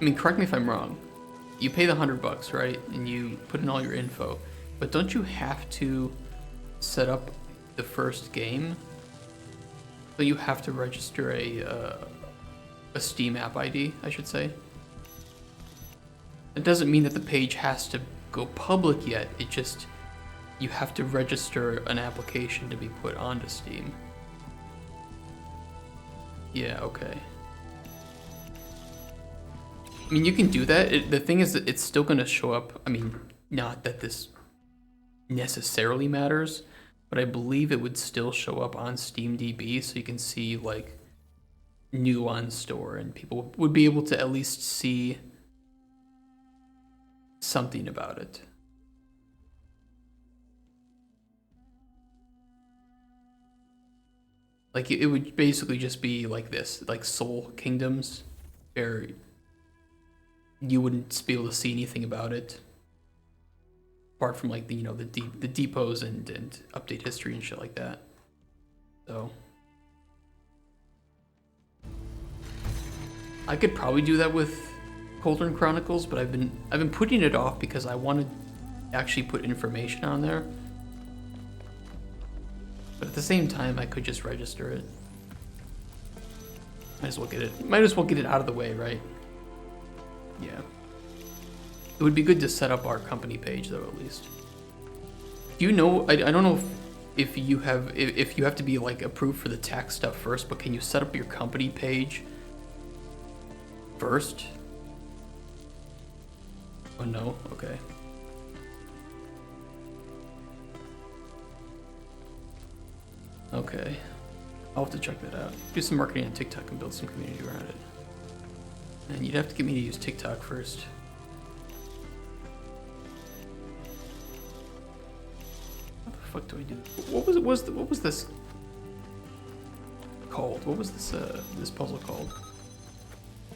mean, correct me if I'm wrong. You pay the $100, right? And you put in all your info, but don't you have to set up the first game? So you have to register a Steam app ID, I should say. It doesn't mean that the page has to go public yet. It just, you have to register an application to be put onto Steam. Yeah, okay. I mean, you can do that. The thing is that it's still going to show up. I mean, not that this necessarily matters, but I believe it would still show up on SteamDB, so you can see like new on store, and people would be able to at least see something about it. Like it would basically just be like this, like Soul Kingdoms, where you wouldn't be able to see anything about it, apart from like the, you know, the depots and update history and shit like that. So I could probably do that with Cauldron Chronicles, but I've been putting it off because I want to actually put information on there. But at the same time, I could just register it. Might as well get it out of the way, right? Yeah. It would be good to set up our company page, though, at least. Do you know? I don't know if you have to be like approved for the tax stuff first, but can you set up your company page first? Oh no. Okay. Okay, I'll have to check that out. Do some marketing on TikTok and build some community around it. And you'd have to get me to use TikTok first. How the fuck do I do? What was this called? What was this puzzle called?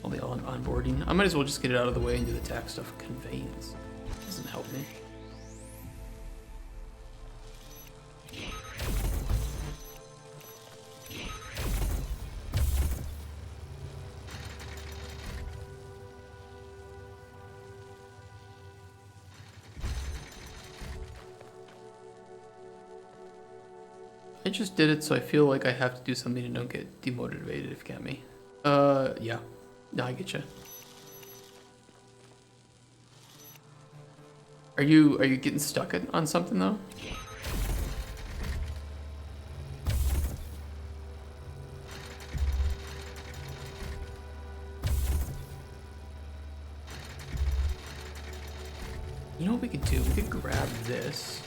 All the onboarding. I might as well just get it out of the way and do the tax stuff. Conveyance doesn't help me. I just did it, so I feel like I have to do something and don't get demotivated, if you get me. Yeah. No, I get you. Are you getting stuck on something, though? You know what we could do? We could grab this.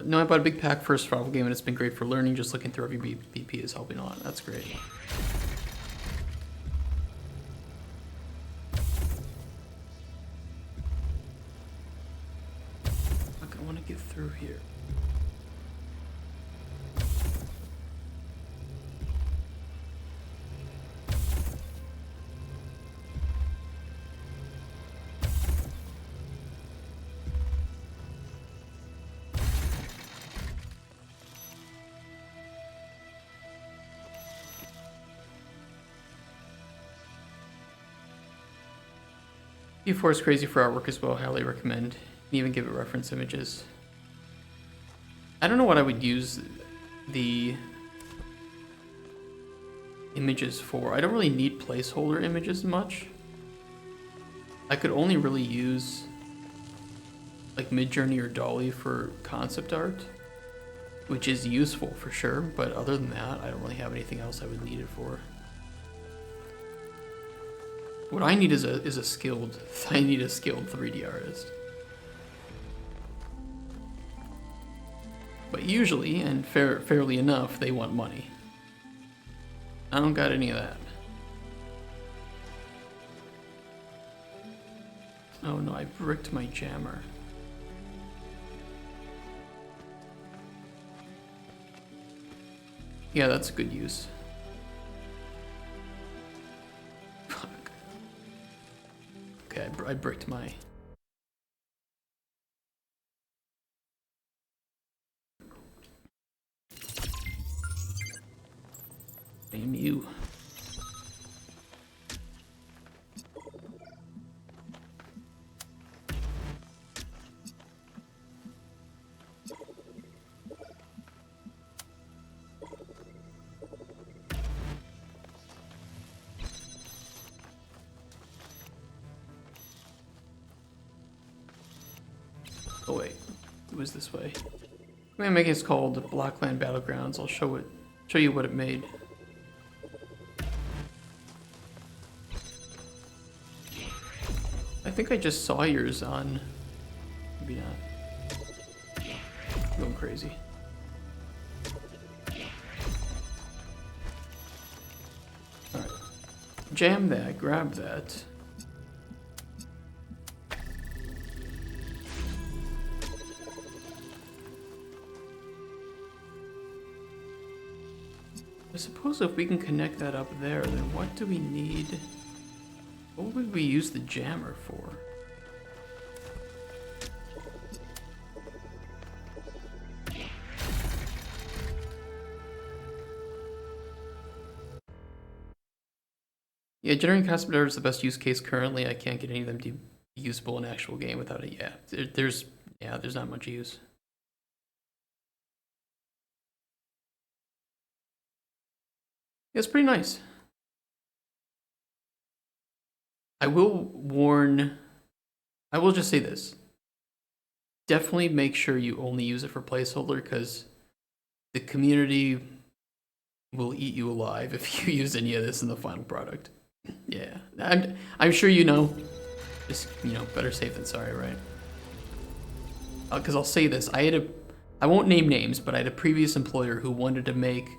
No, I bought a big pack for a survival game and it's been great for learning. Just looking through every BP is helping a lot. That's great. Fuck, I want to get through here. E4 is crazy for artwork as well, highly recommend. You can even give it reference images. I don't know what I would use the images for. I don't really need placeholder images much. I could only really use like Midjourney or Dolly for concept art, which is useful for sure, but other than that, I don't really have anything else I would need it for. What I need is a skilled 3D artist. But usually, and fairly enough, they want money. I don't got any of that. Oh no, I bricked my jammer. Yeah, that's a good use. Fuck. Okay, I bricked my... Damn you. Oh wait, it was this way. I'm gonna make it called Blockland Battlegrounds. I'll show you what it made. I think I just saw yours on. Maybe not. I'm going crazy. Alright. Jam that, grab that. I suppose if we can connect that up there, then what do we need? What would we use the jammer for? Yeah, generating concept art is the best use case currently. I can't get any of them to be usable in actual game without it. Yeah, there's not much use. It's pretty nice. I will just say this. Definitely make sure you only use it for placeholder, because the community will eat you alive if you use any of this in the final product. Yeah, I'm sure you know. Just, better safe than sorry, right? Because I'll say this. I won't name names, but I had a previous employer who wanted to make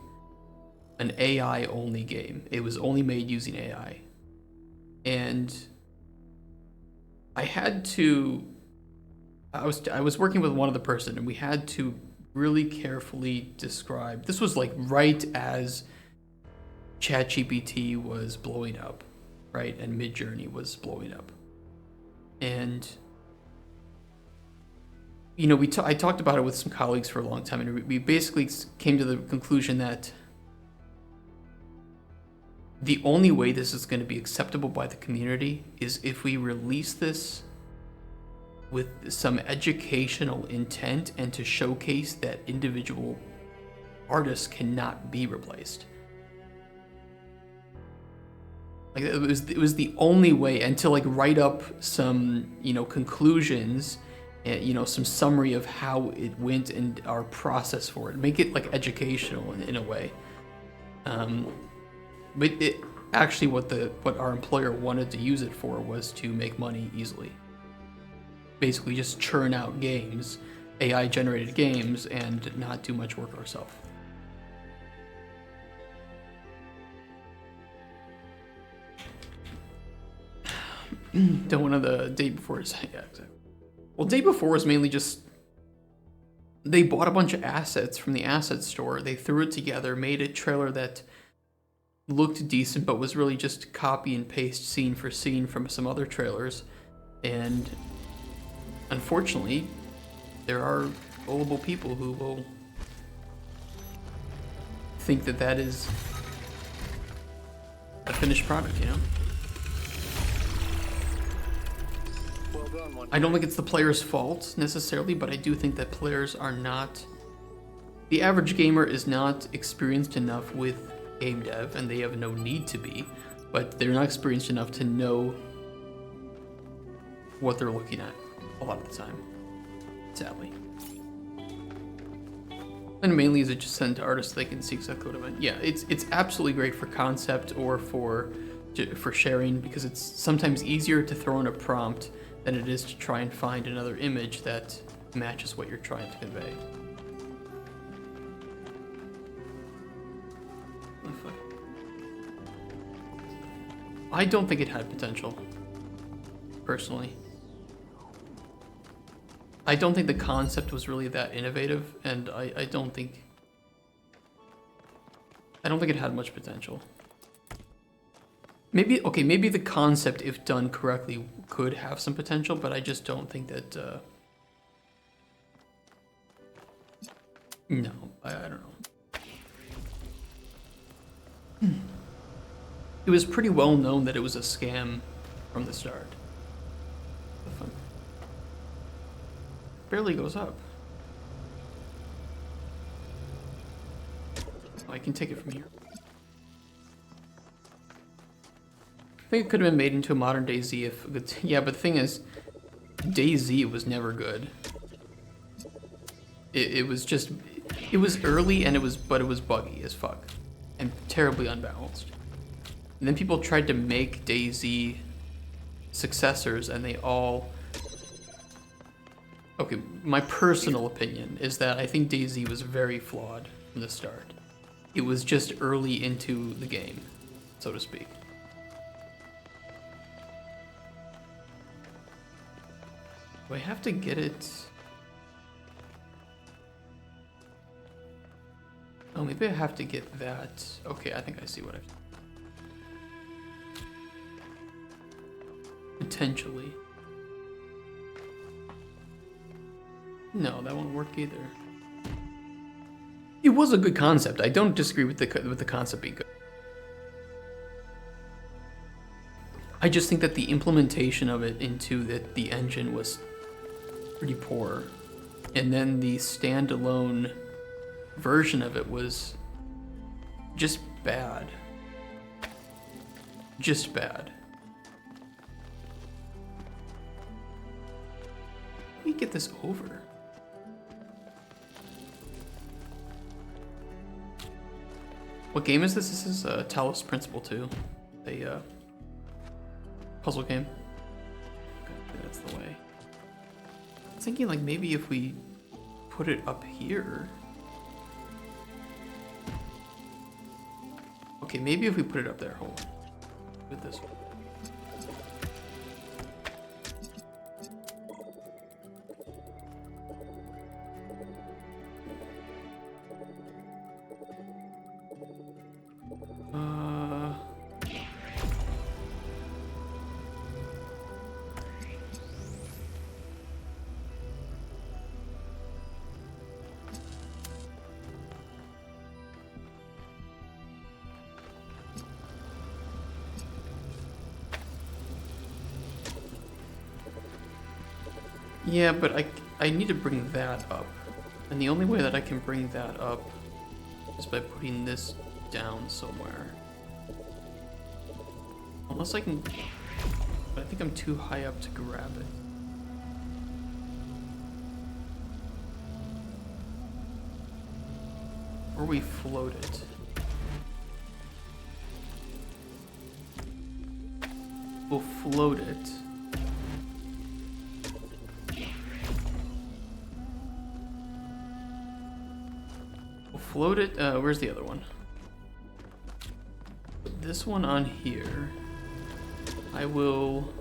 an AI only game. It was only made using AI. And I was working with one other person, and we had to really carefully describe. This was like right as ChatGPT was blowing up, right? And Midjourney was blowing up. And I talked about it with some colleagues for a long time, and we basically came to the conclusion that the only way this is going to be acceptable by the community is if we release this with some educational intent and to showcase that individual artists cannot be replaced. Like it was the only way, and to like write up some conclusions, and some summary of how it went and our process for it, make it like educational in a way. But it actually what our employer wanted to use it for was to make money easily. Basically just churn out games, AI generated games, and not do much work ourselves. Don't want the day before is yeah, exactly. Well, day before was mainly just they bought a bunch of assets from the asset store, they threw it together, made a trailer that looked decent, but was really just copy and paste scene for scene from some other trailers. And unfortunately, there are gullible people who will think that that is a finished product,
Well done, one.
I don't think it's the player's fault necessarily, but I do think that players are not... The average gamer is not experienced enough with game dev, and they have no need to be, but they're not experienced enough to know what they're looking at a lot of the time, sadly. And mainly is it just sent to artists so they can see exactly what I meant. Yeah, it's absolutely great for concept or for sharing, because it's sometimes easier to throw in a prompt than it is to try and find another image that matches what you're trying to convey. I don't think it had potential, personally. I don't think the concept was really that innovative, and I don't think it had much potential. Maybe the concept, if done correctly, could have some potential, but I just don't think that, no, I don't know. It was pretty well known that it was a scam from the start. Barely goes up. Oh, I can take it from here. I think it could have been made into a modern DayZ if... Yeah, but the thing is, DayZ was never good. It was just... It was early, and it was buggy as fuck. And terribly unbalanced. And then people tried to make DayZ successors, and they all... Okay, my personal opinion is that I think DayZ was very flawed from the start. It was just early into the game, so to speak. Do I have to get it? Oh, maybe I have to get that. Okay, I think I see what I've... Potentially. No, that won't work either. It was a good concept. I don't disagree with the concept being good. I just think that the implementation of it into the engine was pretty poor. And then the standalone version of it was just bad. Just bad. Let me get this over. What game is this? This is Talos Principle 2, a puzzle game. Okay, that's the way. I was thinking like maybe if we put it up here. Okay, maybe if we put it up there. Hold on. With this one. Yeah, but I need to bring that up. And the only way that I can bring that up is by putting this down somewhere. Unless I can... But I think I'm too high up to grab it. Or we float it. We'll float it. Float it. Where's the other one? Put this one on here. I will.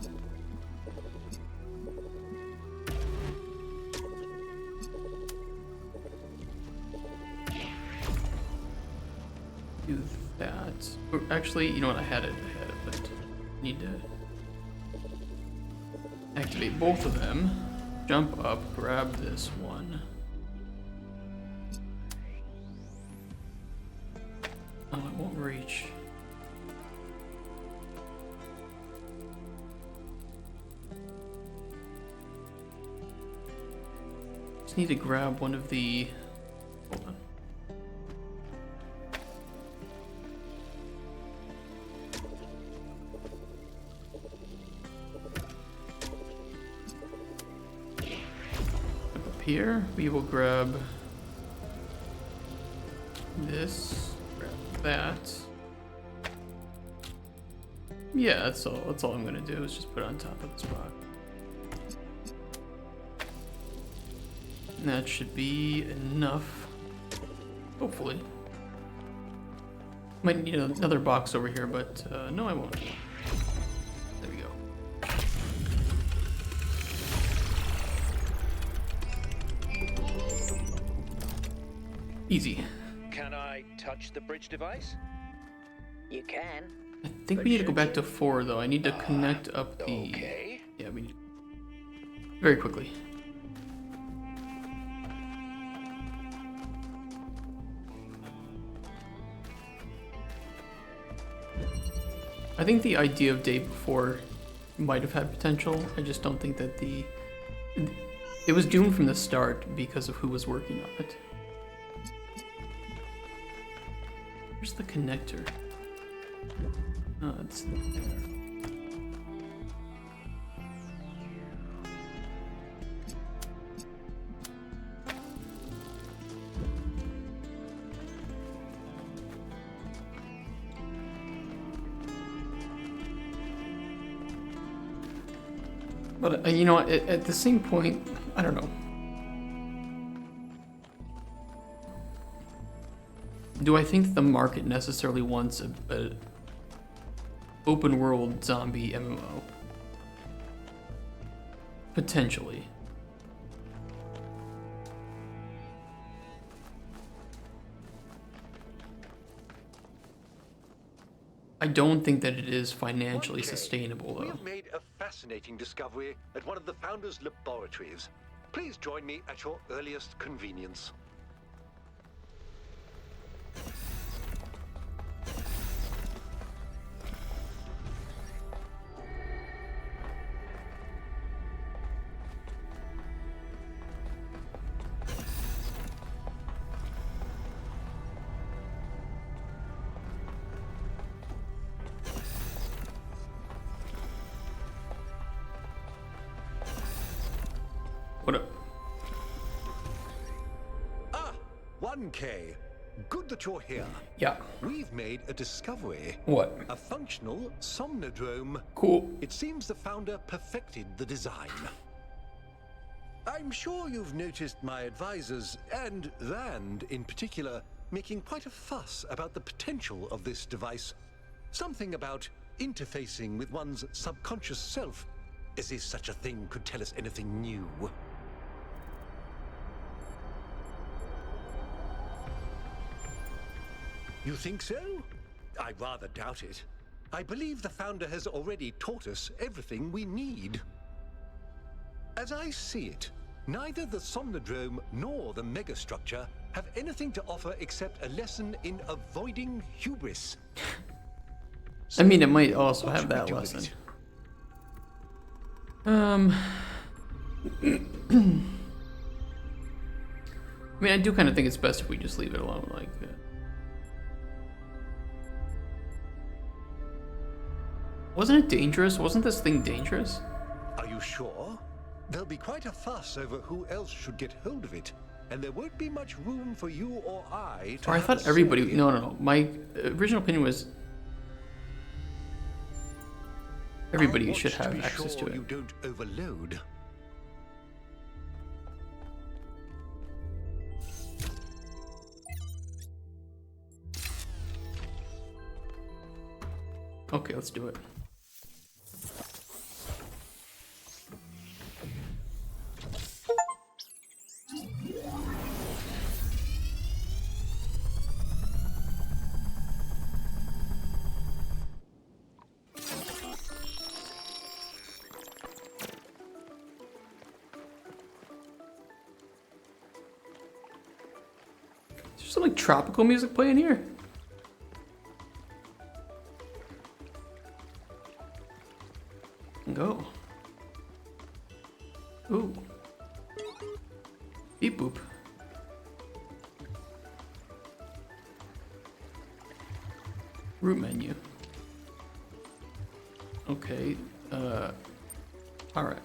Do that. Or actually, you know what? I had it, but I need to activate both of them. Jump up, grab this one. Oh, it won't reach. just need to grab one of the... Hold on. Up here, we will grab this, grab that. Yeah, that's all. That's all I'm gonna do is just put it on top of this rock. And that should be enough. Hopefully. Might need another box over here, but no, I won't. There we go. Easy.
Can I touch the bridge device?
You can.
I think we need to go back to 4 though. I need to connect up the...
Okay.
Yeah, we need... Very quickly. I think the idea of day before might have had potential. I just don't think that it was doomed from the start because of who was working on it. Where's the connector? Oh, it's there. But you know, at the same point, I don't know. Do I think the market necessarily wants a open world zombie MMO? Potentially. I don't think that it is financially sustainable,
We
though.
have made a fascinating discovery at one of the Founder's laboratories. Please join me at your earliest convenience.
What up?
1K. Good that you're here.
Yeah.
We've made a discovery.
What?
A functional somnodrome.
Cool.
It seems the Founder perfected the design. I'm sure you've noticed my advisors, and Rand in particular, making quite a fuss about the potential of this device. Something about interfacing with one's subconscious self, as if such a thing could tell us anything new. You think so? I rather doubt it. I believe the Founder has already taught us everything we need. As I see it, neither the Somnodrome nor the megastructure have anything to offer except a lesson in avoiding hubris.
I mean, it might also have that lesson. I mean, I do kind of think it's best if we just leave it alone, like. Wasn't it dangerous? Wasn't this thing dangerous?
Are you sure? There'll be quite a fuss over who else should get hold of it, and there won't be much room for you or I to.
Or I thought everybody. No. My original opinion was everybody should have access to it.
You don't overload.
Okay, let's do it. Is there some like tropical music playing here? Go. Ooh. Beep boop. Root menu. Okay, alright.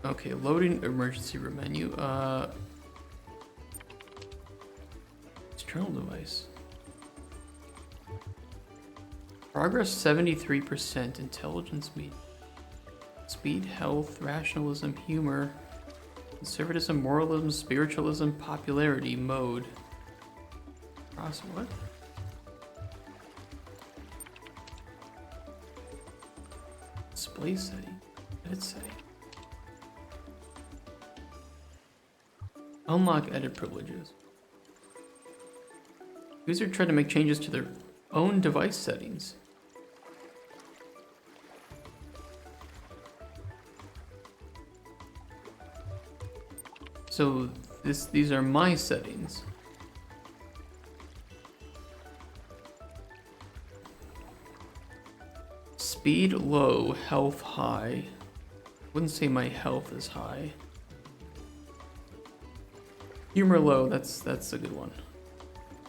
Okay, loading emergency room menu. External device. Progress 73%, intelligence speed, health, rationalism, humor, conservatism, moralism, spiritualism, popularity, mode. Cross what? Display setting. Edit setting. Unlock edit privileges. User tried to make changes to their own device settings. So these are my settings. Speed low, health high. Wouldn't say my health is high. Humor low, that's a good one.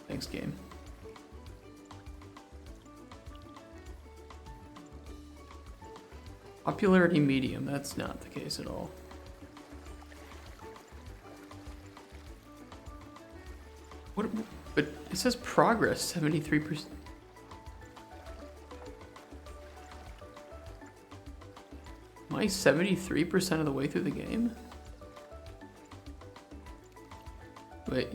Thanks, game. Popularity medium, that's not the case at all. What? But it says progress 73%. Am I 73% of the way through the game? Wait.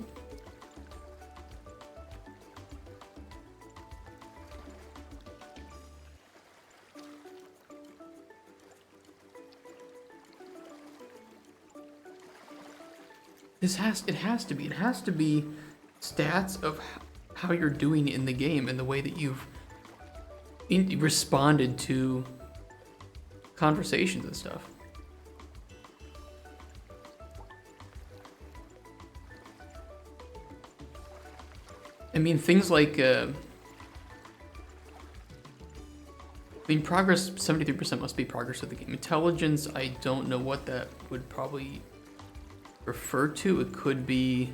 It has to be stats of how you're doing in the game and the way that you've responded to conversations and stuff. I mean, things like, progress 73% must be progress of the game. Intelligence, I don't know what that would probably refer to. It could be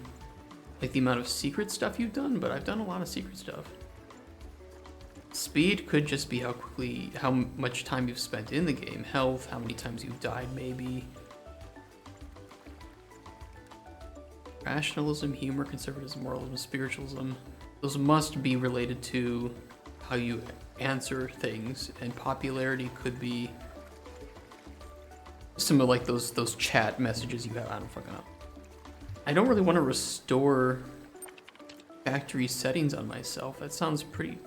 like the amount of secret stuff you've done, but I've done a lot of secret stuff. Speed could just be how much time you've spent in the game. Health, how many times you've died, maybe. Rationalism, humor, conservatism, moralism, spiritualism. Those must be related to how you answer things, and popularity could be some of like those chat messages you have. I don't fucking know. I don't really want to restore factory settings on myself. That sounds pretty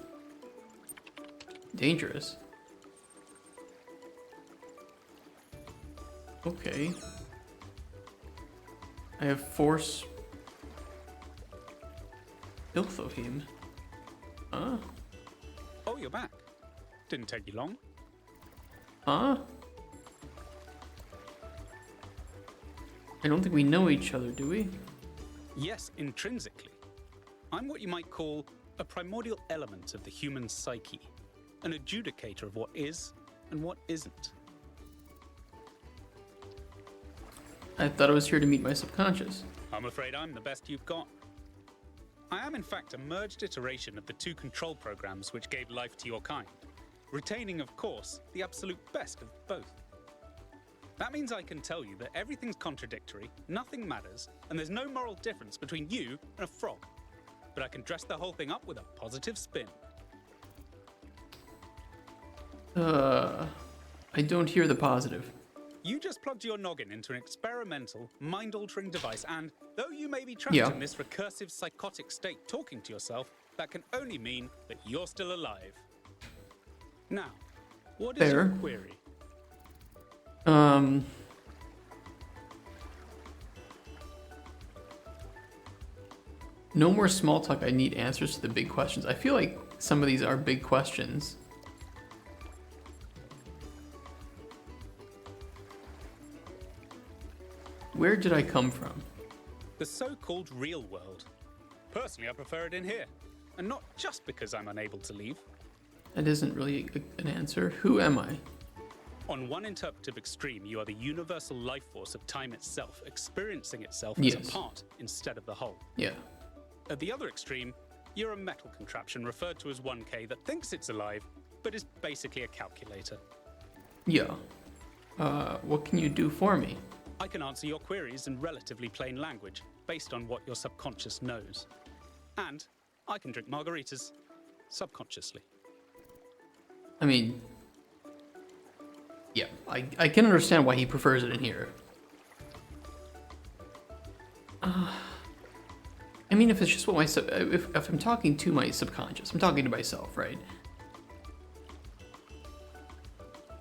dangerous. Okay. I have force Ilthohim. Huh?
Oh, you're back. Didn't take you long.
Huh? I don't think we know each other, do we?
Yes, intrinsically. I'm what you might call a primordial element of the human psyche, an adjudicator of what is and what isn't.
I thought I was here to meet my subconscious.
I'm afraid I'm the best you've got. I am in fact a merged iteration of the two control programs which gave life to your kind, retaining, of course, the absolute best of both. That means I can tell you that everything's contradictory, nothing matters, and there's no moral difference between you and a frog. But I can dress the whole thing up with a positive spin.
I don't hear the positive.
You just plugged your noggin into an experimental, mind-altering device, and though you may be trapped in this recursive psychotic state talking to yourself, that can only mean that you're still alive. Now, what is your query?
No more small talk. I need answers to the big questions. I feel like some of these are big questions. Where did I come from?
The so-called real world. Personally, I prefer it in here. And not just because I'm unable to leave.
That isn't really an answer. Who am I?
On one interpretive extreme, you are the universal life force of time itself, experiencing itself as a part instead of the whole.
Yeah.
At the other extreme, you're a metal contraption referred to as 1K that thinks it's alive, but is basically a calculator.
Yeah. What can you do for me?
I can answer your queries in relatively plain language, based on what your subconscious knows. And I can drink margaritas subconsciously.
I mean, yeah, I can understand why he prefers it in here. I mean, if it's just what if I'm talking to my subconscious, I'm talking to myself, right?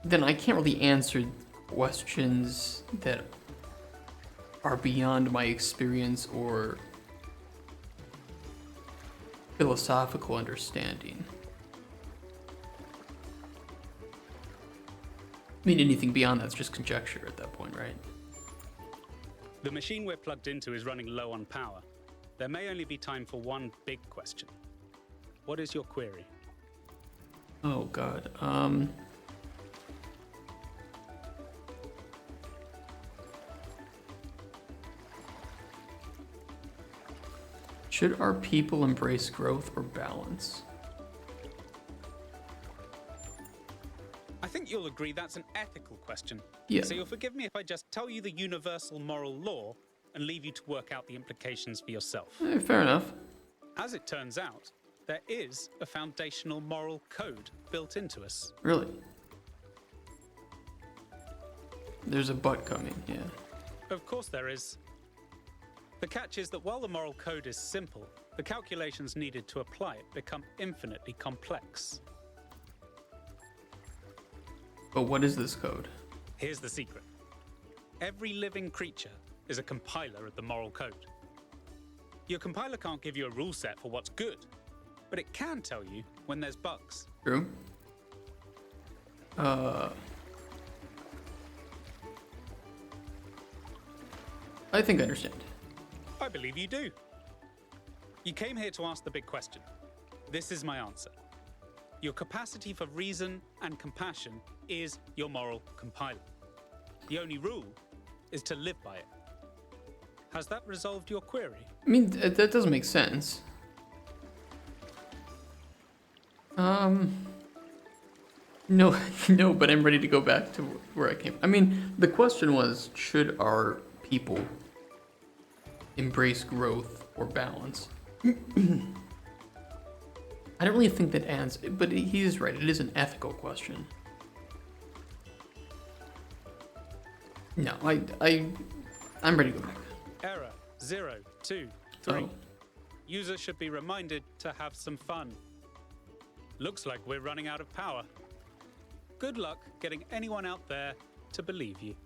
Then I can't really answer questions that are beyond my experience or philosophical understanding. I mean, anything beyond that's just conjecture at that point, right?
The machine we're plugged into is running low on power. There may only be time for one big question. What is your query?
Oh, God. Should our people embrace growth or balance?
I think you'll agree that's an ethical question.
Yeah.
So you'll forgive me if I just tell you the universal moral law and leave you to work out the implications for yourself.
Fair enough.
As it turns out, there is a foundational moral code built into us.
Really? There's a but coming, yeah.
Of course there is. The catch is that while the moral code is simple, the calculations needed to apply it become infinitely complex.
But what is this code?
Here's the secret. Every living creature is a compiler of the moral code. Your compiler can't give you a rule set for what's good, but it can tell you when there's bugs.
True. I think I understand.
I believe you do. You came here to ask the big question. This is my answer. Your capacity for reason and compassion is your moral compiler. The only rule is to live by it. Has that resolved your query?
I mean, that doesn't make sense. No, no, but I'm ready to go back to where I came. I mean, the question was, should our people embrace growth or balance? I don't really think that answer, but he is right. It is an ethical question. No, I'm ready to go back.
Error 0, 2, 3.
Oh.
User should be reminded to have some fun. Looks like we're running out of power. Good luck getting anyone out there to believe you.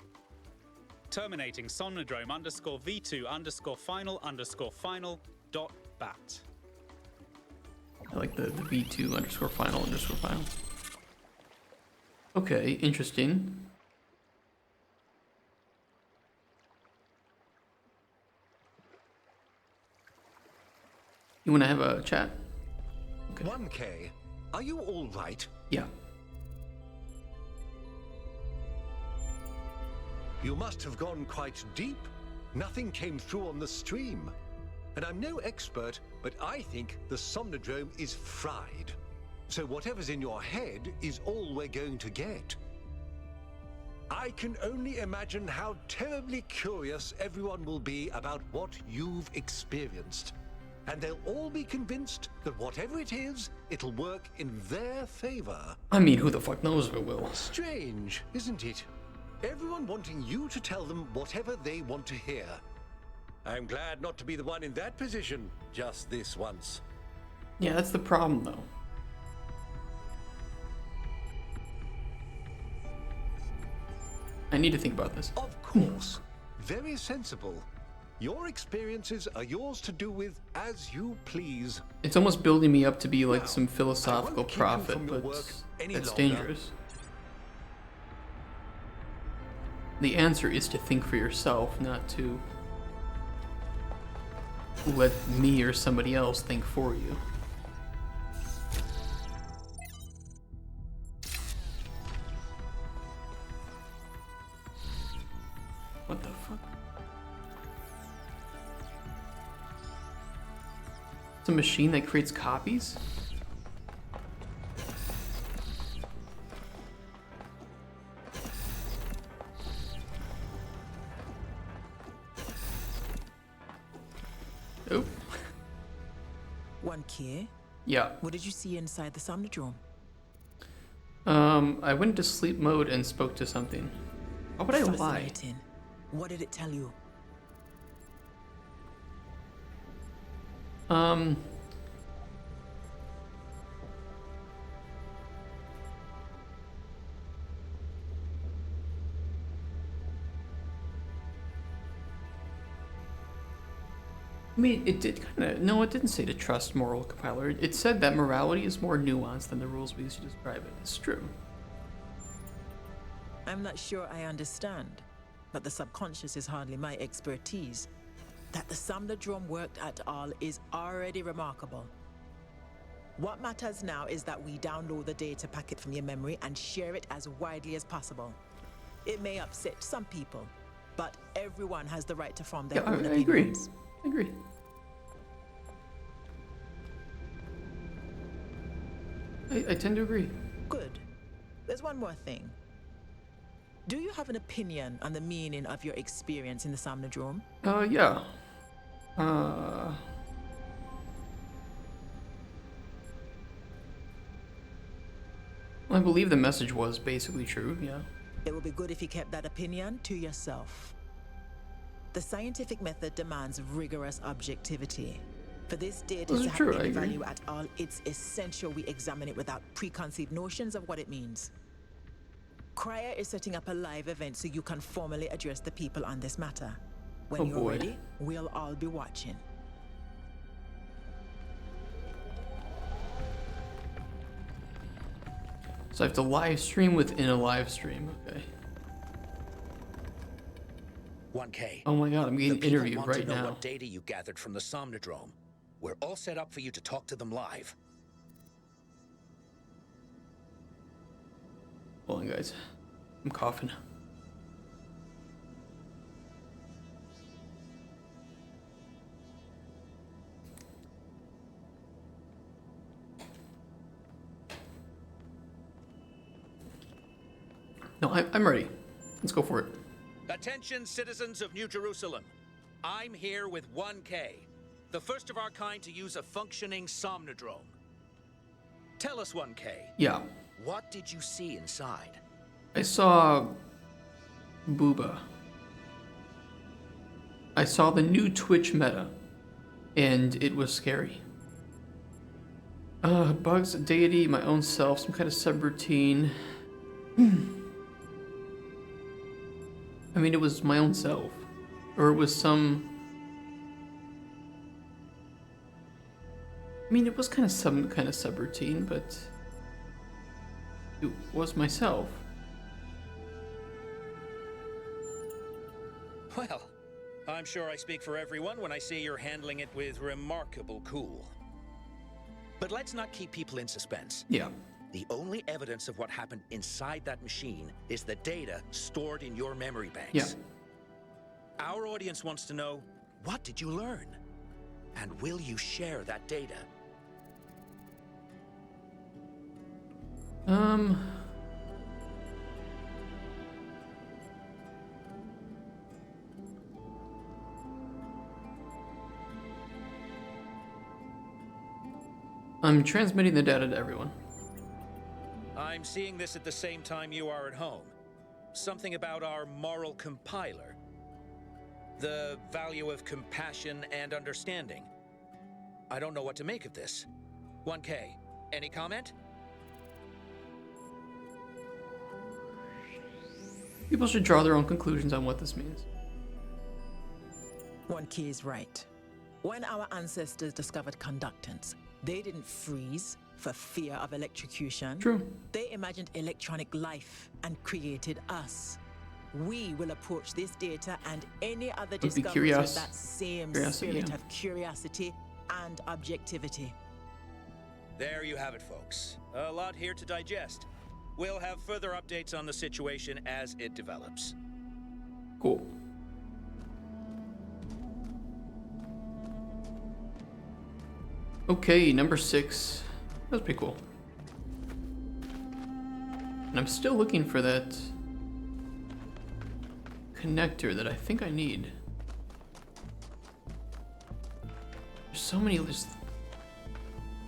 Terminating Somnodrome _V2_final_final.bat.
I like the V2_final_final. Okay, interesting. You want to have a chat?
Okay. 1K, are you all right?
Yeah.
You must have gone quite deep. Nothing came through on the stream. And I'm no expert, but I think the Somnodrome is fried. So whatever's in your head is all we're going to get. I can only imagine how terribly curious everyone will be about what you've experienced. And they'll all be convinced that whatever it is, it'll work in their favor.
I mean, who the fuck knows if it will?
Strange, isn't it? Everyone wanting you to tell them whatever they want to hear. I'm glad not to be the one in that position just this once.
Yeah, that's the problem, though. I need to think about this.
Of course. Very sensible. Your experiences are yours to do with as you please.
It's almost building me up to be like
Now,
some philosophical prophet, but that's dangerous. The answer is to think for yourself, not to let me or somebody else think for you. What the fuck? It's a machine that creates copies? Oh.
1K?
Yeah.
What did you see inside the Somnodrome?
I went into sleep mode and spoke to something. Why would I lie?
Fascinating. What did it tell you?
I mean, it did kind of... No, it didn't say to trust moral compiler. It said that morality is more nuanced than the rules we use to describe it. It's true.
I'm not sure I understand, but the subconscious is hardly my expertise. That the Somnodrome worked at all is already remarkable. What matters now is that we download the data packet from your memory and share it as widely as possible. It may upset some people, but everyone has the right to form their own opinions.
I agree. I tend to agree.
Good. There's one more thing. Do you have an opinion on the meaning of your experience in the Somnodrome?
Yeah. I believe the message was basically true, yeah.
It would be good if you kept that opinion to yourself. The scientific method demands rigorous objectivity. For this data to have any value at all, it's essential we examine it without preconceived notions of what it means. Cryer is setting up a live event so you can formally address the people on this matter. When you're ready, we'll all be watching.
So I have to live stream within a live stream, okay.
1K.
Oh my god, I'm getting interviewed right now.
The people want to know what data you gathered from the Somnodrome. We're all set up for you to talk to them live.
Hold on, guys. I'm coughing. No, I'm ready. Let's go for it.
Attention, citizens of New Jerusalem. I'm here with 1K, the first of our kind to use a functioning Somnodrome. Tell us, 1K.
Yeah.
What did you see inside?
I saw Booba. I saw the new Twitch meta, and it was scary. Bugs, deity, my own self, some kind of subroutine. I mean, it was my own self. Or it was some... I mean, it was kind of some kind of subroutine, but... it was myself.
Well, I'm sure I speak for everyone when I say you're handling it with remarkable cool. But let's not keep people in suspense.
Yeah.
The only evidence of what happened inside that machine is the data stored in your memory banks.
Yeah.
Our audience wants to know, what did you learn? And will you share that data?
I'm transmitting the data to everyone.
I'm seeing this at the same time you are at home. Something about our moral compiler. The value of compassion and understanding. I don't know what to make of this. 1K, any comment?
People should draw their own conclusions on what this means.
1K is right. When our ancestors discovered conductance, they didn't freeze for fear of electrocution.
True.
They imagined electronic life and created us. We will approach this data and any other discoveries with that same spirit of curiosity and objectivity.
There you have it, folks. A lot here to digest. We'll have further updates on the situation as it develops.
Cool. Okay, number 6. That was pretty cool. And I'm still looking for that connector that I think I need. There's so many just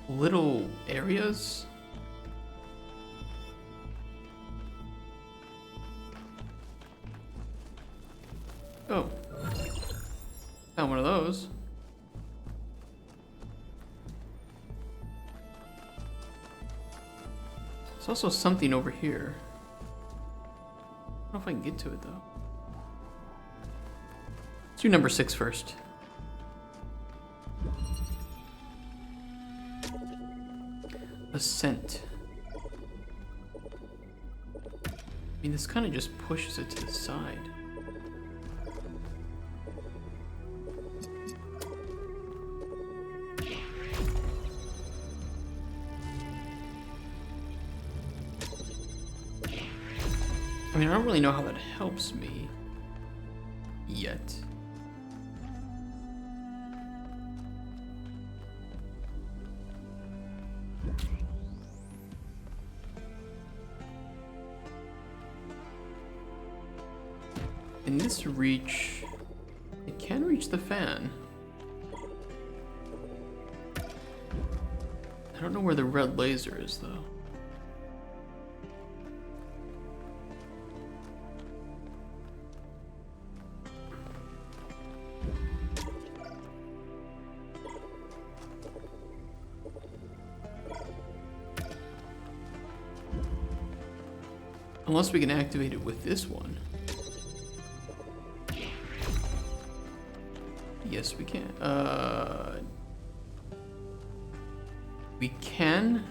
little areas. Oh. Found one of those. There's also something over here. I don't know if I can get to it though. Let's do number 6 first. Ascent. I mean, this kind of just pushes it to the side. I mean, I don't really know how that helps me yet. Can this reach? It can reach the fan. I don't know where the red laser is though. Unless we can activate it with this one. Yes, we can. We can.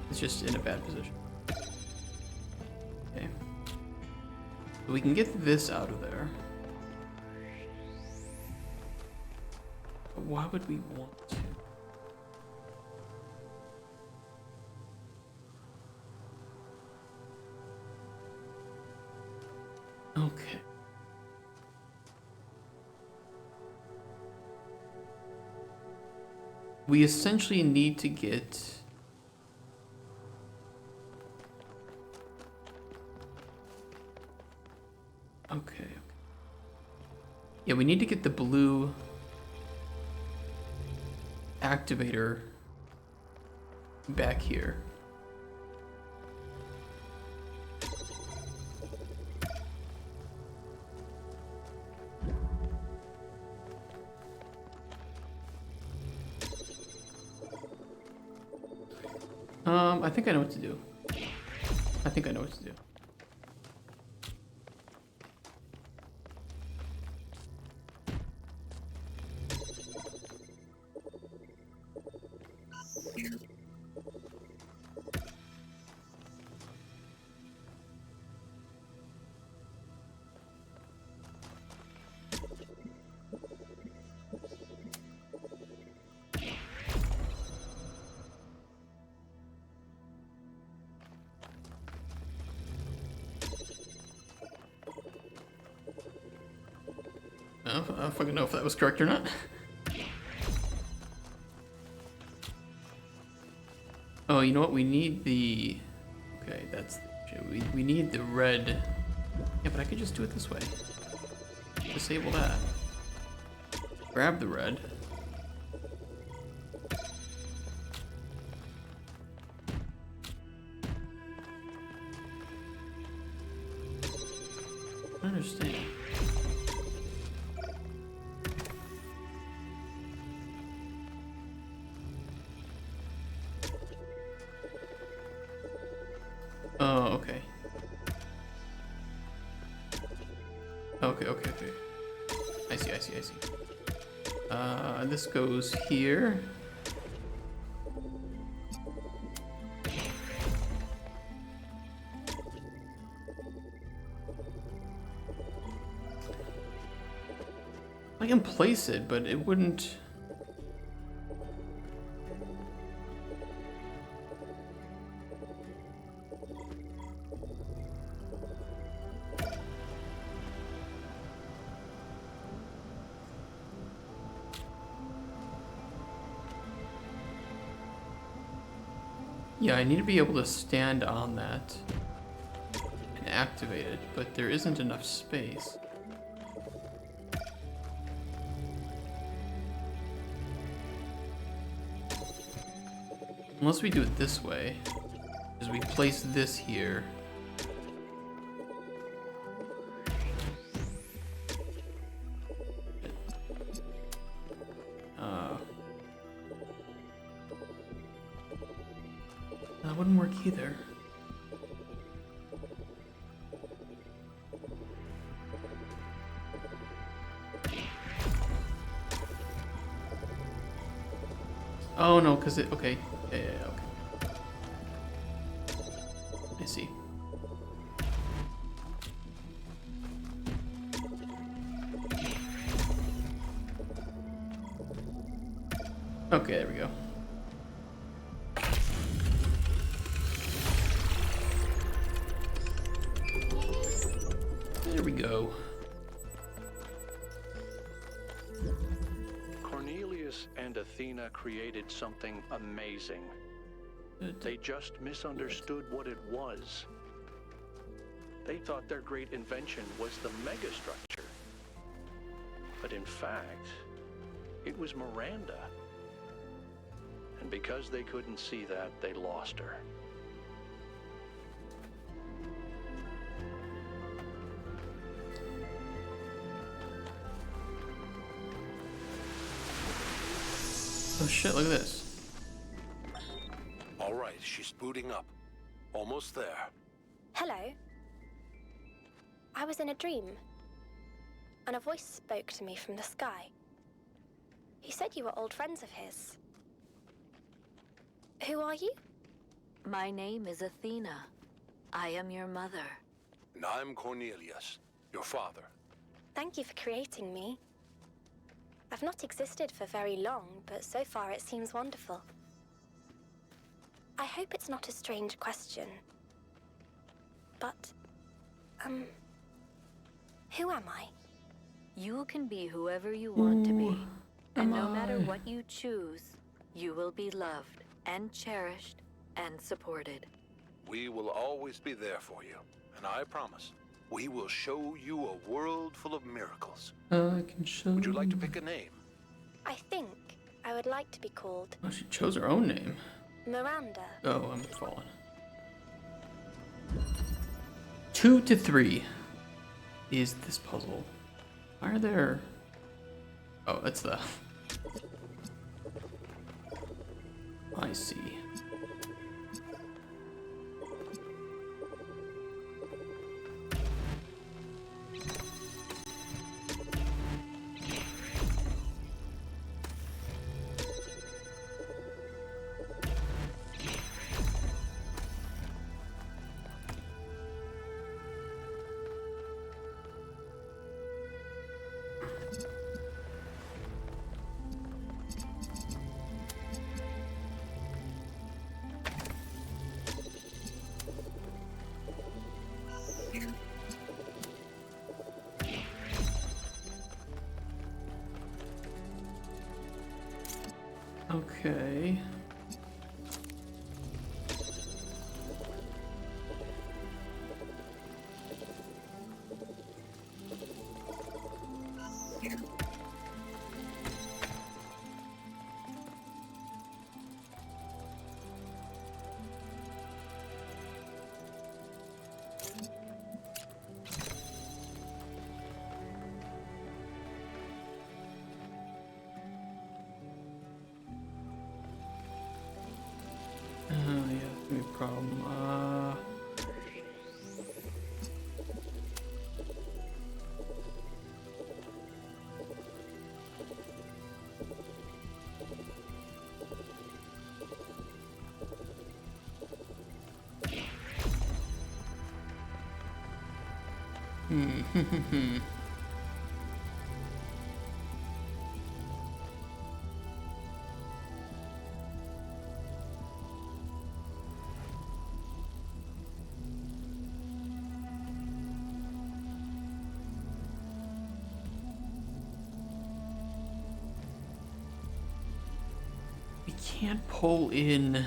It's just in a bad position. Okay. So we can get this out of there. But why would we want to? Okay. We essentially need to get okay. Yeah, we need to get the blue activator back here. I think I know what to do. I think I know what to do. I don't fucking know if that was correct or not. Oh, you know what? We need the... Okay, that's... We need the red... Yeah, but I could just do it this way. Disable that. Grab the red. I don't understand. Oh, okay. Okay. I see. This goes here. I can place it, but it wouldn't... Yeah, I need to be able to stand on that and activate it, but there isn't enough space. Unless we do it this way, is we place this here. That wouldn't work either. Oh no, because it, okay. Yeah, okay. I see. Okay, there we go. There we go.
Cornelius and Athena created something amazing. They just misunderstood what it was. They thought their great invention was the megastructure. But in fact, it was Miranda. And because they couldn't see that, they lost her.
Oh shit, look at this.
All right, she's booting up. Almost there.
Hello. I was in a dream, and a voice spoke to me from the sky. He said you were old friends of his. Who are you?
My name is Athena. I am your mother.
And I'm Cornelius, your father.
Thank you for creating me. I've not existed for very long, but so far it seems wonderful. I hope it's not a strange question, but, who am I?
You can be whoever you want to be. And no matter what you choose, you will be loved and cherished and supported.
We will always be there for you. And I promise, we will show you a world full of miracles.
I can show.
Would you like to pick a name?
I think I would like to be called
Oh, she chose her own name.
Miranda.
Oh, I'm falling. 2 to 3 is this puzzle. Why are there... Oh, that's the... I see. Okay. Yeah, no problem. We can't pull in.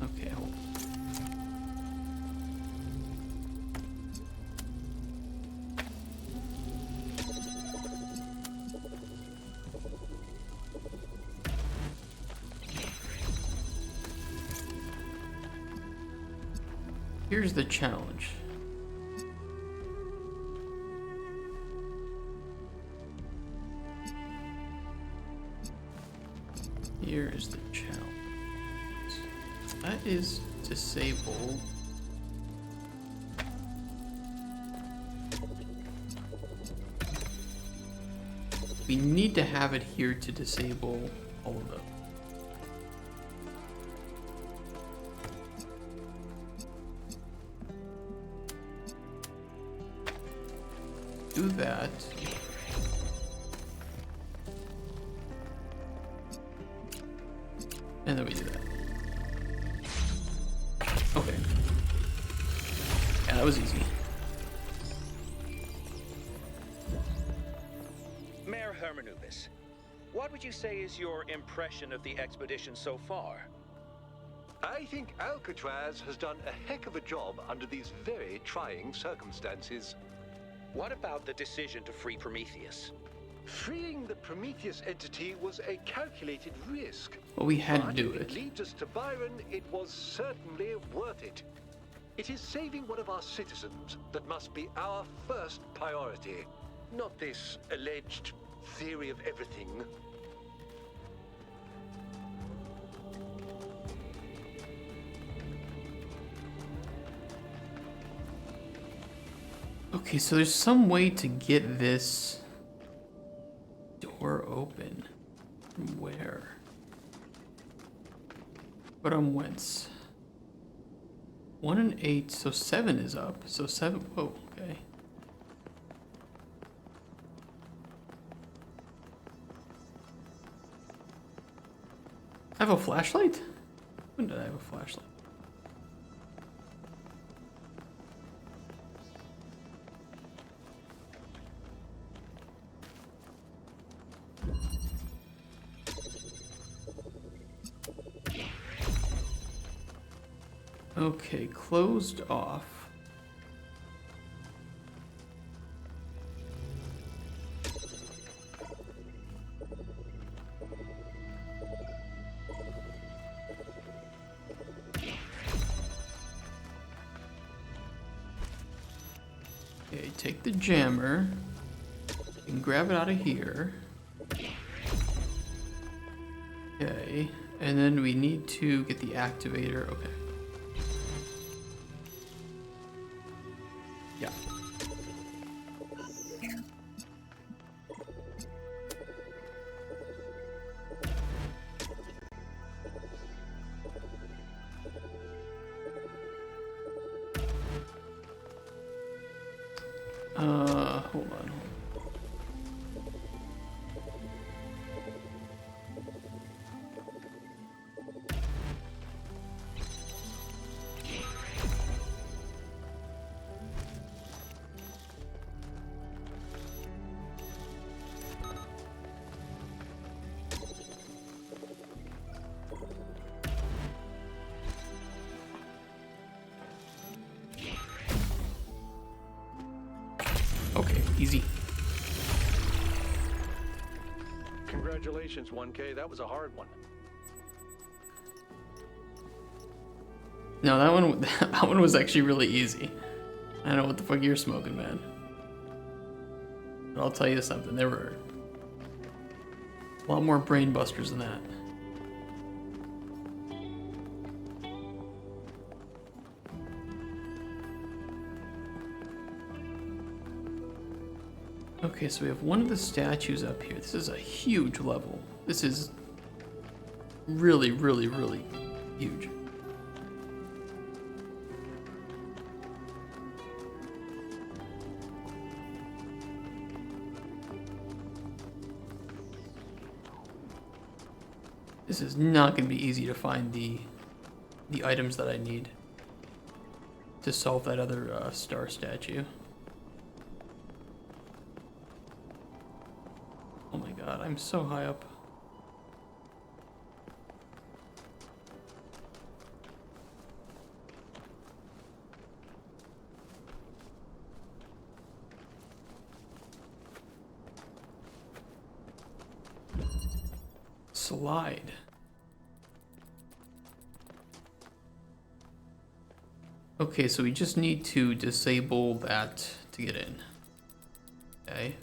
Okay, hold on. Here's the challenge. Here is the challenge. That is disable. We need to have it here to disable all of them. Do that. And then we do that. Okay. Yeah, that was easy.
Mayor Hermanubis, what would you say is your impression of the expedition so far?
I think Alcatraz has done a heck of a job under these very trying circumstances.
What about the decision to free Prometheus?
Freeing the Prometheus entity was a calculated risk.
Well, we had to
But
do
if
it.
it leads us to Byron, it was certainly worth it. It is saving one of our citizens that must be our first priority, not this alleged theory of everything.
Okay, so there's some way to get this door open. From where? But on whence? 1 and 8, so 7 is up. So 7, whoa, okay. I have a flashlight? When did I have a flashlight? Okay, closed off. Okay, take the jammer. You can grab it out of here. Okay, and then we need to get the activator. Okay. Yeah. Hold on. Okay, easy.
Congratulations, 1K. That was a hard one.
No, that one was actually really easy. I don't know what the fuck you're smoking, man. But I'll tell you something, there were a lot more brain busters than that. Okay, so we have one of the statues up here. This is a huge level. This is really, really, really huge. This is not going to be easy to find the items that I need to solve that other star statue. Oh my god, I'm so high up. Slide. Okay, so we just need to disable that to get in. Okay.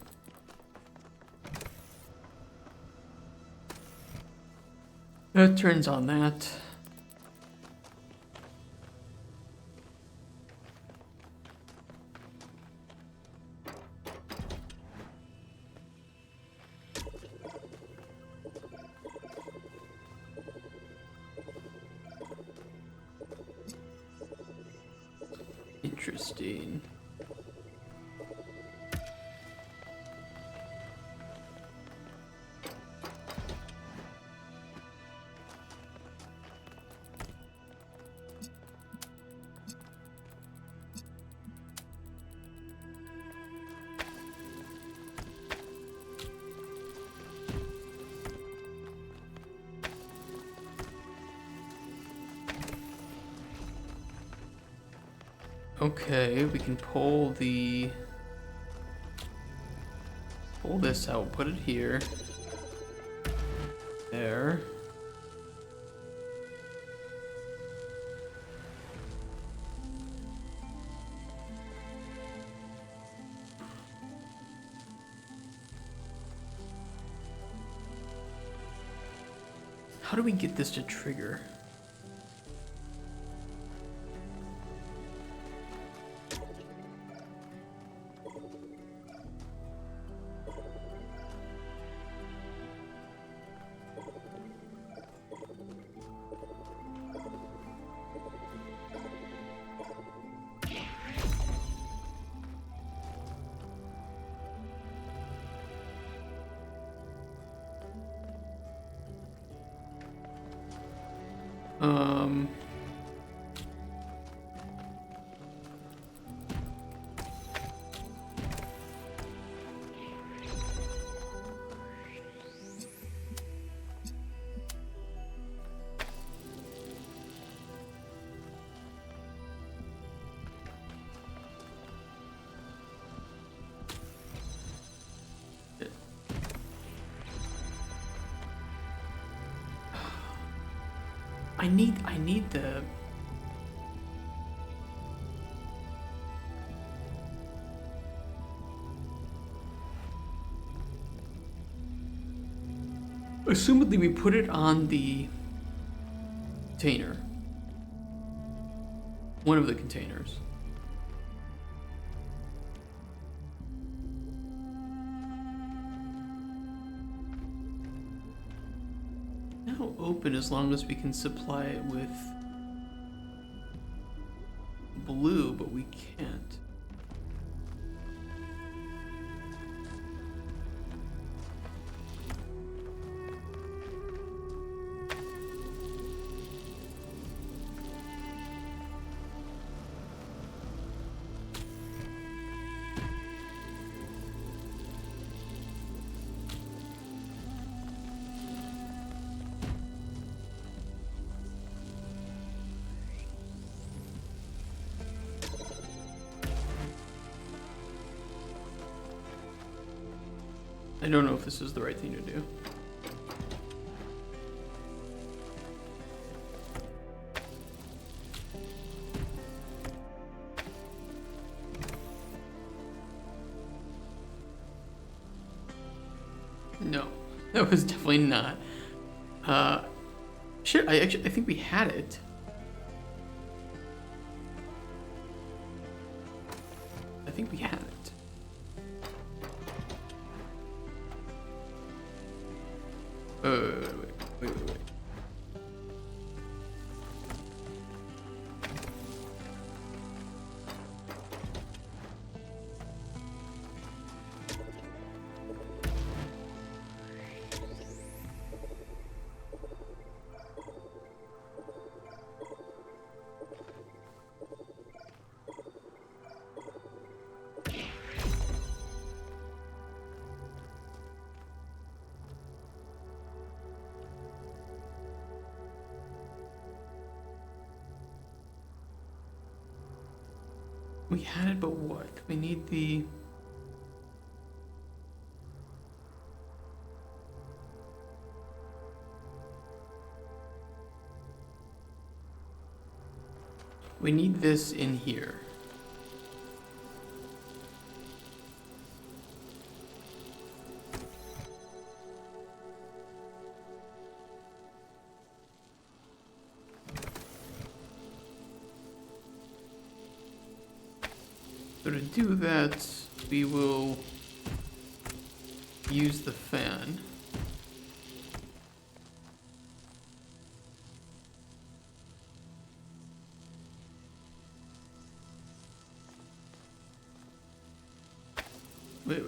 That turns on that. Interesting. Okay, we can pull this out, put it here. There. How do we get this to trigger? I need the... Assumedly we put it on the container. One of the containers. Now open as long as we can supply it with blue, but we can't. I don't know if this is the right thing to do. No, that was definitely not. Shit, I think we had it. I think we had it. Wait. We had it, but what? We need the... We need this in here. So to do that, we will use the fan. Wait.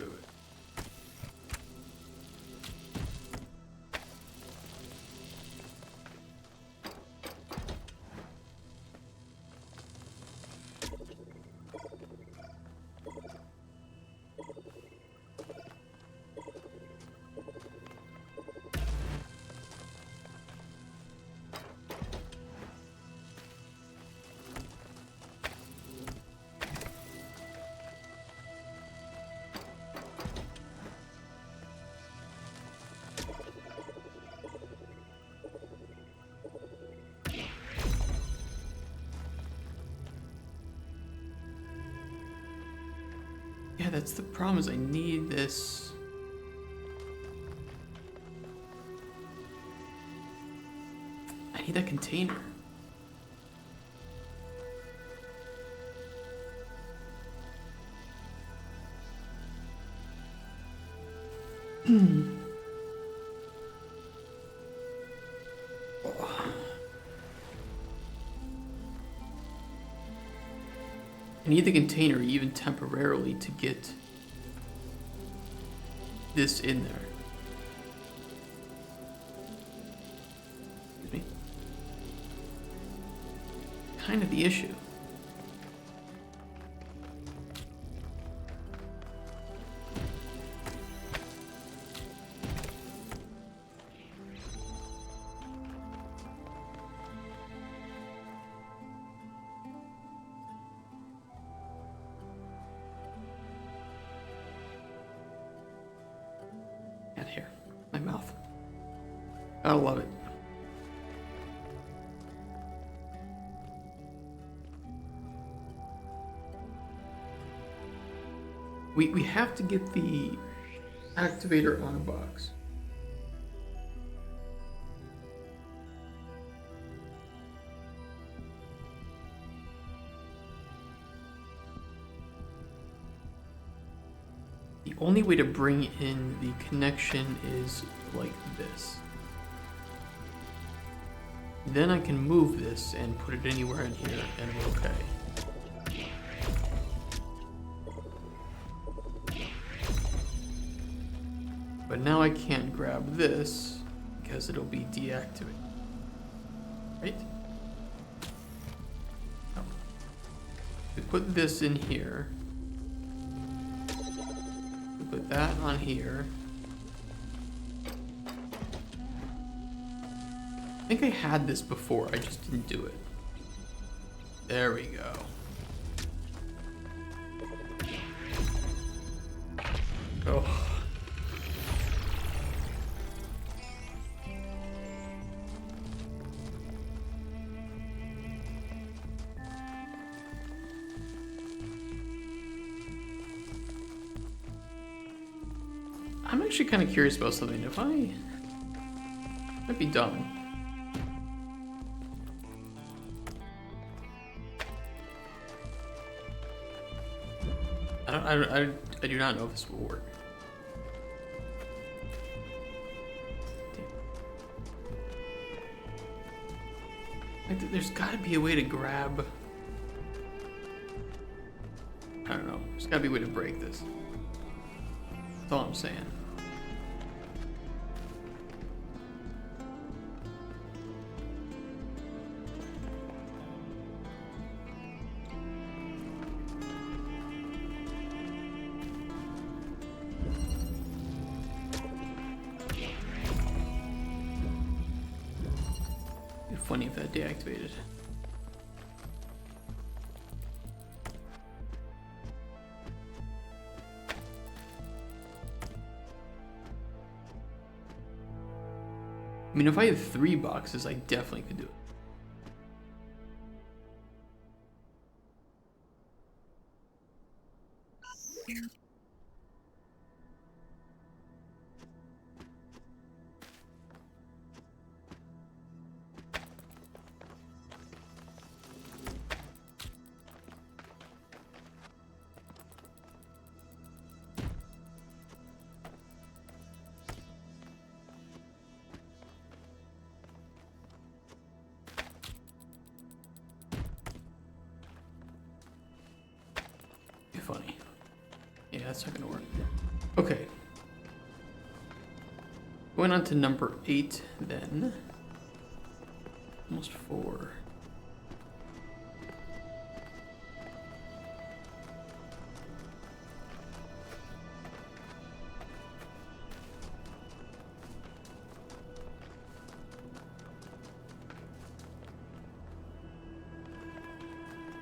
Yeah, that's the problem, is I need this. I need that container. I need the container even temporarily to get this in there. Excuse me. Kind of the issue. And here, my mouth. I love it. We have to get the activator on a box. The only way to bring in the connection is like this. Then I can move this and put it anywhere in here and we're okay. But now I can't grab this because it'll be deactivated. Right? No. We put this in here. We put that on here. I think I had this before, I just didn't do it. There we go. Oh. I'm actually kind of curious about something. If I might be dumb. I do not know if this will work. Like, there's got to be a way to grab. I don't know. There's got to be a way to break this. That's all I'm saying. It'd be funny if that deactivated. I mean, if I had 3 boxes, I definitely could do it. Funny. Yeah, that's not gonna work. Okay. Going on to number 8 then. Almost 4.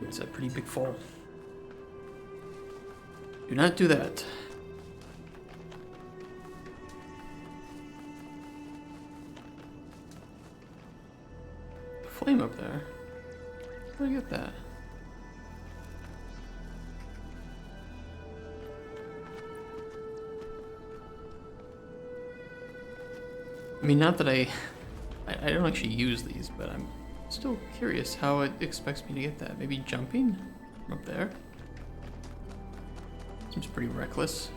It's a pretty big fall. Do not do that. Flame up there. Where did I get that? I mean, not that I don't actually use these, but I'm still curious how it expects me to get that. Maybe jumping from up there? Seems pretty reckless.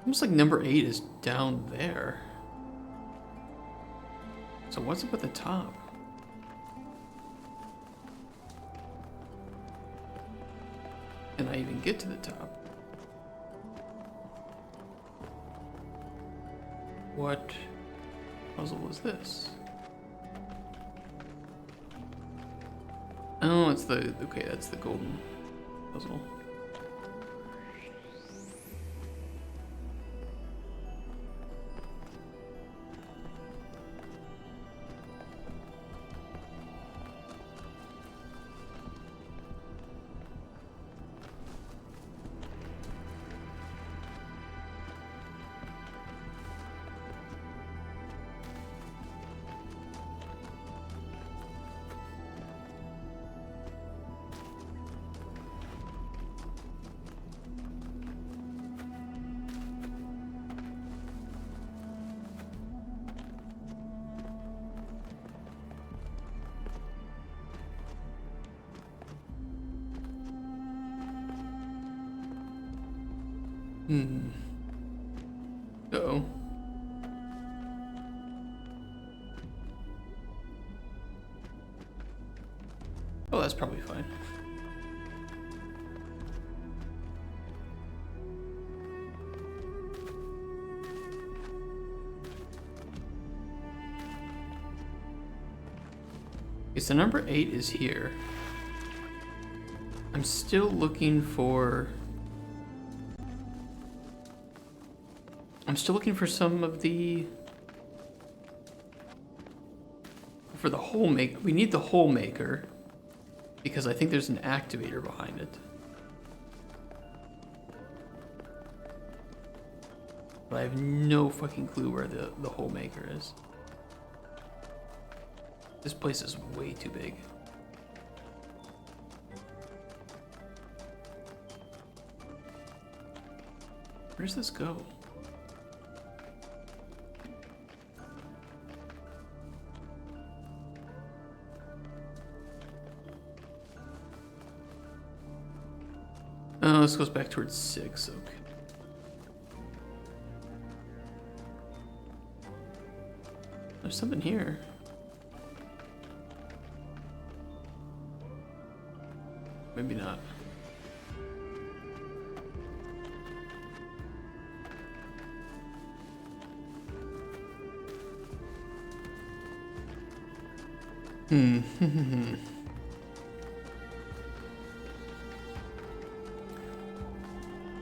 Almost like number 8 is down there. So what's up at the top? Can I even get to the top? What puzzle was this? Oh, it's the... okay, that's the golden puzzle. Uh-oh. Oh, that's probably fine. Okay, so number 8 is here. I'm still looking for... some of the... for the hole maker. We need the hole maker because I think there's an activator behind it. But I have no fucking clue where the hole maker is. This place is way too big. Where does this go? Oh, this goes back towards 6, okay. There's something here. Maybe not.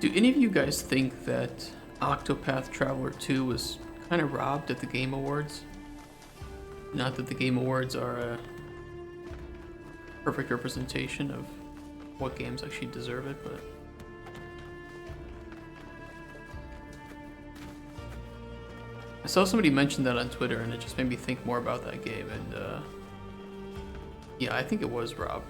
Do any of you guys think that Octopath Traveler 2 was kind of robbed at the Game Awards? Not that the Game Awards are a perfect representation of what games actually deserve it, but saw somebody mention that on Twitter, and it just made me think more about that game. And yeah, I think it was robbed.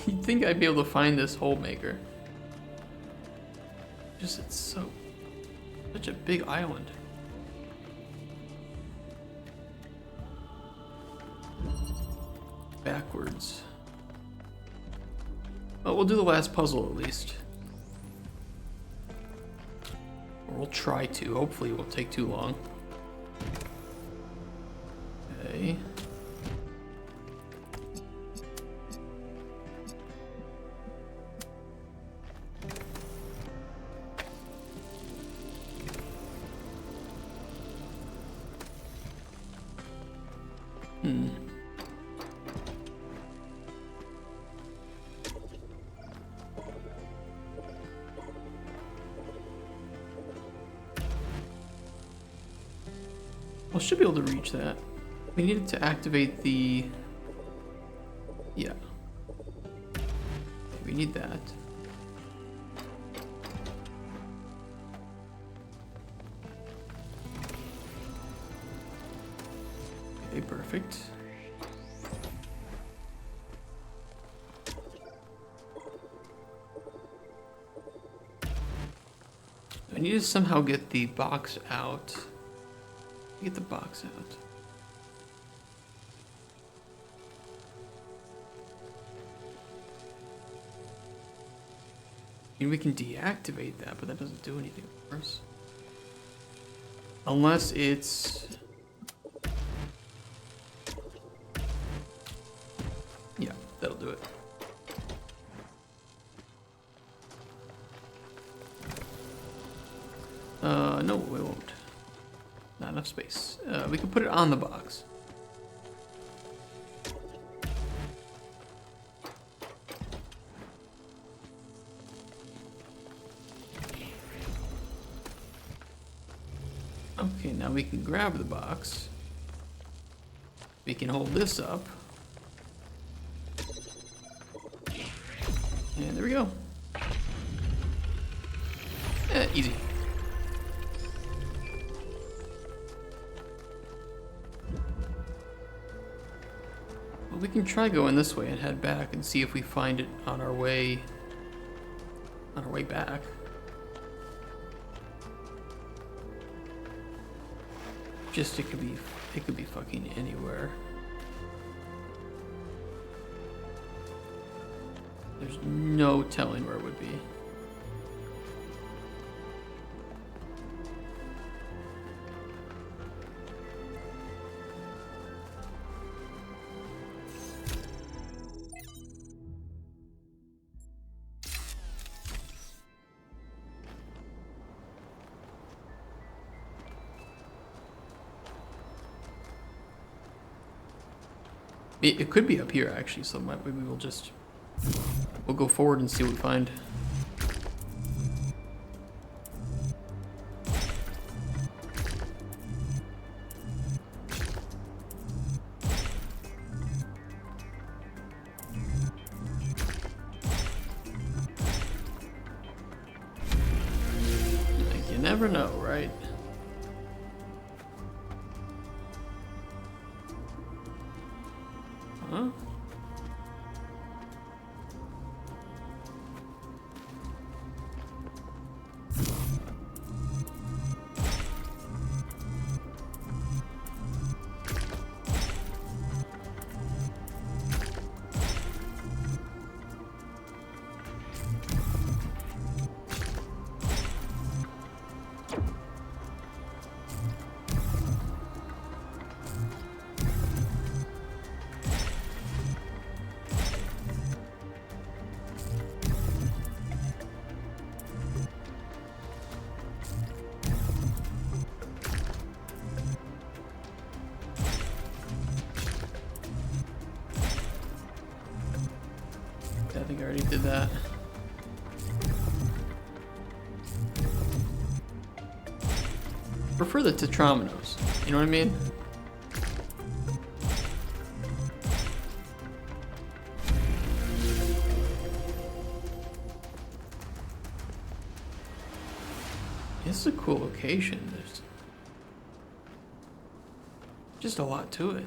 You'd think I'd be able to find this hole maker. Just, it's such a big island. Backwards. Well, we'll do the last puzzle at least. Or we'll try to. Hopefully it won't take too long. Okay. Well, should be able to reach that. We needed to activate the... Yeah. We need that. Okay, perfect. I need to somehow get the box out. Get the box out. I mean, we can deactivate that, but that doesn't do anything for us. Unless it's... Yeah, that'll do it. No, we won't. Not enough space. We can put it on the box. Okay, now we can grab the box. We can hold this up. And there we go. Easy. We can try going this way and head back and see if we find it on our way back. Just it could be fucking anywhere. There's no telling where it would be. It could be up here actually, so maybe we'll go forward and see what we find. Like, you never know, right? Huh? I think I already did that. Prefer the Tetrominoes, you know what I mean? This is a cool location. There's just a lot to it.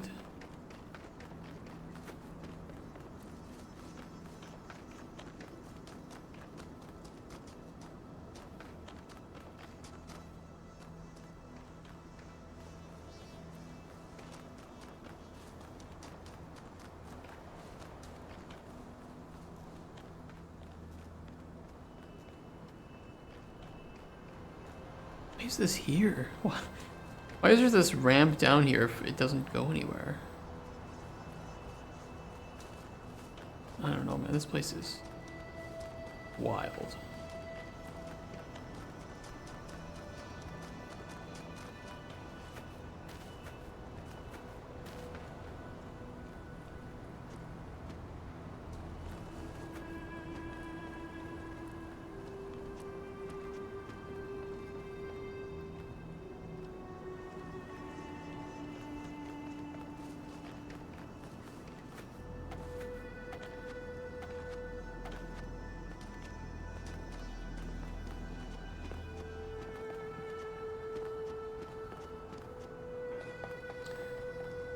Why is this here? Why is there this ramp down here if it doesn't go anywhere? I don't know, man. This place is wild.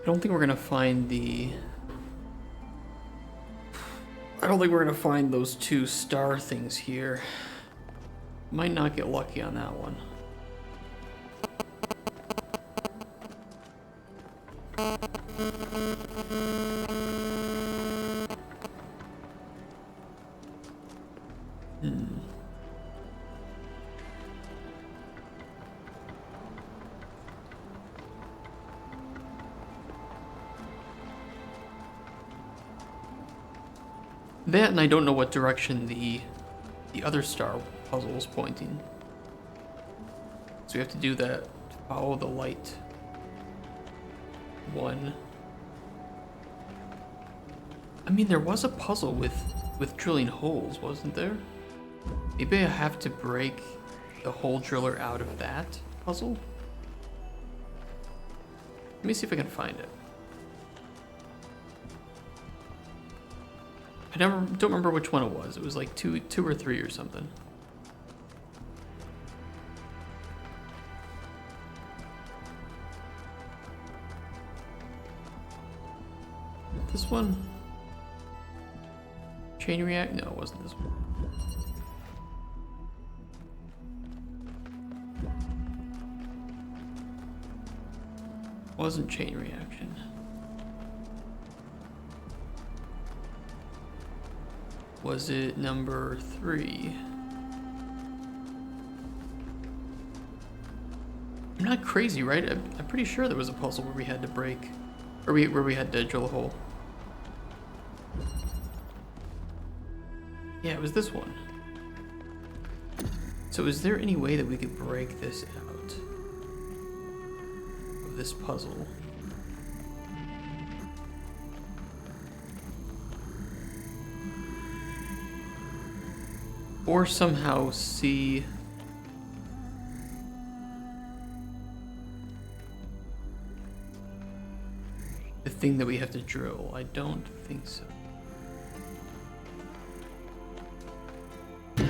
I don't think we're gonna find those two star things here. Might not get lucky on that one. That, and I don't know what direction the other star puzzle is pointing. So we have to do that to follow the light one. I mean, there was a puzzle with drilling holes, wasn't there? Maybe I have to break the hole driller out of that puzzle? Let me see if I can find it. I don't remember which one it was. It was like two or three or something. This one? Chain react? No, it wasn't this one. Wasn't chain reaction. Was it number 3? I'm not crazy, right? I'm pretty sure there was a puzzle where we had to break, or where we had to drill a hole. Yeah, it was this one. So is there any way that we could break this out of this puzzle? Or somehow see the thing that we have to drill. I don't think so. I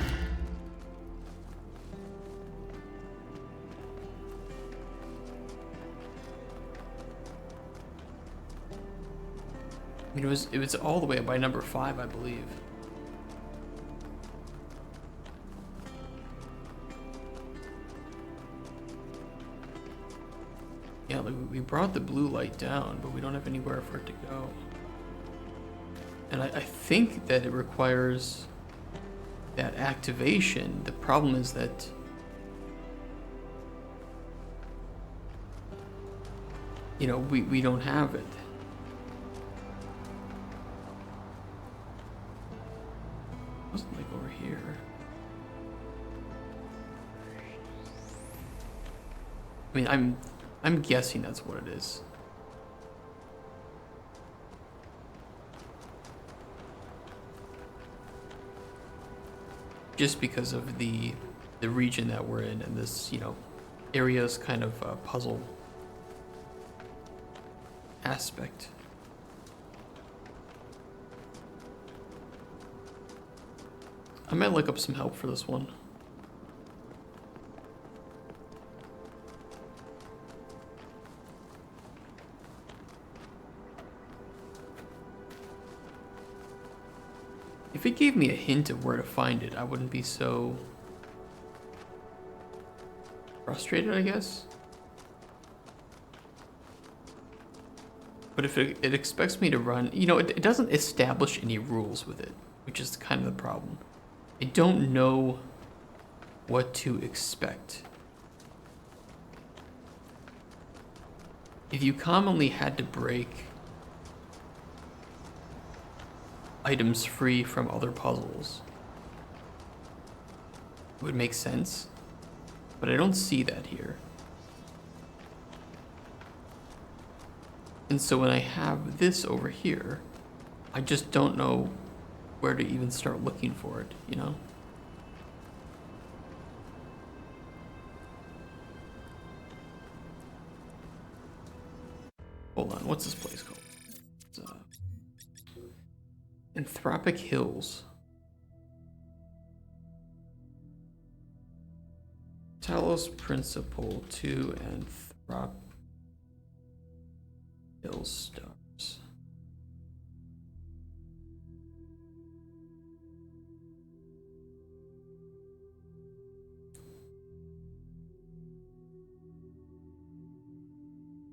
mean, it was all the way up by number 5, I believe. Yeah, like we brought the blue light down, but we don't have anywhere for it to go. And I think that it requires that activation. The problem is that we don't have it. It wasn't like over here. I mean, I'm guessing that's what it is. just because of the region that we're in and this, you know, area's kind of puzzle aspect. I might look up some help for this one. If it gave me a hint of where to find it, I wouldn't be so frustrated, I guess. But if it expects me to run, you know, it doesn't establish any rules with it, which is kind of the problem. I don't know what to expect. If you commonly had to break items free from other puzzles, it would make sense, but I don't see that here. And so when I have this over here, I just don't know where to even start looking for it, you know? Hold on, what's this place called? It's, Anthropic Hills. Talos Principle to Anthropic Hills Stars.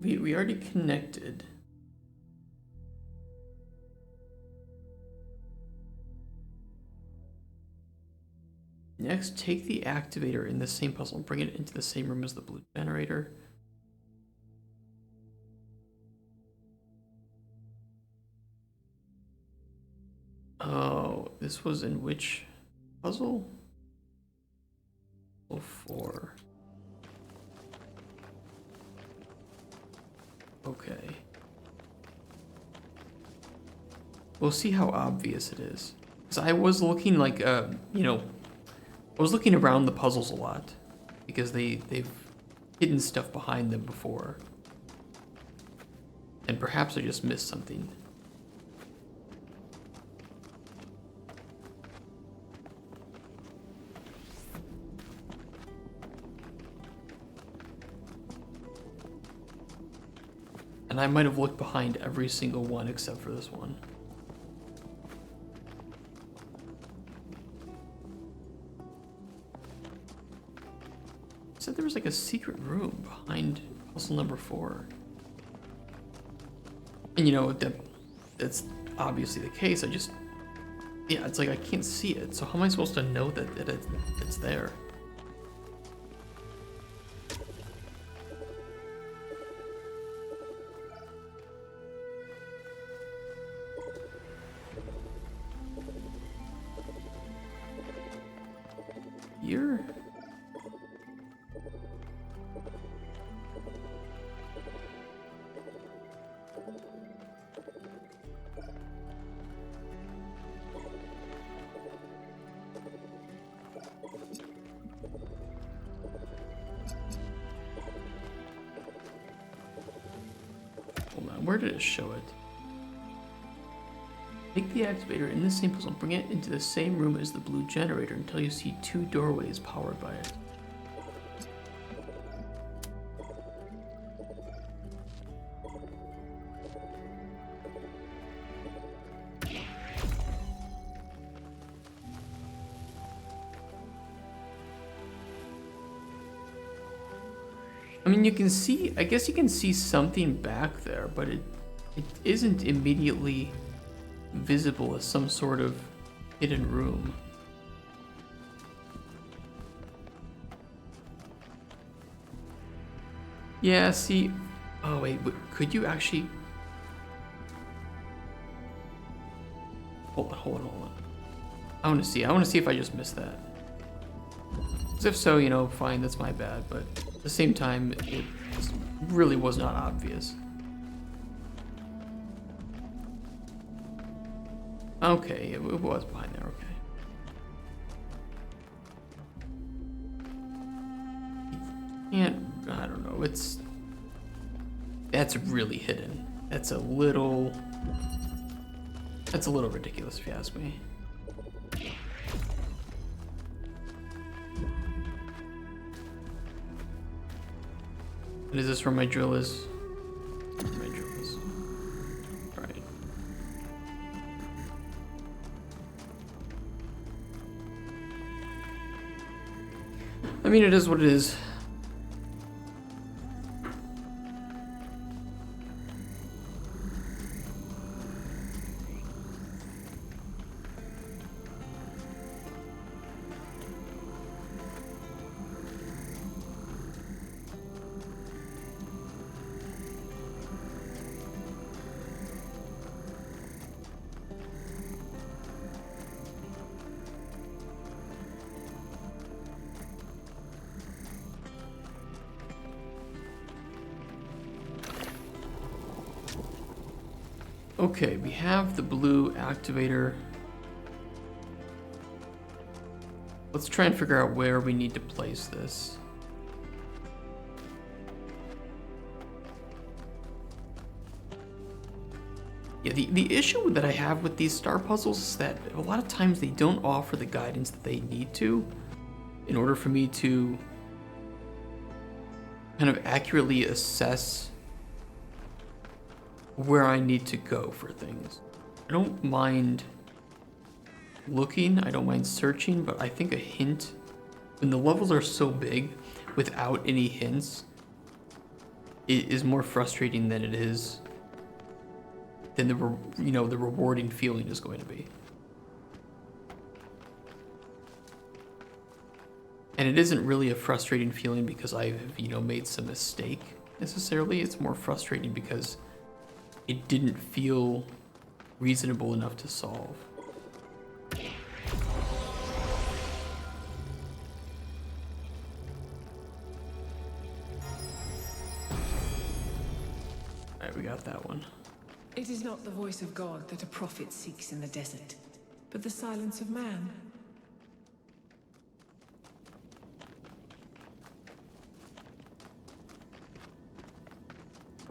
We already connected. Next, take the activator in the same puzzle and bring it into the same room as the blue generator. Oh, this was in which puzzle? Oh, 4. Okay. We'll see how obvious it is. Because I was looking like, you know, I was looking around the puzzles a lot. Because they've hidden stuff behind them before. And perhaps I just missed something. And I might have looked behind every single one except for this one. It said there was like a secret room behind puzzle number 4. And you know, that's obviously the case. Yeah, it's like I can't see it. So how am I supposed to know that it's there? Here? Hold on, where did it show it? Take the activator in the same puzzle and bring it into the same room as the blue generator until you see 2 doorways powered by it. I mean, you can see, I guess you can see something back there, but it isn't immediately visible as some sort of hidden room. Yeah, see, oh wait, could you actually, hold on. I want to see if I just missed that. Because if so, you know, fine, that's my bad, but at the same time, it really was not obvious. Okay, it was behind there, okay. bro. That's really hidden. That's a little ridiculous if you ask me. And is this where my drill is? My drill is. Alright. I mean, it is what it is. Okay, we have the blue activator. Let's try and figure out where we need to place this. Yeah, the issue that I have with these star puzzles is that a lot of times they don't offer the guidance that they need to in order for me to kind of accurately assess where I need to go for things. I don't mind looking, I don't mind searching, but I think a hint, when the levels are so big without any hints, it is more frustrating than it is, than the rewarding feeling is going to be. And it isn't really a frustrating feeling because I've, made some mistake necessarily. It's more frustrating because it didn't feel reasonable enough to solve. Alright, we got that one.
It is not the voice of God that a prophet seeks in the desert, but the silence of man.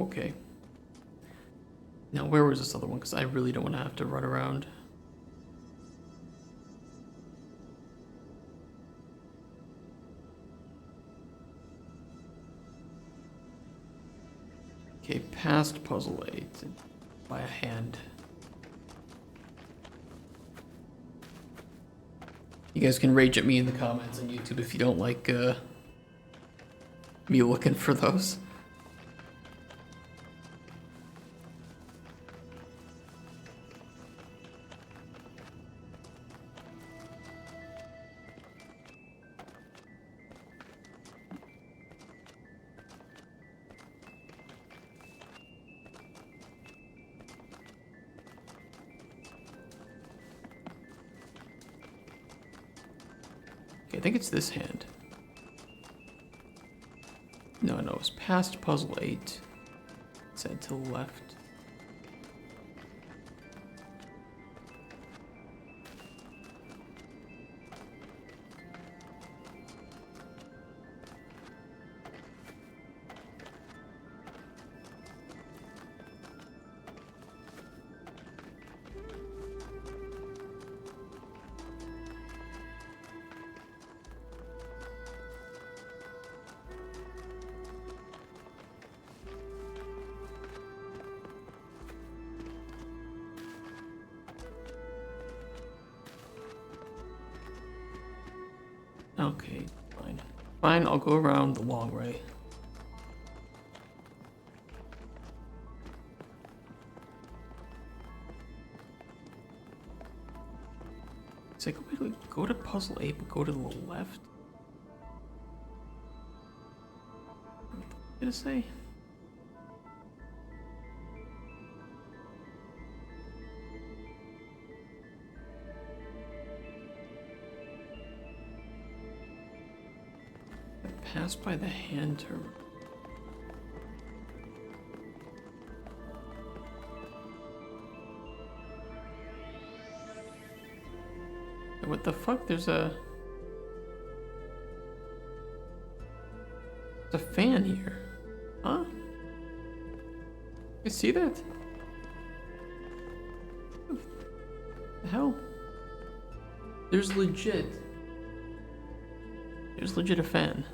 Okay. Now, where was this other one? Because I really don't want to have to run around. Okay, past puzzle 8 by a hand. You guys can rage at me in the comments on YouTube if you don't like me looking for those. I think it's this hand. No, it's past puzzle 8. It's head to the left. Okay, fine. Fine, I'll go around the long way. It's like, wait, go to puzzle 8, but go to the left? What am I gonna say? Pass by the hand terminal. What the fuck? There's a fan here. You see that? What the hell? There's legit a fan.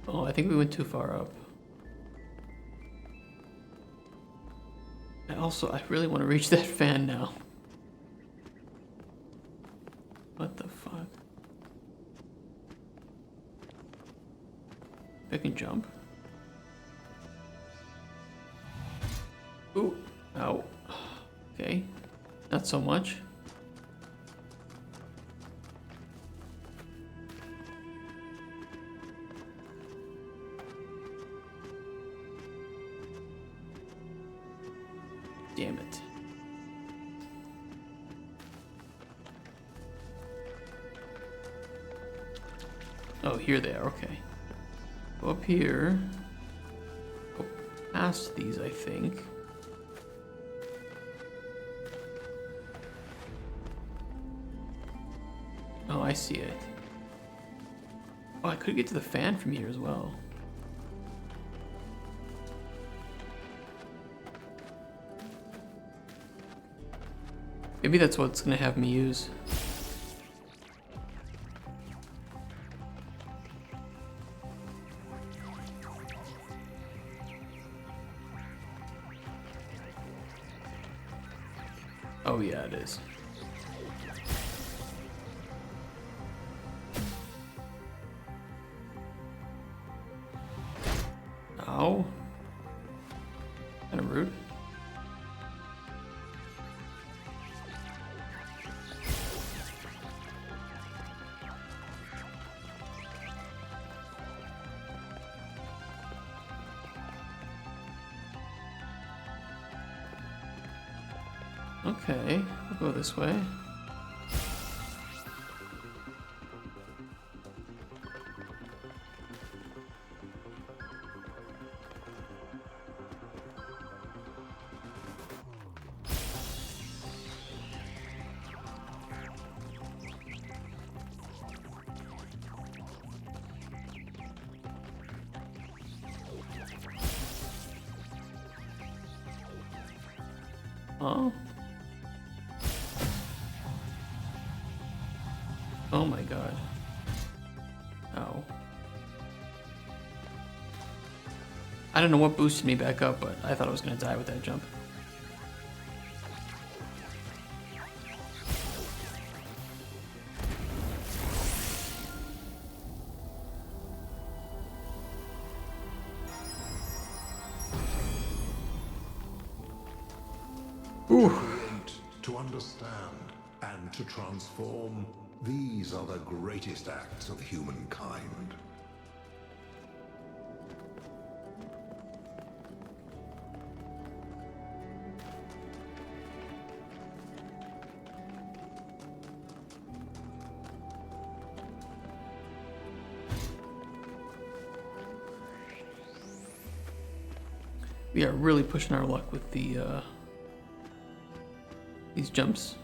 Oh, I think we went too far up. I really want to reach that fan now. What the fuck? I can jump. Ooh, ow. Okay, not so much. Damn it. Oh, here they are, okay. Go up here. Go past these, I think. Oh, I see it. Oh, I could get to the fan from here as well. Maybe that's what it's gonna have me use. Oh yeah, it is. Ow. Kinda rude. Okay, we'll go this way. Oh. Oh my god. Ow. I don't know what boosted me back up, but I thought I was gonna die with that jump.
To create, to understand, and to transform, these are the greatest acts of humankind.
We are really pushing our luck with the these jumps.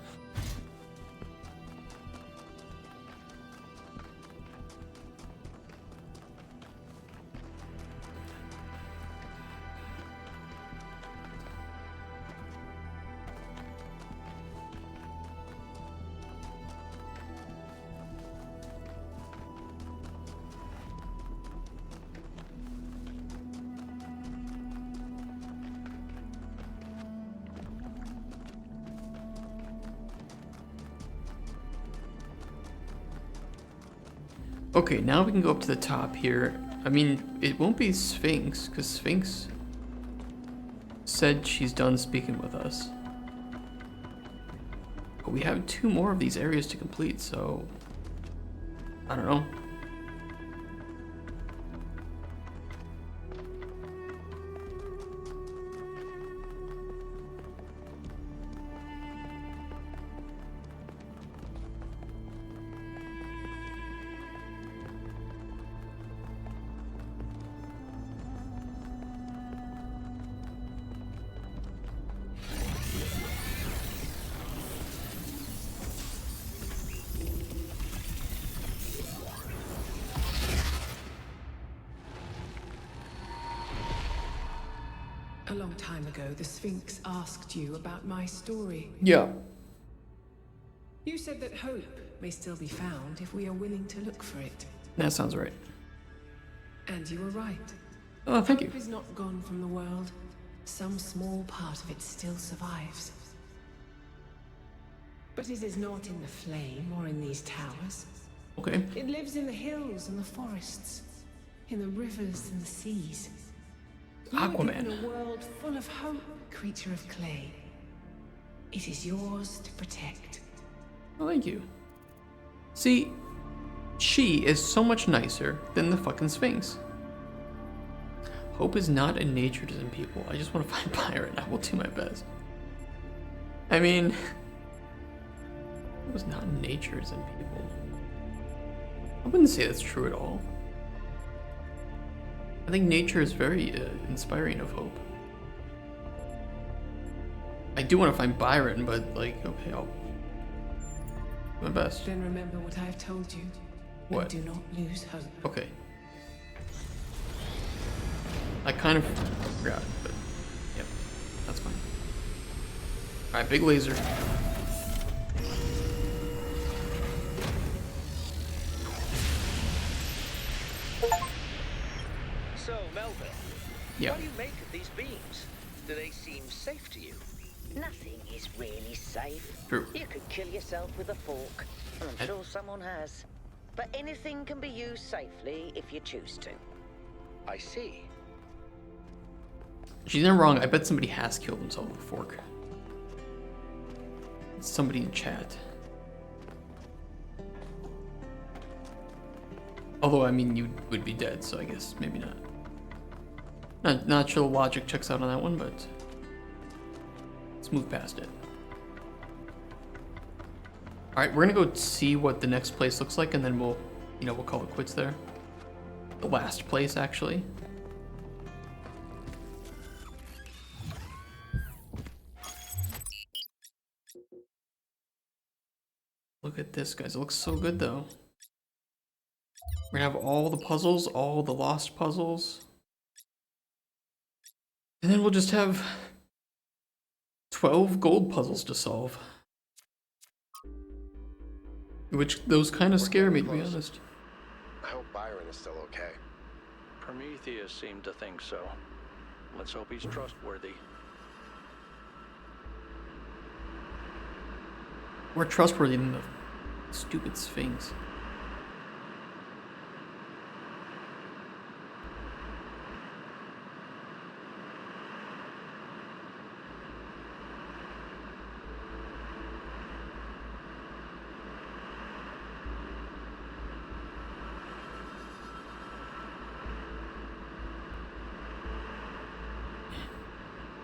Okay, now we can go up to the top here. I mean, it won't be Sphinx, because Sphinx said she's done speaking with us. But we have 2 more of these areas to complete, so I don't know.
A long time ago, the Sphinx asked you about my story.
Yeah.
You said that hope may still be found if we are willing to look for it.
That sounds right.
And you were right.
Oh, thank you.
Hope is not gone from the world. Some small part of it still survives. But it is not in the flame or in these towers.
Okay.
It lives in the hills and the forests, in the rivers and the seas. You were
Aquaman.
given a world full of hope, creature of clay. It is yours to protect.
Oh, thank you. See, she is so much nicer than the fucking Sphinx. Hope is not in nature to some people. I just want to find Byron. I will do my best. I mean, it was not in nature to some people. I wouldn't say that's true at all. I think nature is very inspiring of hope. I do want to find Byron, but like, okay, I'll do my best.
Then remember what I have told you.
What?
And do not lose hope.
Okay. I kind of forgot, but yep, that's fine. Alright, big laser.
So, Melvin,
Yeah.
what do you make of these beams? Do they seem safe to you?
Nothing is really safe.
True.
You could kill yourself with a fork, and I'm sure someone has. But anything can be used safely if you choose to.
I see.
She's not wrong. I bet somebody has killed himself with a fork. Somebody in chat. Although, I mean, you would be dead, so I guess maybe not. Not sure the logic checks out on that one, but let's move past it. Alright, we're gonna go see what the next place looks like, and then we'll call it quits there. The last place, actually. Look at this, guys. It looks so good, though. We're gonna have all the puzzles, all the lost puzzles. And then we'll just have 12 gold puzzles to solve. Which, those kind of scare me, to be honest.
I hope Byron is still okay.
Prometheus seemed to think so. Let's hope he's trustworthy.
We're trustworthy than the stupid Sphinx.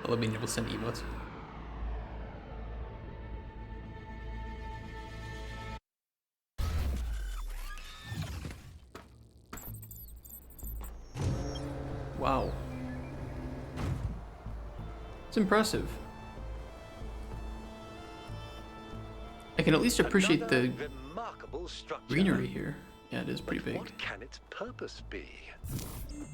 I love being able to send emotes. Wow. It's impressive. I can at least appreciate the
remarkable structure.
greenery here. Yeah, it is pretty big.
What can its purpose be?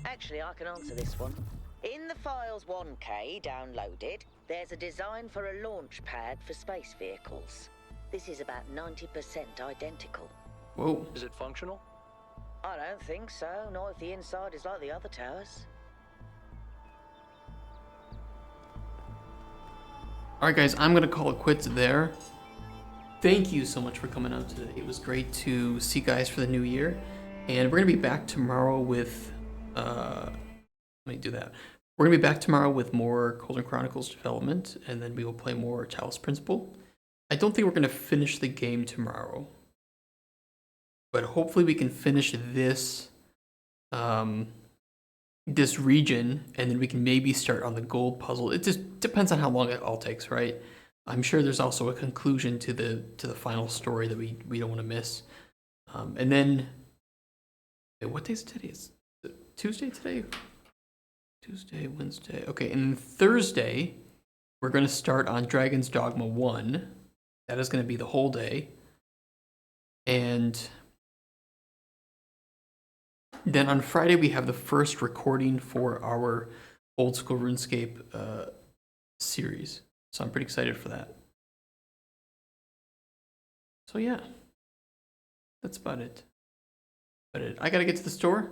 Actually, I can answer this one. In the Files 1K downloaded, there's a design for a launch pad for space vehicles. This is about 90% identical.
Whoa.
Is it functional?
I don't think so, not if the inside is like the other towers.
Alright guys, I'm gonna call it quits there. Thank you so much for coming out today. It was great to see you guys for the new year. And we're gonna be back tomorrow with let me do that. We're gonna be back tomorrow with more Cauldron Chronicles development, and then we will play more Talos Principle. I don't think we're gonna finish the game tomorrow. But hopefully we can finish this this region, and then we can maybe start on the gold puzzle. It just depends on how long it all takes, right? I'm sure there's also a conclusion to the final story that we don't want to miss. And then, wait, what day is today? Is it Tuesday today? Tuesday, Wednesday. Okay, and Thursday we're going to start on Dragon's Dogma 1. That is going to be the whole day. And then on Friday we have the first recording for our old school RuneScape series. So I'm pretty excited for that. So yeah, that's about it. I gotta get to the store,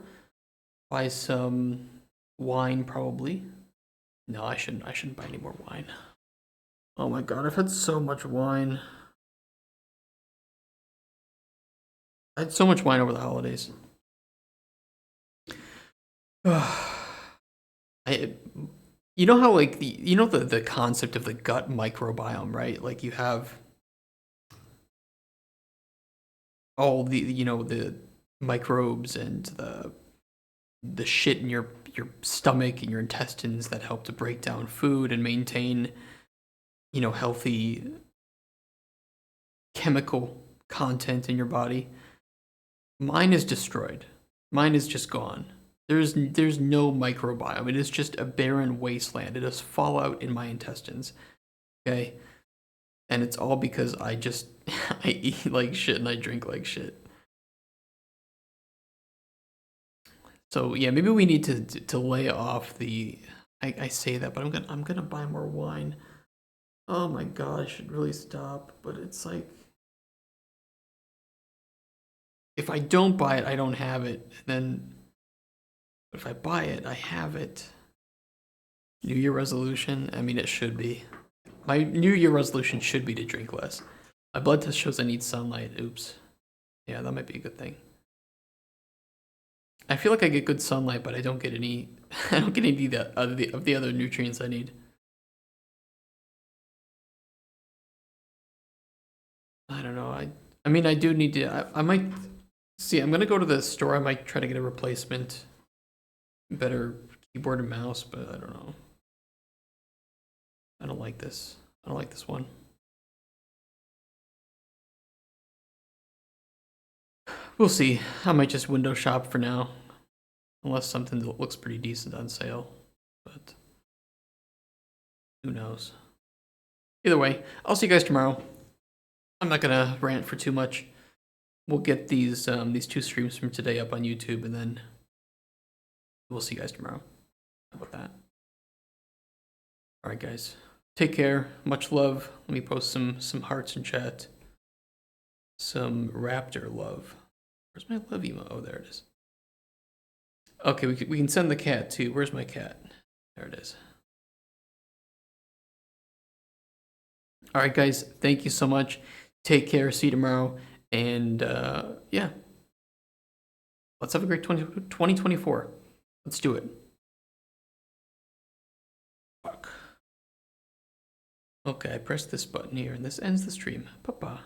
buy some wine probably. No, I shouldn't buy any more wine. Oh my god, I've had so much wine. I had so much wine over the holidays. You know how like the concept of the gut microbiome, right? Like you have all the microbes and the shit in your stomach and your intestines that help to break down food and maintain healthy chemical content in your body. Mine is destroyed. Mine is just gone. There's no microbiome. It is just a barren wasteland. It is fallout in my intestines. Okay? And it's all because I eat like shit and I drink like shit. So yeah, maybe we need to lay off the. I say that, but I'm gonna buy more wine. Oh my god, I should really stop. But it's like, if I don't buy it, I don't have it. Then, if I buy it, I have it. New Year resolution? I mean, it should be. My New Year resolution should be to drink less. My blood test shows I need sunlight. Oops. Yeah, that might be a good thing. I feel like I get good sunlight, but I don't get any. I don't get any of the other nutrients I need. I don't know. I mean, I do need to. I might see. I'm gonna go to the store. I might try to get a replacement, better keyboard and mouse, but I don't know. I don't like this. I don't like this one. We'll see. I might just window shop for now, unless something that looks pretty decent on sale. But who knows? Either way, I'll see you guys tomorrow. I'm not gonna rant for too much. We'll get these two streams from today up on YouTube, and then we'll see you guys tomorrow. How about that? All right, guys. Take care. Much love. Let me post some hearts in chat. Some raptor love. Where's my love emo? Oh, there it is. Okay, we can send the cat too. Where's my cat? There it is. All right, guys. Thank you so much. Take care. See you tomorrow. And yeah, let's have a great 2024. Let's do it. Fuck. Okay, I pressed this button here, and this ends the stream. Papa.